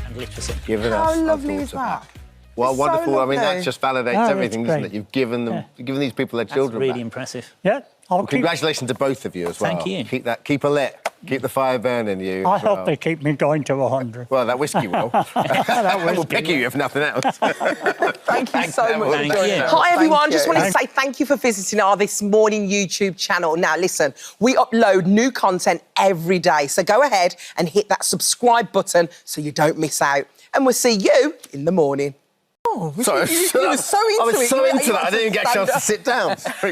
And literacy. Given us How our lovely is daughter that? back. Well, It's so wonderful. I mean, lovely. that just validates everything, doesn't it? You've given them, given these people their children really back. impressive. Yeah. Well, congratulations to both of you as well. Thank you. Keep her lit. Keep the fire burning, you. I as well. hope they keep me going to 100. Well, that whiskey will. That will pick you if nothing else. Thank you so much for Thank joining you. us. Hi, everyone. Thank Just you. wanted to say thank you for visiting our This Morning YouTube channel. Now, listen, we upload new content every day, so go ahead and hit that subscribe button so you don't miss out. And we'll see you in the morning. Oh, Sorry, you were so into it. I was so You into that, I had didn't even get a stand chance to up. sit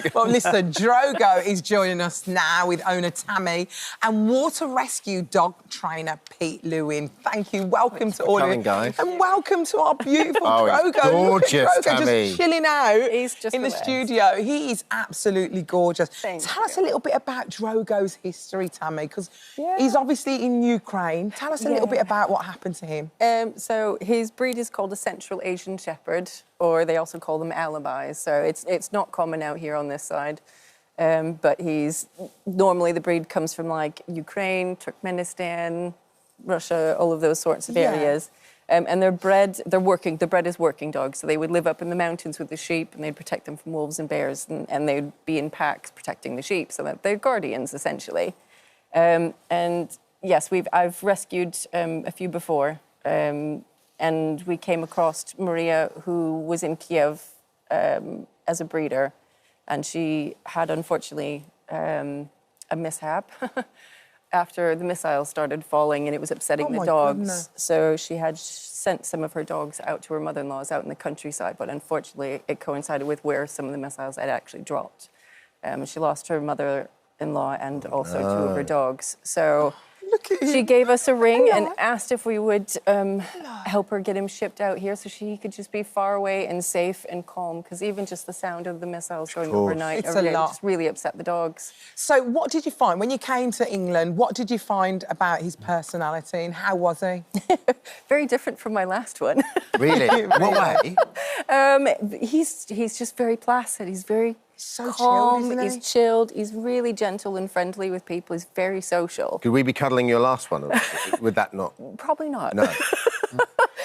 down. Well, listen, Drogo is joining us now with owner Tammy and water rescue dog trainer Pete Lewin. Thank you. Welcome to all of coming, you. guys. And welcome to our beautiful Oh, he's Drogo. gorgeous, Look at Drogo Tammy. just chilling out in the the best. studio. He is absolutely gorgeous. Tell us a little bit about Drogo's history, Tammy, because he's obviously in Ukraine. Tell us a little bit about what happened to him. So his breed is called a Central Asian Shepherd, or they also call them alibis. So it's not common out here on this side. But normally the breed comes from like Ukraine, Turkmenistan, Russia, all of those sorts of areas. And the bread is working dogs. So they would live up in the mountains with the sheep and they'd protect them from wolves and bears and they'd be in packs protecting the sheep. So that they're guardians essentially. And yes, I've rescued a few before. And we came across Maria, who was in Kiev as a breeder, and she had, unfortunately, a mishap after the missiles started falling, and it was upsetting the dogs. Goodness. So she had sent some of her dogs out to her mother-in-law's out in the countryside, but unfortunately, it coincided with where some of the missiles had actually dropped. She lost her mother-in-law and also two of her dogs. So she gave us a ring and asked if we would help her get him shipped out here so she could just be far away and safe and calm, because even just the sound of the missiles going overnight It's every a day lot. just really upset the dogs. So what did you find when you came to England? What did you find about his personality and how was he? Very different from my last one. Really? What way? He's just very placid. He's very so calm. chilled, isn't he? He's chilled. He's really gentle and friendly with people. He's very social. Could we be cuddling your last one? Or would that not? Probably not. No.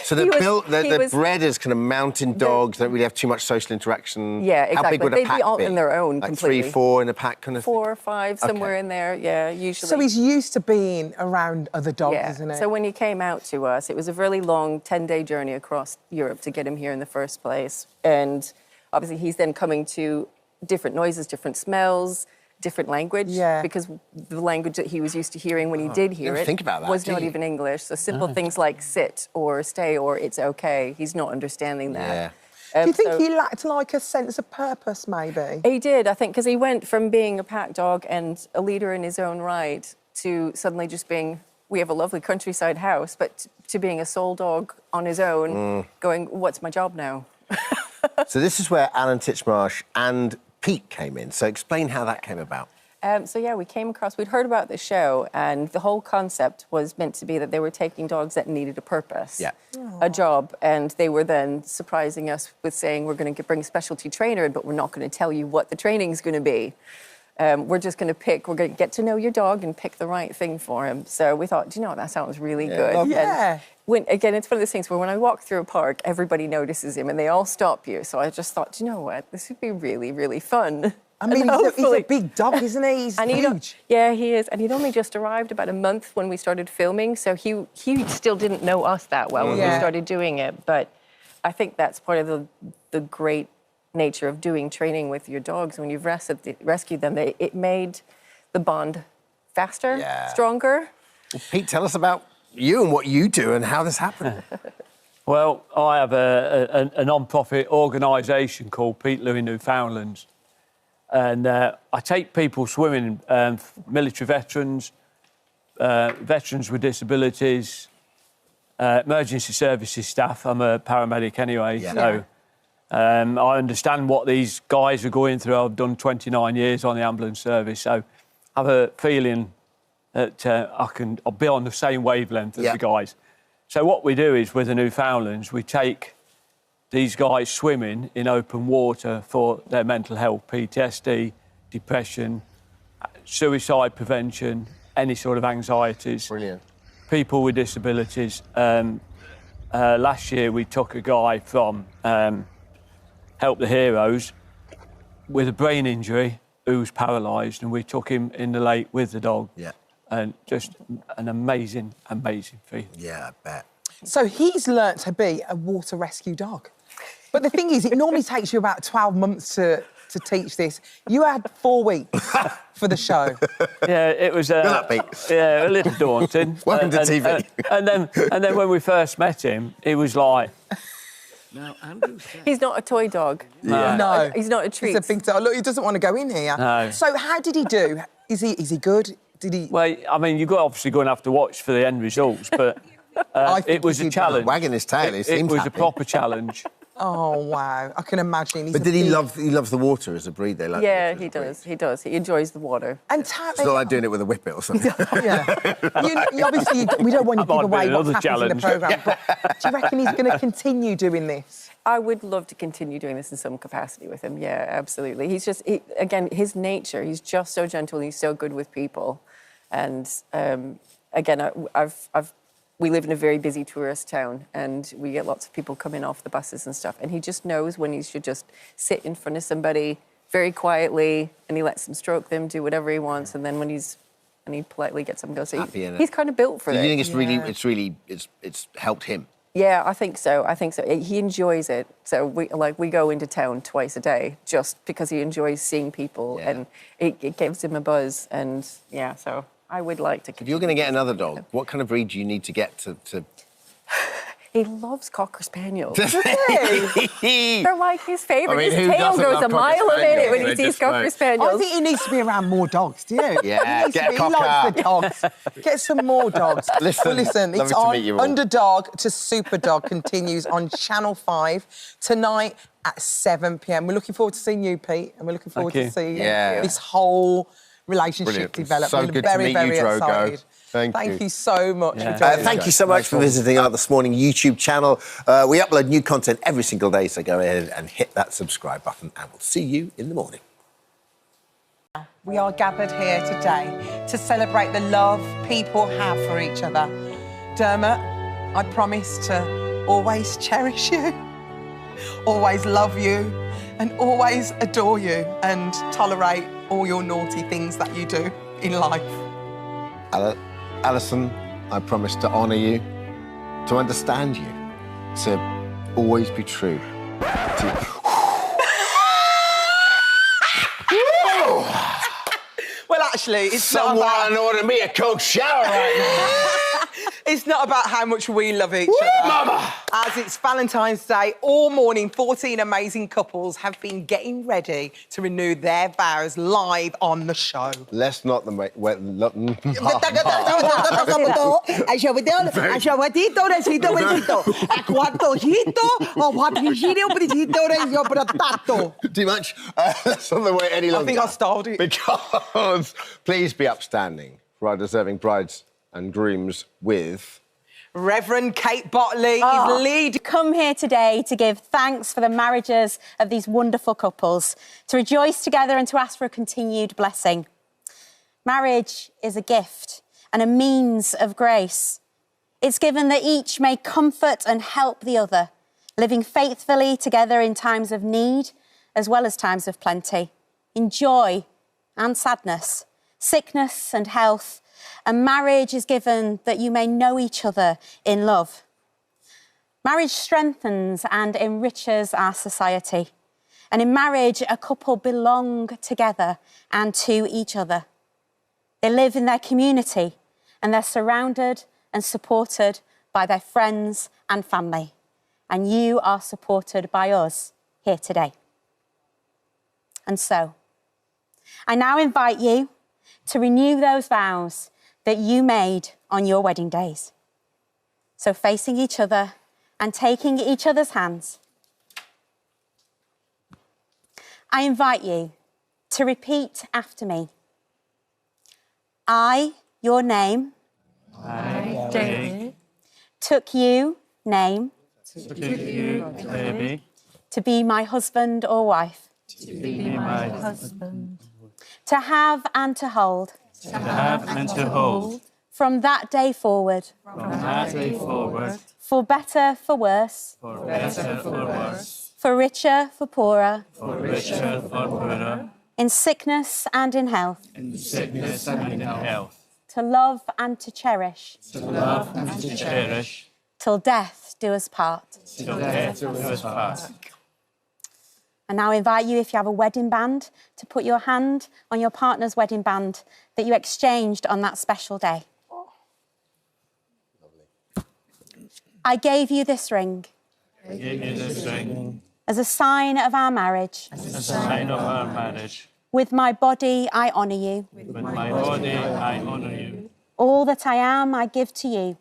So He was- he the was- bred is kind of mountain dogs, don't really have too much social interaction. Yeah, How big exactly. would a They'd pack be all be? in their own Like completely. 3, 4 in a pack kind of 4 or 5, somewhere in there, yeah, usually. So he's used to being around other dogs, yeah. isn't it? So when he came out to us, it was a really long 10-day journey across Europe to get him here in the first place. And obviously he's then coming to different noises, different smells, different language. Yeah. Because the language that he was used to hearing when he did hear didn't it think about that, was did not you? even English. So simple No. things like sit or stay or it's okay, he's not understanding that. Do you think so- he lacked like a sense of purpose, maybe? He did, I think, because he went from being a pack dog and a leader in his own right to suddenly just being, we have a lovely countryside house, but to being a sole dog on his own, going, what's my job now? So this is where Alan Titchmarsh and Pete came in. So explain how that came about. So yeah, we came across, we'd heard about the show, and the whole concept was meant to be that they were taking dogs that needed a purpose, a job, and they were then surprising us with saying, we're going to bring a specialty trainer in, but we're not going to tell you what the training's going to be. We're just going to pick, we're going to get to know your dog and pick the right thing for him. So we thought, do you know what, that sounds really good. Yeah. Again, it's one of those things where when I walk through a park, everybody notices him and they all stop you. So I just thought, do you know what, this would be really, really fun. I mean, he's a big dog, isn't he? He's huge. Yeah, he is. And he'd only just arrived about a month when we started filming, so he still didn't know us that well when we started doing it. But I think that's part of the great nature of doing training with your dogs. When you've rescued them, it made the bond faster, stronger. Well, Pete, tell us about you and what you do and how this happened. Well, I have a non-profit organisation called Peterloo Newfoundlands. And I take people swimming, military veterans, veterans with disabilities, emergency services staff. I'm a paramedic anyway, so I understand what these guys are going through. I've done 29 years on the ambulance service, so I have a feeling that I'll be on the same wavelength as the guys. So what we do is, with the Newfoundlands, we take these guys swimming in open water for their mental health, PTSD, depression, suicide prevention, any sort of anxieties. Brilliant. People with disabilities. Last year we took a guy from Help the Heroes with a brain injury who was paralysed, and we took him in the lake with the dog. Yeah. And just an amazing, amazing feeling. Yeah, I bet. So he's learnt to be a water rescue dog. But the thing is, it normally takes you about 12 months to teach this. You had 4 weeks for the show. Yeah, it was a little daunting. Welcome to TV. And then when we first met him, he was like, Now, Andrew said... He's not a toy dog. No. He's not a treat. He's a big dog. Look, he doesn't want to go in here. No. So how did he do? Is he good? Did he... Well, I mean, you're obviously going to have to watch for the end results, but it was a challenge. Wagging his tail, it was a proper challenge. Oh, wow. I can imagine. But did he love the water as a breed? They like he does. He does. He enjoys the water. And It's not like doing it with a whippet or something. you obviously, we don't want you to give away what happens challenge. in the programme, but do you reckon he's going to continue doing this? I would love to continue doing this in some capacity with him. Yeah, absolutely. He's just, again, his nature, he's just so gentle. He's so good with people. And again, we live in a very busy tourist town, and we get lots of people coming off the buses and stuff. And he just knows when he should just sit in front of somebody very quietly, and he lets them stroke them, do whatever he wants. And then when he politely gets them to go. So he's kind of built for it. Do you think it's helped him? Yeah, I think so. He enjoys it. So we go into town twice a day just because he enjoys seeing people, and it gives him a buzz. And yeah, so I would like to. If you're going to get another dog, what kind of breed do you need to get to... He loves Cocker Spaniels. Doesn't he? They're like his favourite. I mean, his tail goes a mile a minute when he sees Cocker Spaniels. I think he needs to be around more dogs, do you? Yeah, get a He likes cocker. the dogs. Get some more dogs. Listen, It's lovely to meet you on all. Underdog to Superdog continues on Channel 5 tonight at 7 p.m. We're looking forward to seeing you, Pete, and we're looking forward to seeing this whole relationship develop. So We're good very, to meet very you, Drogo. excited. Thank you so much for joining Thank you so much for visiting our This Morning YouTube channel. We upload new content every single day, so go ahead and hit that subscribe button, and we'll see you in the morning. We are gathered here today to celebrate the love people have for each other. Dermot, I promise to always cherish you, always love you, and always adore you, and tolerate all your naughty things that you do in life. Alison, I promise to honour you, to understand you, to always be true. Well, actually, it's Someone not about... order me a cold shower right now. It's not about how much we love each other. Mama! As it's Valentine's Day, all morning, 14 amazing couples have been getting ready to renew their vows live on the show. Let's not the mate. Too much? That's not the way any longer. I think I styled it. Because please be upstanding for our deserving brides and grooms with... Reverend Kate Botley is lead. Come here today to give thanks for the marriages of these wonderful couples, to rejoice together and to ask for a continued blessing. Marriage is a gift and a means of grace. It's given that each may comfort and help the other, living faithfully together in times of need as well as times of plenty, in joy and sadness, sickness and health. And marriage is given that you may know each other in love. Marriage strengthens and enriches our society. And in marriage, a couple belong together and to each other. They live in their community and they're surrounded and supported by their friends and family. And you are supported by us here today. And so, I now invite you to renew those vows that you made on your wedding days. So facing each other and taking each other's hands, I invite you to repeat after me. I, your name, I, David, took you, name, baby, to be my husband or wife, to be my husband, to have and to hold, from that day forward, for better, for worse, for richer, for poorer, in sickness and in health, to love and to cherish, till death do us part. And now I invite you, if you have a wedding band, to put your hand on your partner's wedding band that you exchanged on that special day. I gave you this ring as a sign of our marriage. With my body, I honour you. All that I am, I give to you.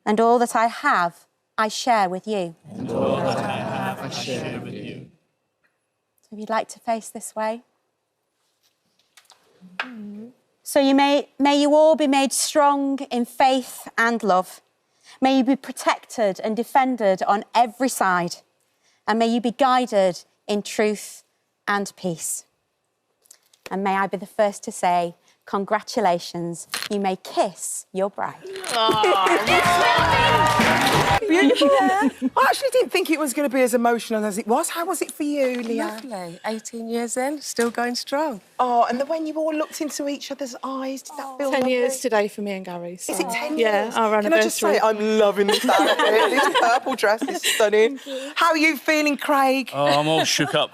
And all that I have, I share with you. So if you'd like to face this way. So may you all be made strong in faith and love. May you be protected and defended on every side. And may you be guided in truth and peace. And may I be the first to say, congratulations, you may kiss your bride. Beautiful. I actually didn't think it was going to be as emotional as it was. How was it for you, Leah? Lovely. 18 years in, still going strong. Oh, and then when you all looked into each other's eyes, did that feel 10 lovely? years today for me and Gary. So. Is it 10 Yeah, years? our Can I just say, I'm loving this outfit. This purple dress is stunning. How are you feeling, Craig? Oh, I'm all shook up.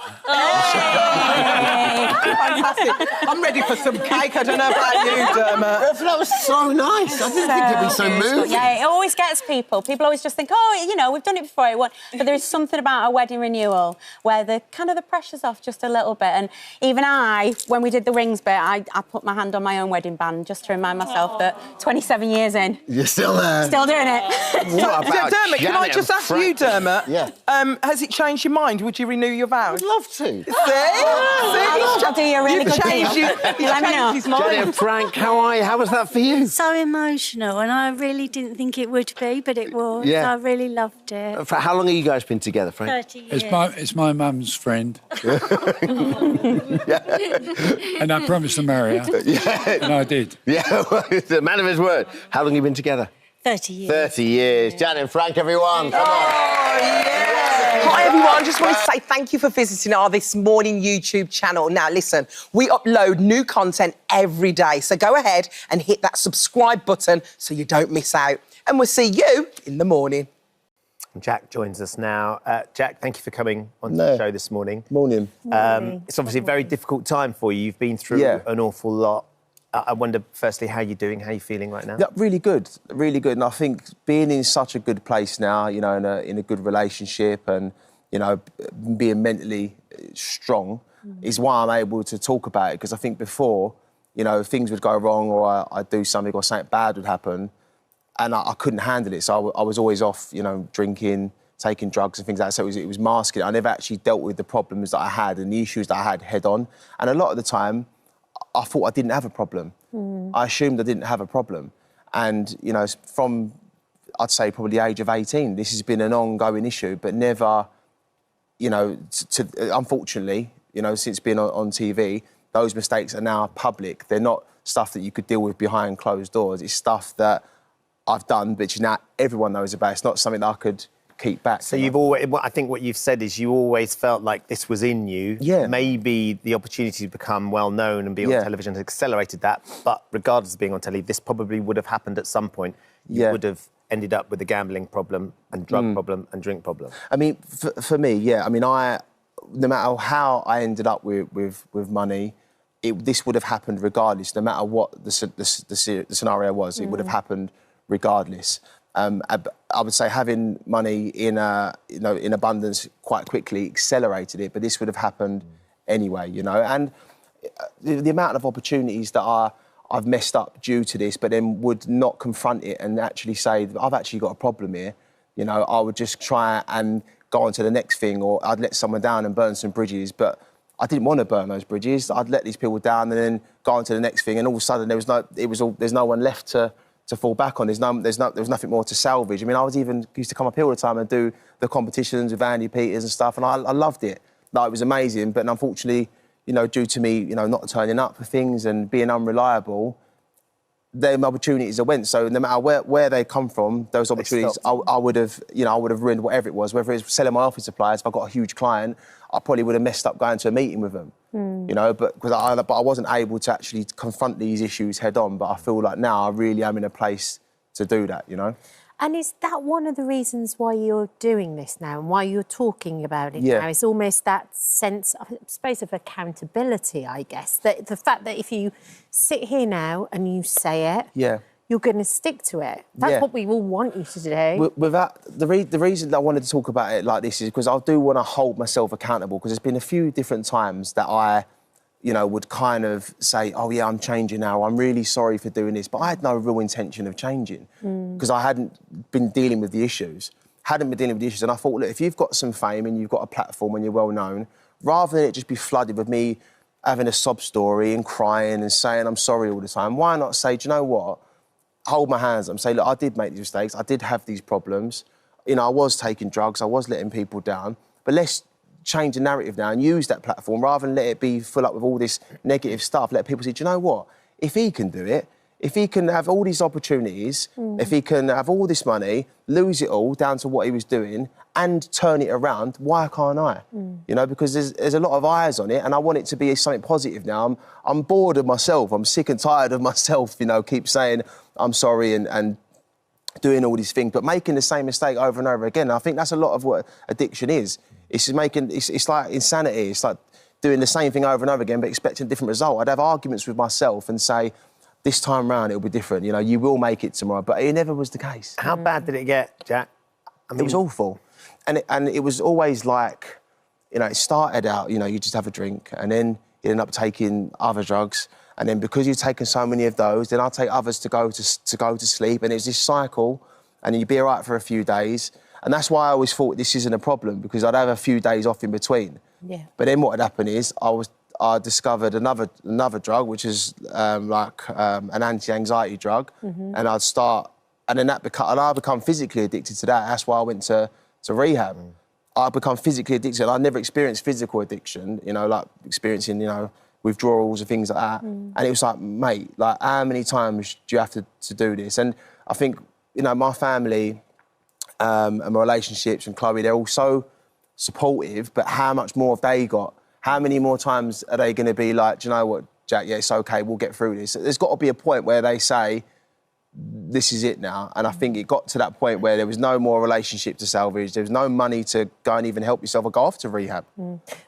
Fantastic. I'm ready for some cake. I don't know about you, Dermot. That was so nice. I didn't think it'd be so moving. Yeah, it always gets people. People always just think, oh, you know, we've done it before. But there is something about a wedding renewal where the pressure's off just a little bit. And even I, when we did the rings bit, I put my hand on my own wedding band just to remind myself that 27 years in. You're still there. Still doing it. What about Dermot, can I just ask you, Dermot? Yeah. Has it changed your mind? Would you renew your vows? I'd love to. I'll do you a really You've good changed, deal. you've You let me know. changed his mind. Jenny and Frank, how are you? How was that for you? So emotional, and I really didn't think it would be, but it was. Yeah. I really loved it. For how long have you guys been together, Frank? 30 years. It's my mum's friend. And I promised to marry her. Yeah. And I did. Yeah, the man of his word. How long have you been together? 30 years. 30 years. Janet and Frank, everyone. Come on. Hi everyone, just want to say thank you for visiting our This Morning YouTube channel. Now listen, we upload new content every day, so go ahead and hit that subscribe button so you don't miss out. And we'll see you in the morning. Jack joins us now. Jack, thank you for coming onto the show this morning. Morning. It's obviously a very difficult time for you. You've been through an awful lot. I wonder, firstly, how you're doing, how you're feeling right now? Yeah, really good, really good. And I think being in such a good place now, you know, in a good relationship and, you know, being mentally strong is why I'm able to talk about it. Because I think before, you know, things would go wrong or I'd do something or something bad would happen and I couldn't handle it. So I was always off, you know, drinking, taking drugs and things like that. So it was masking. I never actually dealt with the problems that I had and the issues that I had head on. And a lot of the time, I thought I didn't have a problem. I assumed I didn't have a problem. And, you know, from, I'd say, probably the age of 18, this has been an ongoing issue, but never, you know, unfortunately, you know, since being on TV, those mistakes are now public. They're not stuff that you could deal with behind closed doors. It's stuff that I've done, which now everyone knows about. It's not something that I could keep back. So you've always, I think what you've said is you always felt like this was in you. Yeah. Maybe the opportunity to become well known and be on television has accelerated that. But regardless of being on telly, this probably would have happened at some point. You would have ended up with a gambling problem and drug problem and drink problem. I mean, for me, yeah. I mean, no matter how I ended up with money, this would have happened regardless. No matter what the scenario was, it would have happened regardless. I would say having money in abundance quite quickly accelerated it, but this would have happened anyway, you know. And the amount of opportunities that I've messed up due to this, but then would not confront it and actually say, I've actually got a problem here, you know, I would just try and go on to the next thing, or I'd let someone down and burn some bridges, but I didn't want to burn those bridges. I'd let these people down and then go on to the next thing, and all of a sudden there's no one left to fall back on. There was nothing more to salvage. I mean, I used to come up here all the time and do the competitions with Andy Peters and stuff, and I loved it. Like, it was amazing, but unfortunately, you know, due to me, you know, not turning up for things and being unreliable, them opportunities that went. So no matter where they come from, those opportunities, I would have ruined whatever it was. Whether it's selling my office supplies, if I got a huge client, I probably would have messed up going to a meeting with them. You know, but I wasn't able to actually confront these issues head on. But I feel like now I really am in a place to do that, you know. And is that one of the reasons why you're doing this now and why you're talking about it now? It's almost that sense, I suppose, of accountability, I guess. That the fact that if you sit here now and you say it, you're going to stick to it. That's what we all want you to do. The reason that I wanted to talk about it like this is because I do want to hold myself accountable, because there's been a few different times that I, you know, would kind of say, oh, yeah, I'm changing now. I'm really sorry for doing this. But I had no real intention of changing because I hadn't been dealing with the issues. And I thought, look, if you've got some fame and you've got a platform and you're well known, rather than it just be flooded with me having a sob story and crying and saying I'm sorry all the time, why not say, do you know what? Hold my hands up and say, look, I did make these mistakes. I did have these problems. You know, I was taking drugs. I was letting people down. But let's change the narrative now and use that platform rather than let it be full up with all this negative stuff. Let people say, do you know what? If he can do it, if he can have all these opportunities, if he can have all this money, lose it all down to what he was doing and turn it around, why can't I? You know, because there's a lot of eyes on it and I want it to be something positive now. I'm bored of myself. I'm sick and tired of myself, you know, keep saying I'm sorry and doing all these things, but making the same mistake over and over again. And I think that's a lot of what addiction is. It's like insanity. It's like doing the same thing over and over again, but expecting a different result. I'd have arguments with myself and say, this time round it'll be different. You know, you will make it tomorrow, but it never was the case. How bad did it get, Jack? I mean, it was awful. And it was always like, you know, it started out, you know, you just have a drink and then you end up taking other drugs. And then because you've taken so many of those, then I'll take others to go to sleep. And it's this cycle and you'd be all right for a few days. And that's why I always thought this isn't a problem, because I'd have a few days off in between. Yeah. But then what had happened is I discovered another drug, which is an anti-anxiety drug. And I'd start, and then I become physically addicted to that. That's why I went to rehab. I become physically addicted. I never experienced physical addiction, you know, like experiencing, you know, withdrawals and things like that. And it was like, mate, like, how many times do you have to do this? And I think, you know, my family and my relationships and Chloe, they're all so supportive, but how much more have they got? How many more times are they going to be like, do you know what, Jack, yeah, it's OK, we'll get through this. There's got to be a point where they say, this is it now. And I think it got to that point where there was no more relationship to salvage. There was no money to go and even help yourself or go off to rehab.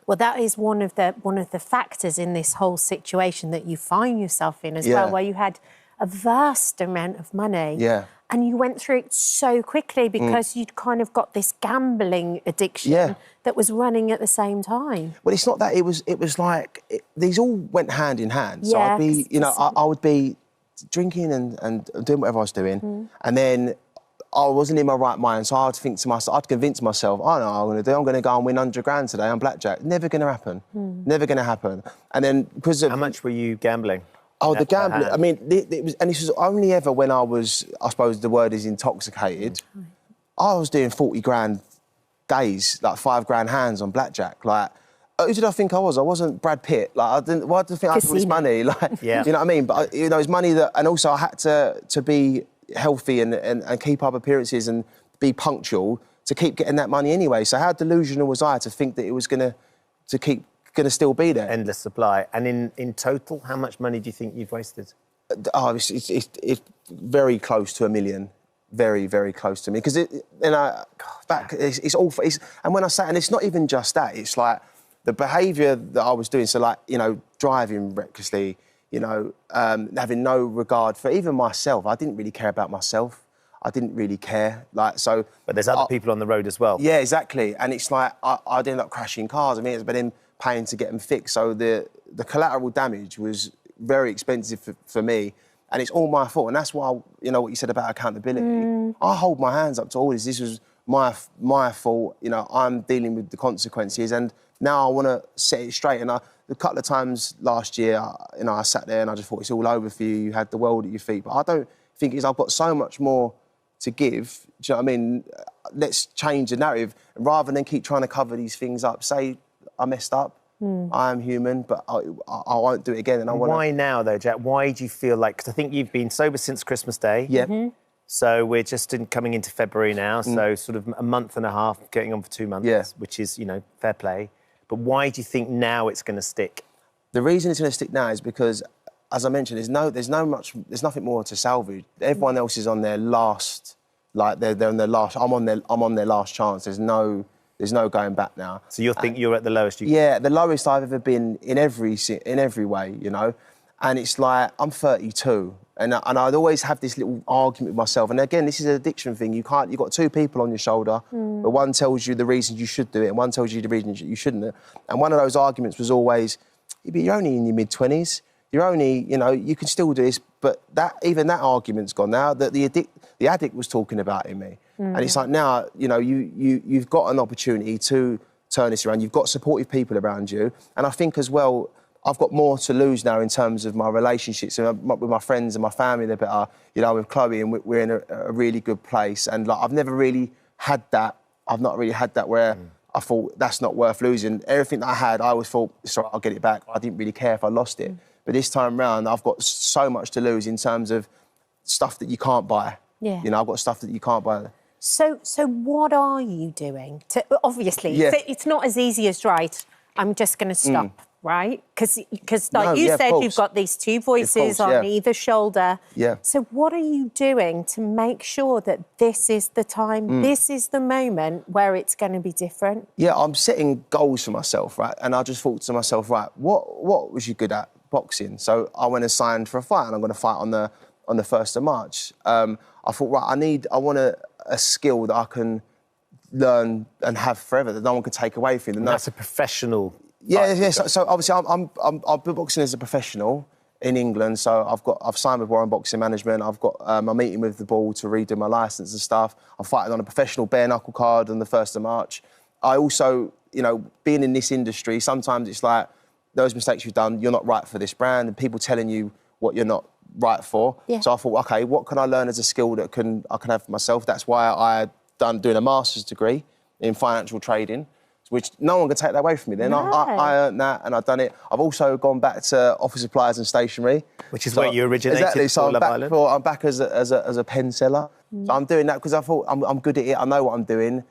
Well, that is one of the factors in this whole situation that you find yourself in as well, where you had a vast amount of money. Yeah. And you went through it so quickly because you'd kind of got this gambling addiction that was running at the same time. Well, it's not that. It was like these all went hand in hand. So Yeah, I'd be, you know, I would be drinking and doing whatever I was doing, and then I wasn't in my right mind. So I'd think to myself, I'd convince myself, I know what I'm going to do. I'm going to go and win 100 grand today on blackjack. Never going to happen. Never going to happen. And then because of how much were you gambling? Oh, the gambling. I mean, it was, and this was only ever when I was, I suppose the word is intoxicated. I was doing 40 grand days, like 5 grand hands on blackjack. Like, who did I think I was? I wasn't Brad Pitt. Like, I didn't. Why do I think I had all this money? Like, you know what I mean? But you know, it's money that, and also I had to be healthy and keep up appearances and be punctual to keep getting that money anyway. So how delusional was I to think that it was going to still be there? Endless supply. And in total, how much money do you think you've wasted? Oh, it's very close to $1 million. Very, very close to me. Because it's awful. And when I say, and it's not even just that, it's like the behaviour that I was doing. So like, you know, driving recklessly, you know, having no regard for even myself. I didn't really care about myself. I didn't really care. Like, so. But there's other people on the road as well. Yeah, exactly. And it's like, I'd end up crashing cars. I mean, it's been in paying to get them fixed. So the collateral damage was very expensive for me, and it's all my fault. And that's why, you know, what you said about accountability. I hold my hands up to all this. This was my fault. You know, I'm dealing with the consequences, and now I want to set it straight. And a couple of times last year, you know, I sat there and I just thought, it's all over for you. You had the world at your feet. But I don't think I've got so much more to give. Do you know what I mean? Let's change the narrative, and rather than keep trying to cover these things up, say, I messed up. I am human, but I won't do it again. And I want. Why now, though, Jack? Why do you feel like? Because I think you've been sober since Christmas Day. Yeah. So we're just coming into February now. So sort of a month and a half, getting on for 2 months. Yeah. Which is, you know, fair play. But why do you think now it's going to stick? The reason it's going to stick now is because, as I mentioned, there's nothing more to salvage. Everyone else is on their last, like they're on their last. I'm on their last chance. There's no going back now. So you think you're at the lowest you can? Yeah, the lowest I've ever been in every way, you know. And it's like, I'm 32, and I'd always have this little argument with myself. And again, this is an addiction thing. You've got 2 people on your shoulder, but one tells you the reasons you should do it, and one tells you the reasons you shouldn't. And one of those arguments was always, you're only in your mid-20s. You're only, you know, you can still do this. But even that argument's gone now, that the addict was talking about in me. And it's like now, you know, you've got an opportunity to turn this around. You've got supportive people around you. And I think as well, I've got more to lose now in terms of my relationships with my friends and my family. They're better, you know, with Chloe, and we're in a really good place. And like, I've never really had that. I've not really had that where I thought that's not worth losing. Everything that I had, I always thought, sorry, I'll get it back. I didn't really care if I lost it. But this time round, I've got so much to lose in terms of stuff that you can't buy. Yeah. You know, I've got stuff that you can't buy. So what are you doing? Obviously, it's not as easy as, right, I'm just going to stop, right? Because like you said, you've got these 2 voices on either shoulder. Yeah. So what are you doing to make sure that this is the time, this is the moment where it's going to be different? Yeah, I'm setting goals for myself, right? And I just thought to myself, right, what was you good at? Boxing. So I went and signed for a fight, and I'm going to fight on the 1st of March. I thought, right, I want a skill that I can learn and have forever, that no one can take away from me. And that's a professional. Yeah. So obviously, I've been boxing as a professional in England. So I've signed with Warren Boxing Management. I've got my meeting with the ball to redo my licence and stuff. I'm fighting on a professional bare knuckle card on the 1st of March. I also, you know, being in this industry, sometimes it's like those mistakes you've done, you're not right for this brand, and people telling you what you're not right for. Yeah. So I thought, okay, what can I learn as a skill that I can have for myself? That's why I doing a master's degree in financial trading, which no one can take that away from me. Then I earned that, and I've done it. I've also gone back to office supplies and stationery, which is where you originated. Exactly. So I'm back as a pen seller. So I'm doing that because I thought I'm good at it. I know what I'm doing,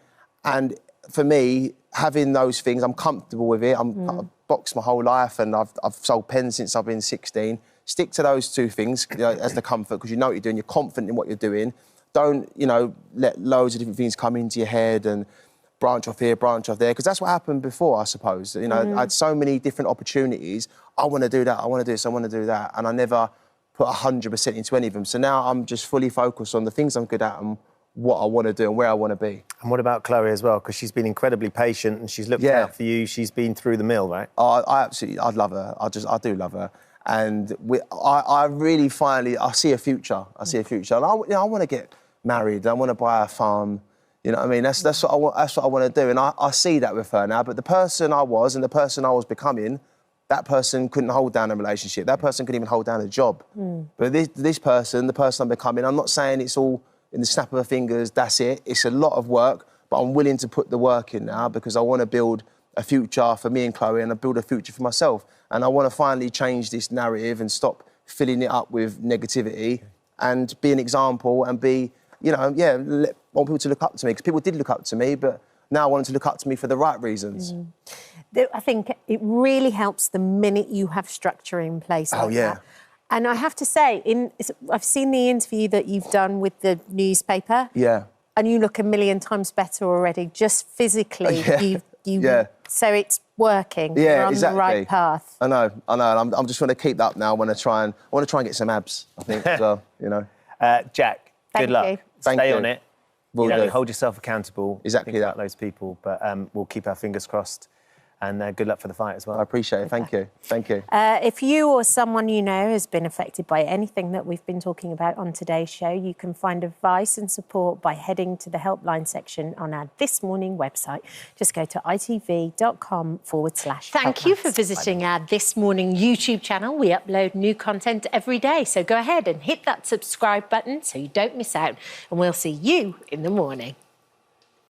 and for me, having those things, I'm comfortable with it. I've boxed my whole life, and I've sold pens since I've been 16. stick to those two things as the comfort, because you know what you're doing, you're confident in what you're doing. Don't, you know, let loads of different things come into your head and branch off here, branch off there, because that's what happened before, I suppose. You know, I had so many different opportunities. I want to do that, I want to do this, I want to do that, and I never put 100% into any of them. So now I'm just fully focused on the things I'm good at and what I want to do and where I want to be. And what about Chloe as well? Because she's been incredibly patient and she's looked out for you. She's been through the mill, right? I love her. I do love her. And I really finally, I see a future. I see a future. And I want to get married. I want to buy a farm. You know what I mean? That's what I want. That's what I want to do. And I see that with her now. But the person I was and the person I was becoming, that person couldn't hold down a relationship. That person couldn't even hold down a job. But this person, the person I'm becoming, I'm not saying it's all in the snap of her fingers, that's it. It's a lot of work, but I'm willing to put the work in now because I want to build a future for me and Chloe and I build a future for myself. And I want to finally change this narrative and stop filling it up with negativity and be an example and be, you know, want people to look up to me, because people did look up to me, but now I want them to look up to me for the right reasons. I think it really helps the minute you have structure in place like that. And I have to say, I've seen the interview that you've done with the newspaper. Yeah. And you look a million times better already, just physically. So it's working. Yeah, You're on exactly. the right path. I know. I'm just trying to keep that up now. I want to try and get some abs, I think, as well, you know. Jack, good luck. Stay on it. Will do. Hold yourself accountable. Exactly Think that. about those people, but we'll keep our fingers crossed. And good luck for the fight as well. I appreciate it. Thank you. Thank you. If you or someone you know has been affected by anything that we've been talking about on today's show, you can find advice and support by heading to the helpline section on our This Morning website. Just go to itv.com/. Thank you for visiting our This Morning YouTube channel. We upload new content every day, so go ahead and hit that subscribe button so you don't miss out. And we'll see you in the morning.